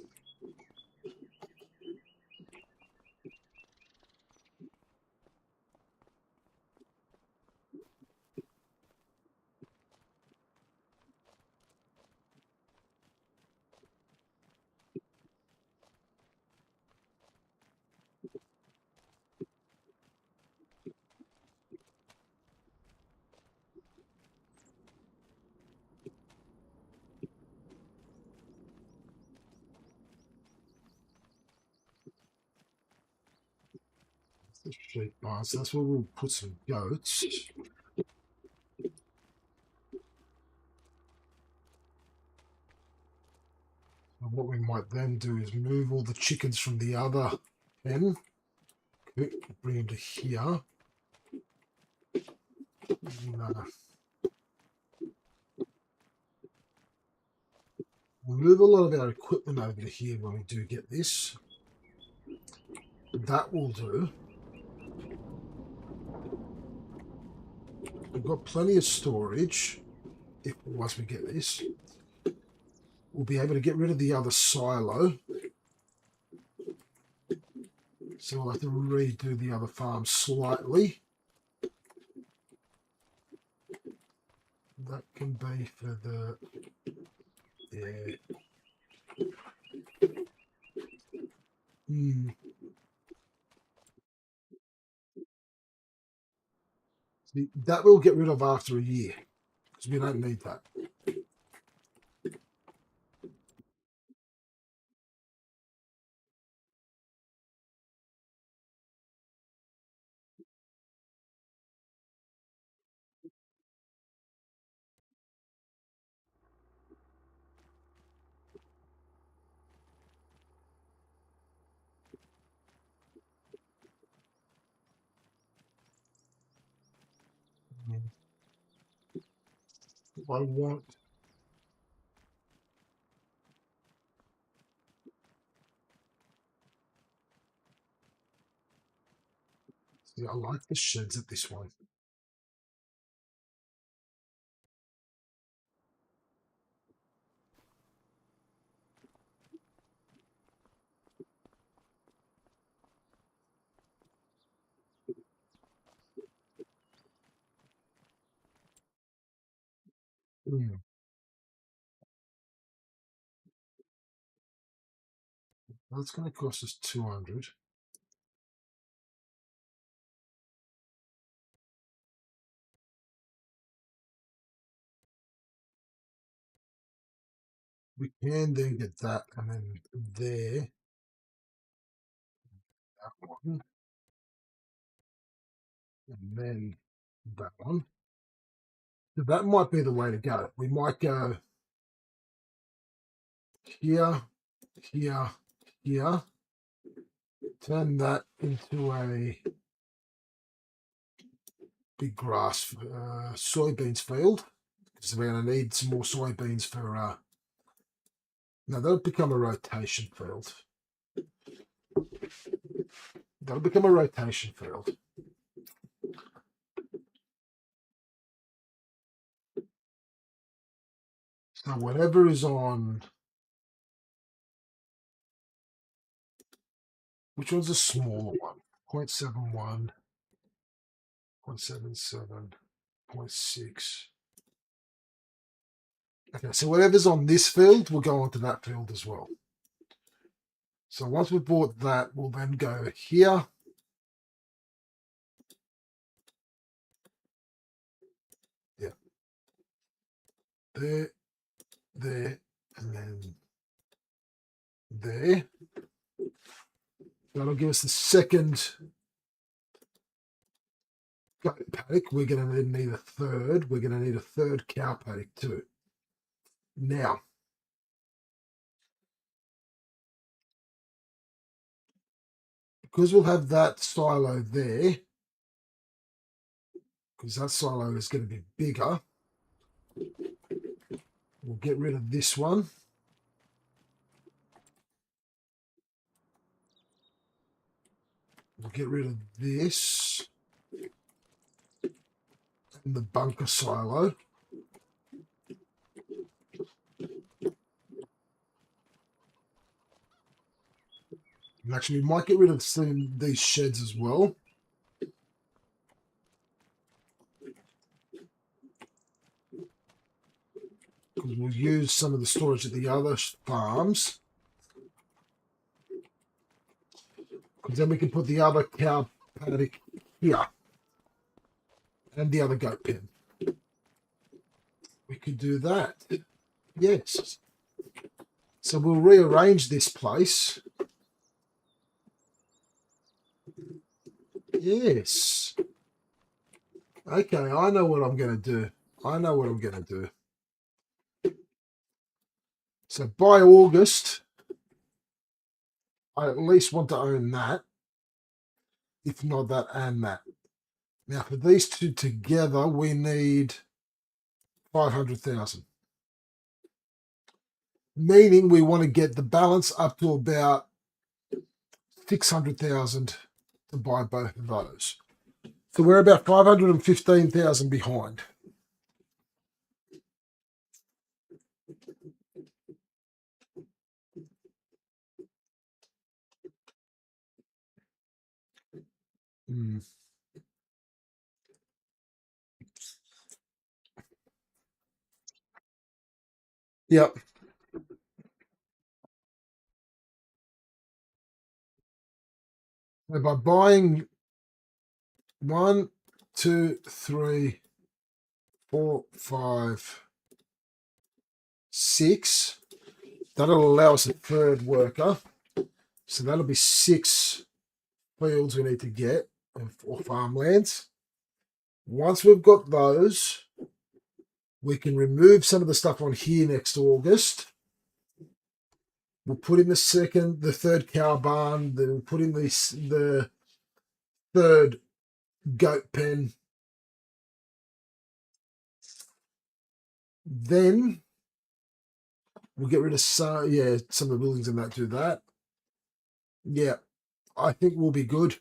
the sheep barn. So that's where we'll put some goats. And what we might then do is move all the chickens from the other pen. Bring them to here. We'll move a lot of our equipment over to here when we do get this. That will do. We've got plenty of storage. If once we get this, we'll be able to get rid of the other silo. So we'll have to redo the other farm slightly. That can be for the... Yeah. See, that we'll get rid of after a year, because we don't need that. I want... See, I like the sheds at this one. That's going to cost us 200. We can then get that, and then there, that one, and then that one. So that might be the way to go. We might go here, here, here. Turn that into a big grass soybeans field, because we're going to need some more soybeans for... no, that'll become a rotation field. That'll become a rotation field. So whatever is on... Which one's a smaller one? 0.71, 0.77, 0.6. Okay, so whatever's on this field will go onto that field as well. So once we've bought that, we'll then go here. Yeah. There, there, and then there. That'll give us the second goat paddock. We're going to need a third. We're going to need a third cow paddock too. Now, because we'll have that silo there, because that silo is going to be bigger, we'll get rid of this one. We'll get rid of this and the bunker silo. And actually, we might get rid of these sheds as well. Because we'll use some of the storage at the other farms. Because then we can put the other cow paddock here. And the other goat pen. We could do that. Yes. So we'll rearrange this place. Yes. Okay, I know what I'm going to do. I know what I'm going to do. So by August, I at least want to own that, if not that and that. Now, for these two together, we need 500,000. Meaning we want to get the balance up to about 600,000 to buy both of those. So we're about 515,000 behind. Mm. Yep. So by buying 1, 2, 3, 4, 5, 6, that'll allow us a third worker. So that'll be 6 fields we need to get, or farmlands. Once we've got those, we can remove some of the stuff on here next August. We'll put in the third cow barn. Then we'll put in the third goat pen. Then we'll get rid of some of the buildings and that. Do that. Yeah, I think we'll be good.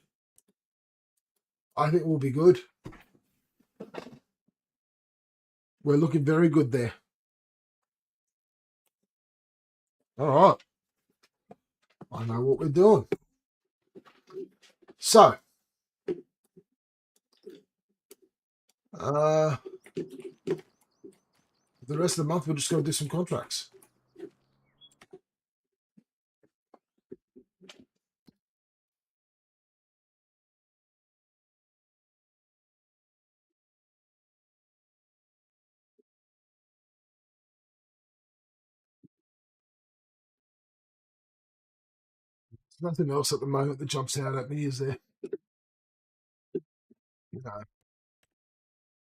I think we'll be good. We're looking very good there. All right. I know what we're doing. So, the rest of the month, we're just going to do some contracts. There's nothing else at the moment that jumps out at me, is there? No.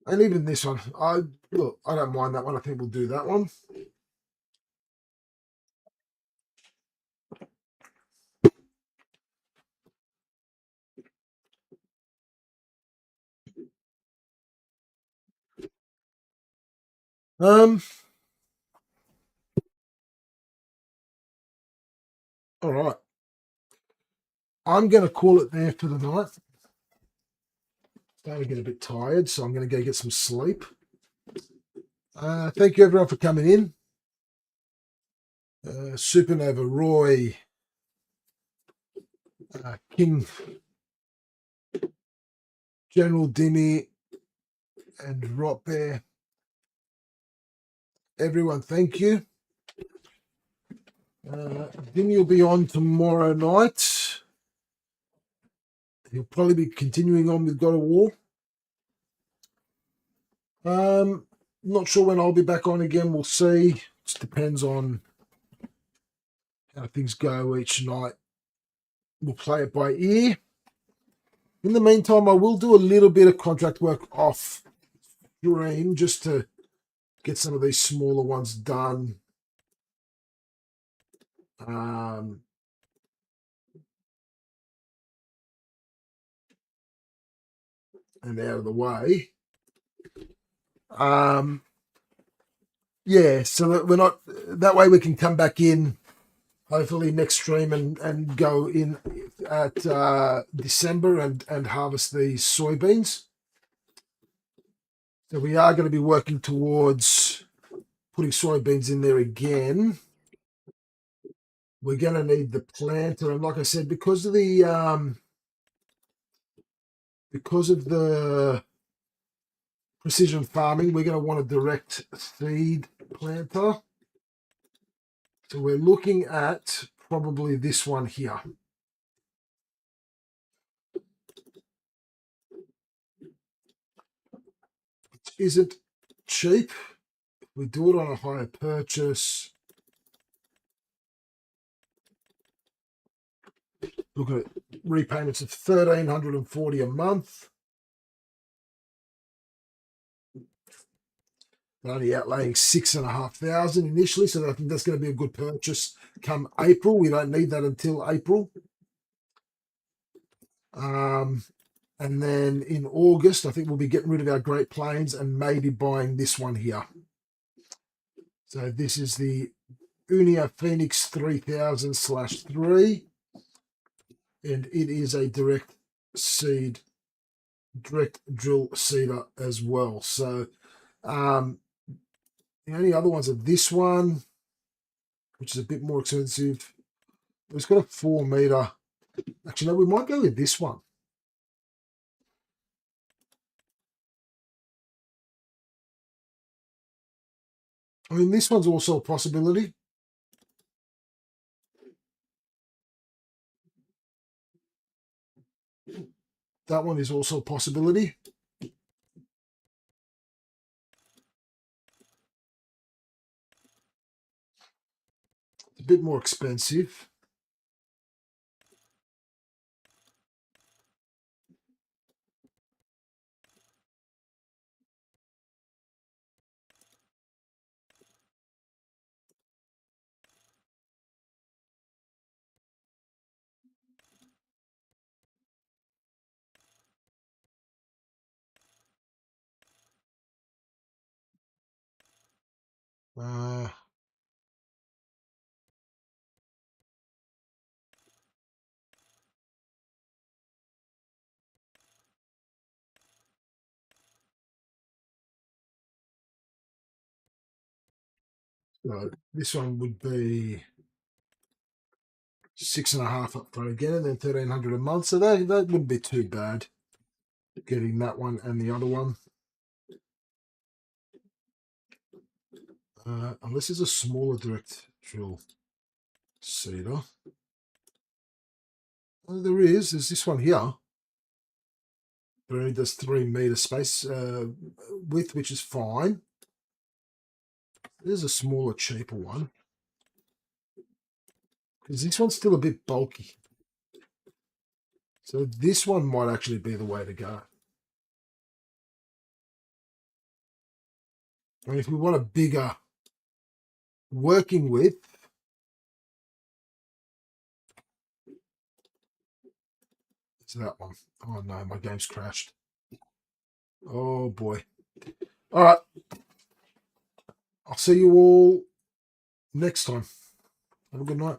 And even this one, I don't mind that one. I think we'll do that one. All right. I'm going to call it there for the night. Starting to get a bit tired, so I'm going to go get some sleep. Thank you everyone for coming in. Supernova Roy, King, General Dimmy, and Rot Bear. Everyone, thank you. Dimmy will be on tomorrow night. He'll probably be continuing on with God of War. Not sure when I'll be back on again. We'll see. Just depends on how things go each night. We'll play it by ear. In the meantime, I will do a little bit of contract work off screen just to get some of these smaller ones done. And out of the way. Yeah, so that we're not, that way we can come back in hopefully next stream and go in at December and harvest these soybeans. So we are going to be working towards putting soybeans in there again. We're going to need the planter, and like I said, because of the precision farming, we're going to want a direct seed planter. So we're looking at probably this one here. It isn't cheap. We do it on a hire purchase. Looking at repayments of $1,340 a month. Only outlaying $6,500 initially, so I think that's going to be a good purchase come April. We don't need that until April. And then in August, I think we'll be getting rid of our Great Plains and maybe buying this one here. So this is the Unia Phoenix 3000/3, and it is a direct drill seeder as well. So the only other ones are this one, which is a bit more expensive. It's got a 4 meter. Actually, no, we might go with this one. I mean, this one's also a possibility. That one is also a possibility. It's a bit more expensive. So this one would be 6.5 up front again, and then 1,300 a month. So that wouldn't be too bad. Getting that one and the other one, unless it's a smaller direct drill seeder. Oh, there's this one here. But it only does 3 meter space width, which is fine. There's a smaller, cheaper one. Because this one's still a bit bulky. So this one might actually be the way to go. I mean, if we want a bigger working width, it's that one. Oh no, my game's crashed. Oh boy. All right. I'll see you all next time. Have a good night.